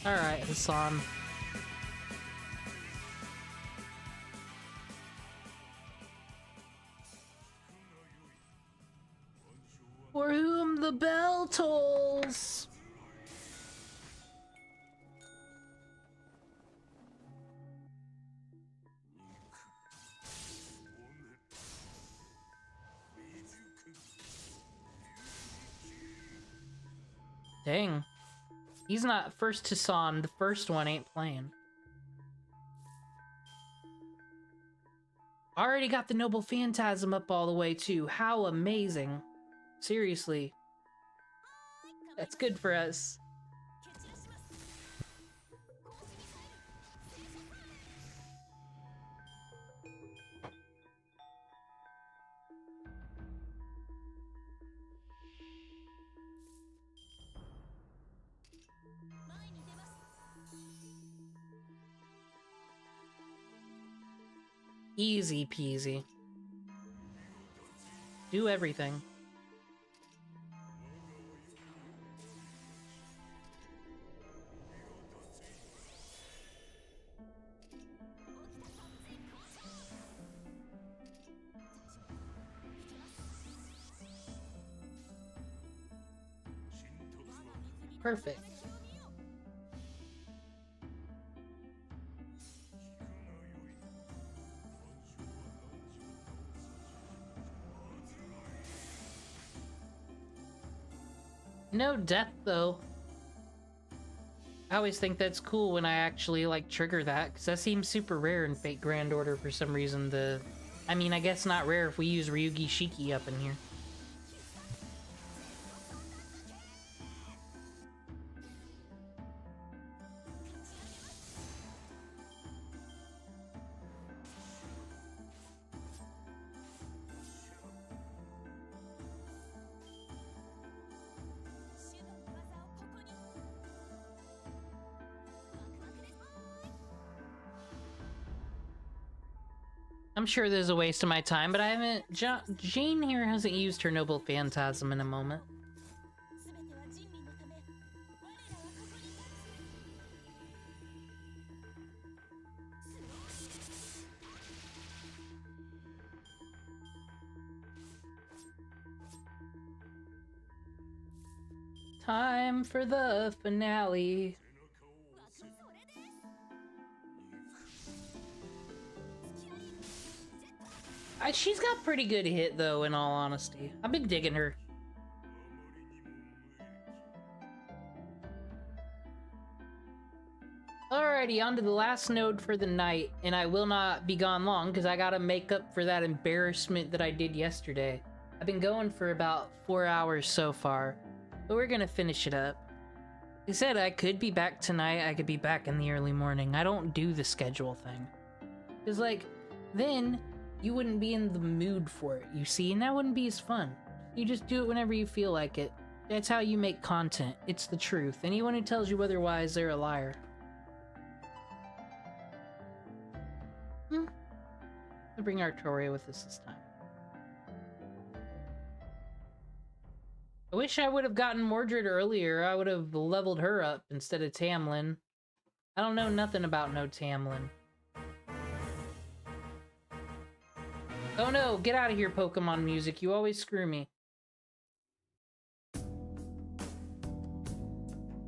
Speaker 2: Alright, Hassan. For whom the bell tolls. Dang. He's not first to Son. The first one ain't playing. Already got the Noble Phantasm up all the way too. How amazing. Seriously. That's good for us. Easy peasy. Do everything. Perfect. No death, though. I always think that's cool when I actually, like, trigger that, because that seems super rare in Fate Grand Order for some reason. I mean, I guess not rare if we use Ryugi Shiki up in here. I'm sure there's a waste of my time, but I haven't... Jane here hasn't used her Noble Phantasm in a moment. Time for the finale. She's got pretty good hit though, in all honesty. I've been digging her. Alrighty, on to the last node for the night, and I will not be gone long because I gotta make up for that embarrassment that I did yesterday. I've been going for about 4 hours so far, but we're gonna finish it up. Like I said, I could be back tonight, I could be back in the early morning. I don't do the schedule thing. Because, like, then you wouldn't be in the mood for it, you see, and that wouldn't be as fun. You just do it whenever you feel like it. That's how you make content. It's the truth. Anyone who tells you otherwise, they're a liar. I'll bring Artoria with us this time. I wish I would have gotten Mordred earlier. I would have leveled her up instead of Tamlin. I don't know nothing about no Tamlin. Oh no, get out of here, Pokemon music. You always screw me.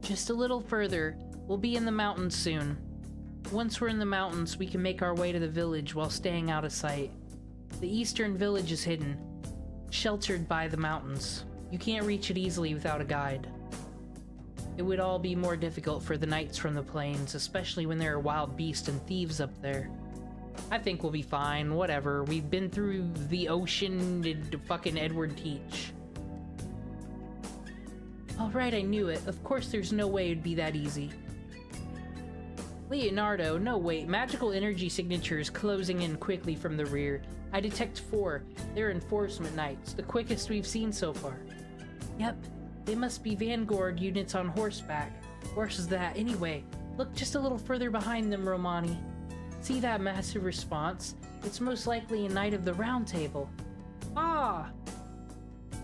Speaker 2: Just a little further. We'll be in the mountains soon. Once we're in the mountains, we can make our way to the village while staying out of sight. The eastern village is hidden, sheltered by the mountains. You can't reach it easily without a guide. It would all be more difficult for the knights from the plains, especially when there are wild beasts and thieves up there. I think we'll be fine, whatever. We've been through the ocean, did fucking Edward teach. Alright, I knew it. Of course there's no way it'd be that easy. Leonardo, no wait, magical energy signatures closing in quickly from the rear. I detect 4. They're enforcement knights, the quickest we've seen so far. Yep, they must be vanguard units on horseback. Worse is that, anyway. Look just a little further behind them, Romani. See that massive response? It's most likely a knight of the Round Table. Ah!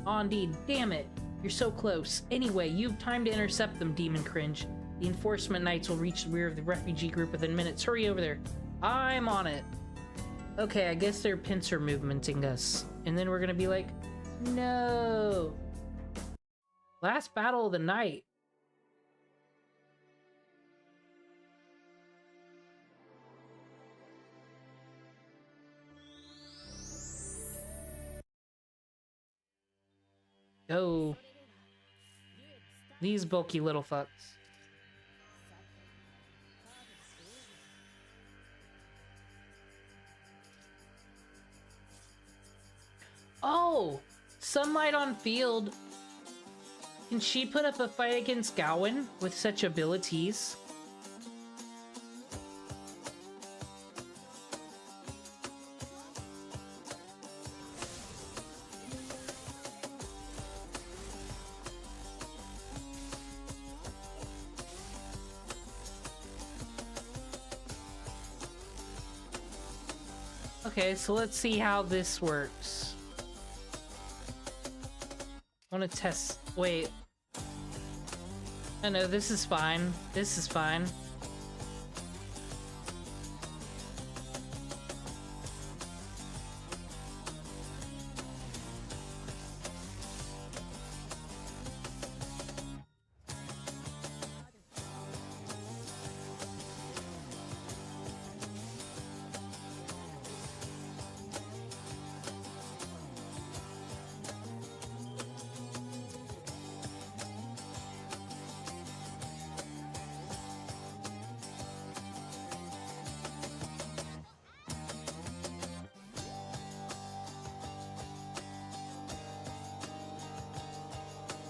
Speaker 2: Aw, indeed, damn it. You're so close. Anyway, you have time to intercept them, Demon Cringe. The enforcement knights will reach the rear of the refugee group within minutes. Hurry over there. I'm on it. Okay, I guess they're pincer movementing us. And then we're gonna be like, no. Last battle of the night. Oh. These bulky little fucks. Oh! Sunlight on field. Can she put up a fight against Gawain with such abilities? Okay, so let's see how this works. I want to test. Wait. Oh no, this is fine. This is fine.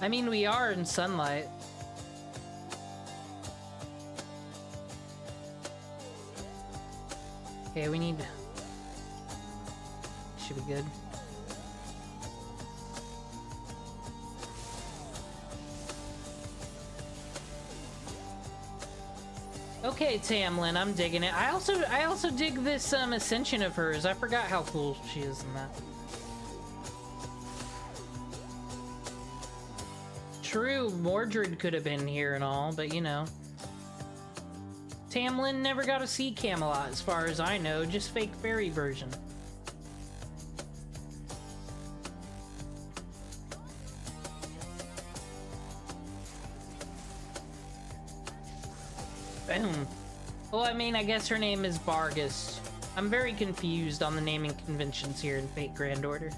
Speaker 2: I mean, we are in sunlight. Okay, we need... Should be good. Okay, Tamlin, I'm digging it. I also dig this ascension of hers. I forgot how cool she is in that. True, Mordred could have been here and all, but you know. Tamlin never got to see Camelot, as far as I know, just fake fairy version. Boom. Well, I mean, I guess her name is Vargas. I'm very confused on the naming conventions here in Fate Grand Order.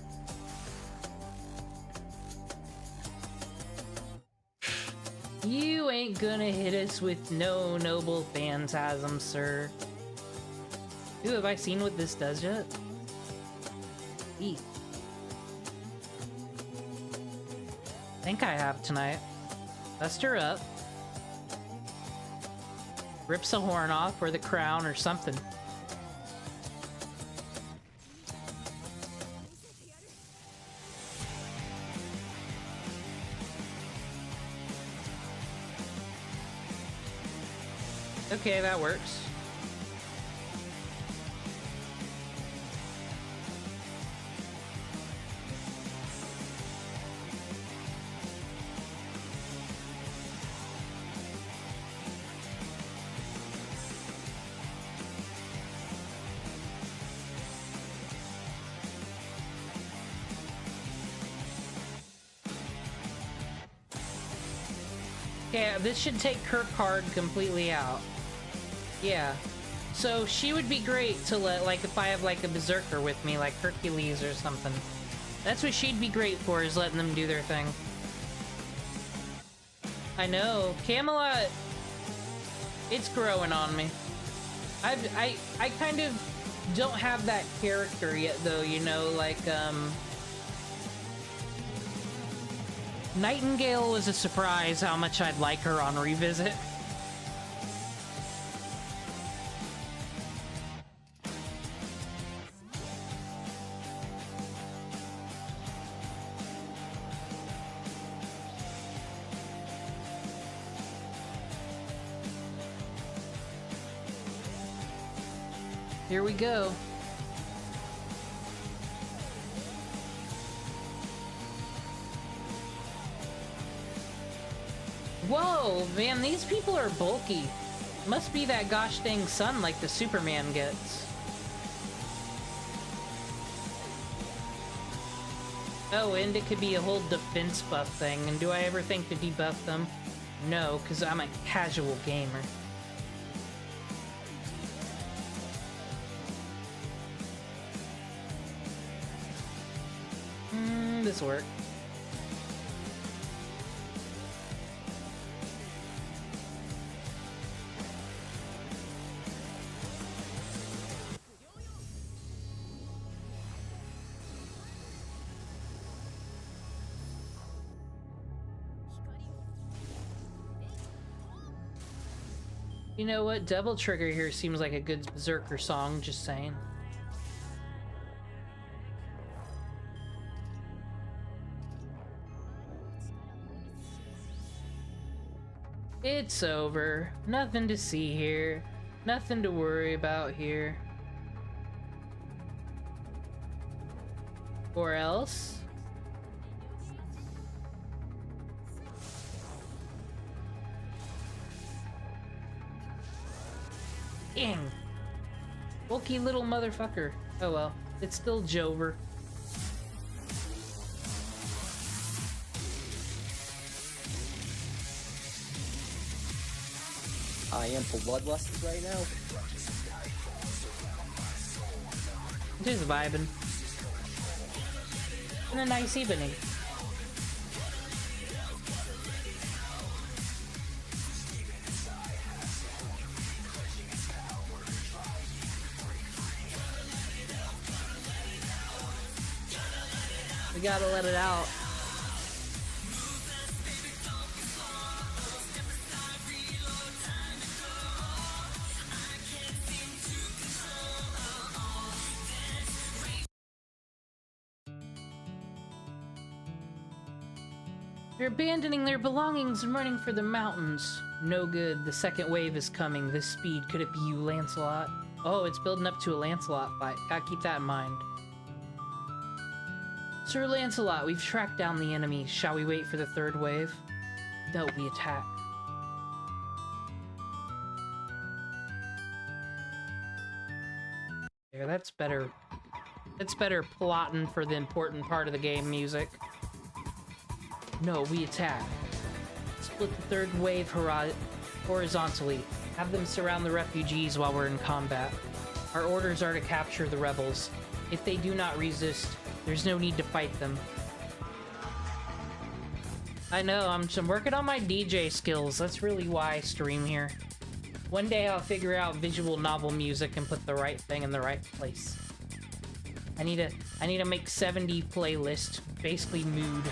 Speaker 2: You ain't gonna hit us with no noble phantasm, sir. Ooh, have I seen what this does yet? Eat. Think I have tonight. Bust her up. Rips a horn off, or the crown, or something. Okay, that works. Okay, this should take her card completely out. Yeah. So she would be great to let, like, if I have, like, a berserker with me, like Hercules or something. That's what she'd be great for, is letting them do their thing. I know. Camelot, it's growing on me. I kind of don't have that character yet, though, you know, like, Nightingale was a surprise how much I'd like her on Revisit. Here we go. Whoa, man, these people are bulky. Must be that gosh dang sun like the Superman gets. Oh, and it could be a whole defense buff thing. And do I ever think to debuff them? No, because I'm a casual gamer. This work. You know what? Devil Trigger here seems like a good Berserker song, just saying. It's over. Nothing to see here. Nothing to worry about here. Or else? Dang. Bulky little motherfucker. Oh well. It's still Jover.
Speaker 15: I am bloodlusted right now.
Speaker 2: Just vibing. And a nice evening. We gotta let it out. They're abandoning their belongings and running for the mountains. No good. The second wave is coming. This speed. Could it be you, Lancelot? Oh, it's building up to a Lancelot fight. Gotta keep that in mind. Sir Lancelot, we've tracked down the enemy. Shall we wait for the third wave? No, we attack. There, that's better. That's better plotting for the important part of the game music. No, we attack. Split the third wave horizontally. Have them surround the refugees while we're in combat. Our orders are to capture the rebels. If they do not resist, there's no need to fight them. I know, I'm working on my DJ skills. That's really why I stream here. One day I'll figure out visual novel music and put the right thing in the right place. I need to make 70 playlist, basically mood.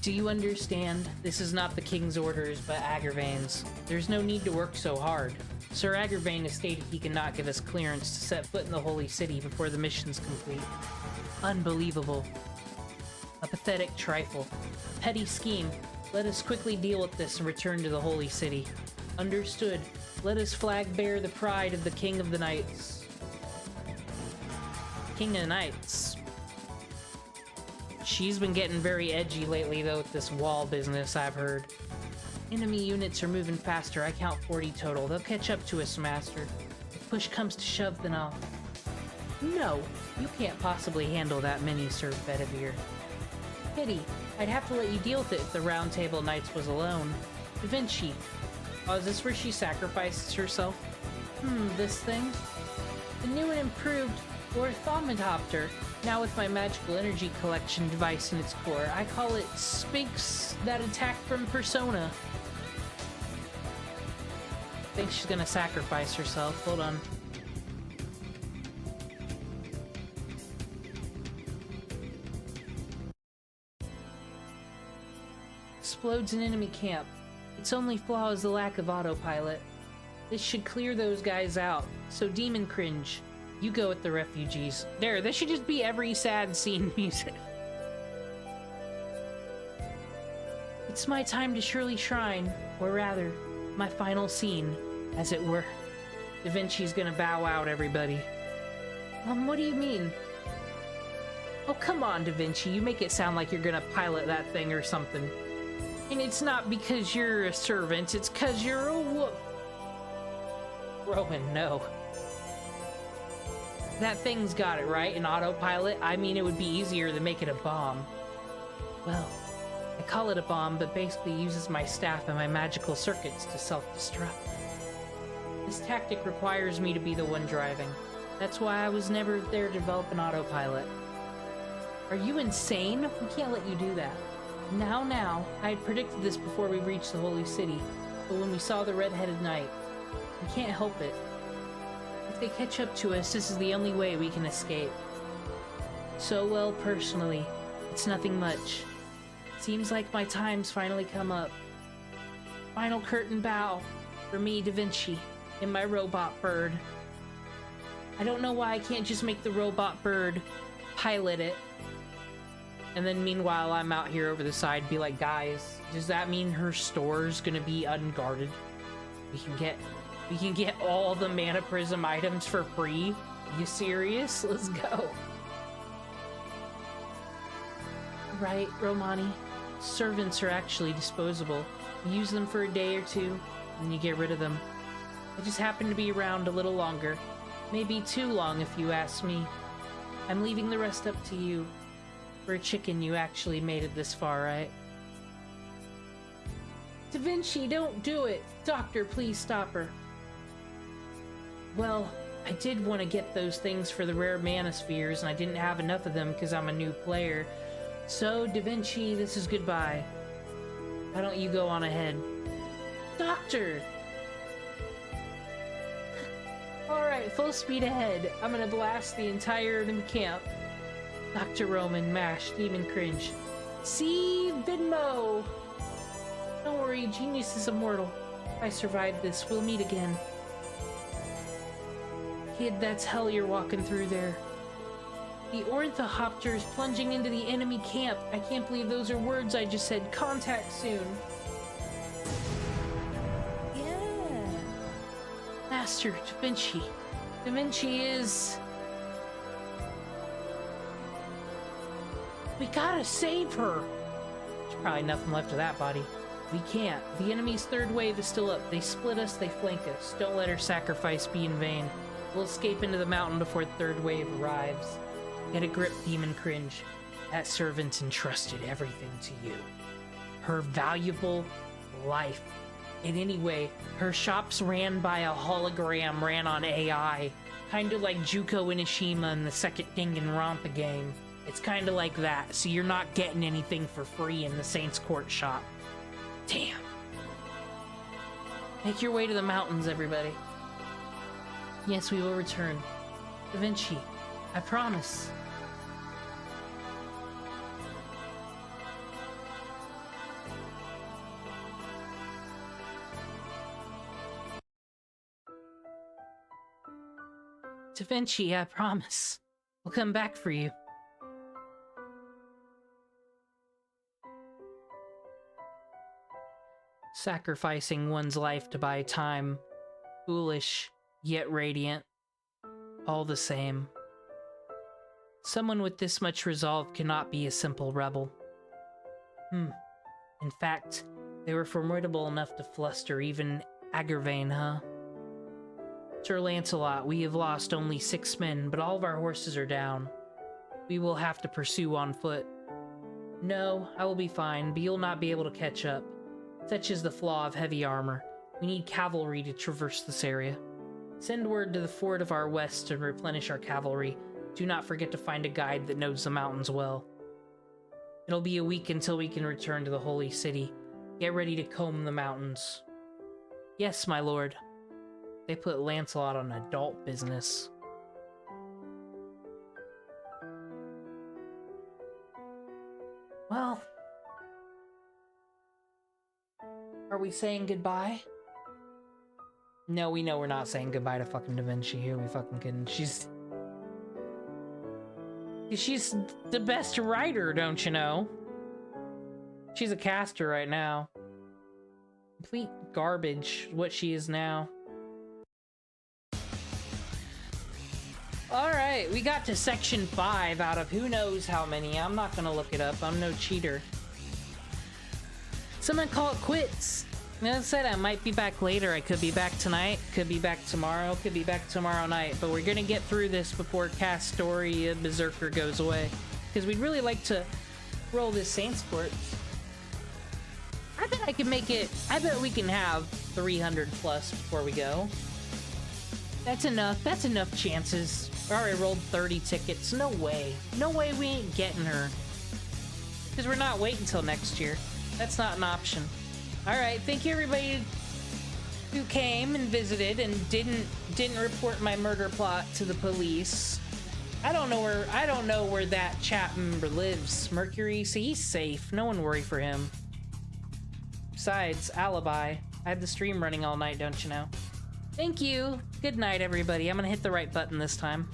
Speaker 2: Do you understand? This is not the king's orders, but Agravain's. There's no need to work so hard. Sir Agravain has stated he cannot give us clearance to set foot in the holy city before the mission's complete. Unbelievable. A pathetic trifle. A petty scheme. Let us quickly deal with this and return to the holy city. Understood. Let us flag bear the pride of the King of the Knights. King of the Knights. She's been getting very edgy lately, though, with this wall business, I've heard. Enemy units are moving faster. I count 40 total. They'll catch up to us, Master. If push comes to shove, then I'll... No, you can't possibly handle that many, Sir Bedivere. Pity. I'd have to let you deal with it if the Round Table Knights was alone. Da Vinci. Oh, is this where she sacrifices herself? This thing? The new and improved Orthometopter. Now with my magical energy collection device in its core, I call it Sphinx that attack from Persona. I think she's gonna sacrifice herself. Hold on. Explodes an enemy camp. Its only flaw is the lack of autopilot. This should clear those guys out. So Demon Cringe, you go with the refugees. There, this should just be every sad scene music. It's my time to surely shrine, or rather, my final scene, as it were. Da Vinci's gonna bow out, everybody. What do you mean? Oh, come on, Da Vinci, you make it sound like you're gonna pilot that thing or something. And it's not because you're a servant, it's cause you're a whoop. Roman, no. That thing's got it, right? An autopilot? I mean, it would be easier than making a bomb. Well, I call it a bomb, but basically uses my staff and my magical circuits to self-destruct. This tactic requires me to be the one driving. That's why I was never there to develop an autopilot. Are you insane? We can't let you do that. Now, I had predicted this before we reached the Holy City, but when we saw the red-headed knight, we can't help it. If they catch up to us, this is the only way we can escape. So, well, personally, it's nothing much. Seems like my time's finally come up. Final curtain bow for me, Da Vinci, and my robot bird. I don't know why I can't just make the robot bird pilot it. And then meanwhile, I'm out here over the side, be like, guys, does that mean her store's gonna be unguarded? We can get all the Mana Prism items for free? You serious? Let's go. Right, Romani. Servants are actually disposable. You use them for a day or two, and you get rid of them. I just happen to be around a little longer. Maybe too long if you ask me. I'm leaving the rest up to you. For a chicken, you actually made it this far, right? Da Vinci, don't do it! Doctor, please stop her. Well, I did want to get those things for the rare mana spheres, and I didn't have enough of them because I'm a new player. So, Da Vinci, this is goodbye. Why don't you go on ahead? Doctor! Alright, full speed ahead. I'm gonna blast the entire enemy camp. Dr. Roman, Mash, Demon Cringe. See Venmo! Don't worry, genius is immortal. If I survive this, we'll meet again. Kid, that's hell you're walking through there. The Ornithopter is plunging into the enemy camp. I can't believe those are words I just said. Contact soon. Yeah. Master, Da Vinci. Da Vinci is... We gotta save her! There's probably nothing left of that body. We can't. The enemy's third wave is still up. They split us, they flank us. Don't let her sacrifice be in vain. We'll escape into the mountain before the third wave arrives. Get a grip, Demon Cringe. That servant entrusted everything to you. Her valuable life. And anyway, her shop's ran by a hologram, ran on AI. Kind of like Juko Inishima in the second Danganronpa game. It's kind of like that, so you're not getting anything for free in the Saints Court shop. Damn. Make your way to the mountains, everybody. Yes, we will return. Da Vinci, I promise. Da Vinci, I promise. We'll come back for you. Sacrificing one's life to buy time. Foolish, yet radiant. All the same. Someone with this much resolve cannot be a simple rebel. In fact, they were formidable enough to fluster even Agravain, huh? Sir Lancelot, we have lost only 6 men, but all of our horses are down. We will have to pursue on foot. No, I will be fine, but you'll not be able to catch up. Such is the flaw of heavy armor. We need cavalry to traverse this area. Send word to the fort of our west to replenish our cavalry. Do not forget to find a guide that knows the mountains well. It'll be a week until we can return to the Holy City. Get ready to comb the mountains. Yes, my lord. They put Lancelot on adult business. Well... Are we saying goodbye? No, we know we're not saying goodbye to fucking Da Vinci. Here we fucking kidding. She's the best writer, don't you know? She's a caster right now. Complete garbage, what she is now. Alright, we got to section 5 out of who knows how many. I'm not gonna look it up. I'm no cheater. Someone call it quits. As I said, I might be back later. I could be back tonight, could be back tomorrow, could be back tomorrow night. But we're gonna get through this before Castoria Berserker goes away. Because we'd really like to roll this Saints Court. I bet I can make it... I bet we can have 300 plus before we go. That's enough. That's enough chances. I already rolled 30 tickets. No way. No way we ain't getting her. Because we're not waiting until next year. That's not an option. Alright, thank you everybody who came and visited and didn't report my murder plot to the police. I don't know where that chat member lives. Mercury, so he's safe. No one worry for him. Besides, alibi. I had the stream running all night, don't you know? Thank you. Good night, everybody. I'm gonna hit the right button this time.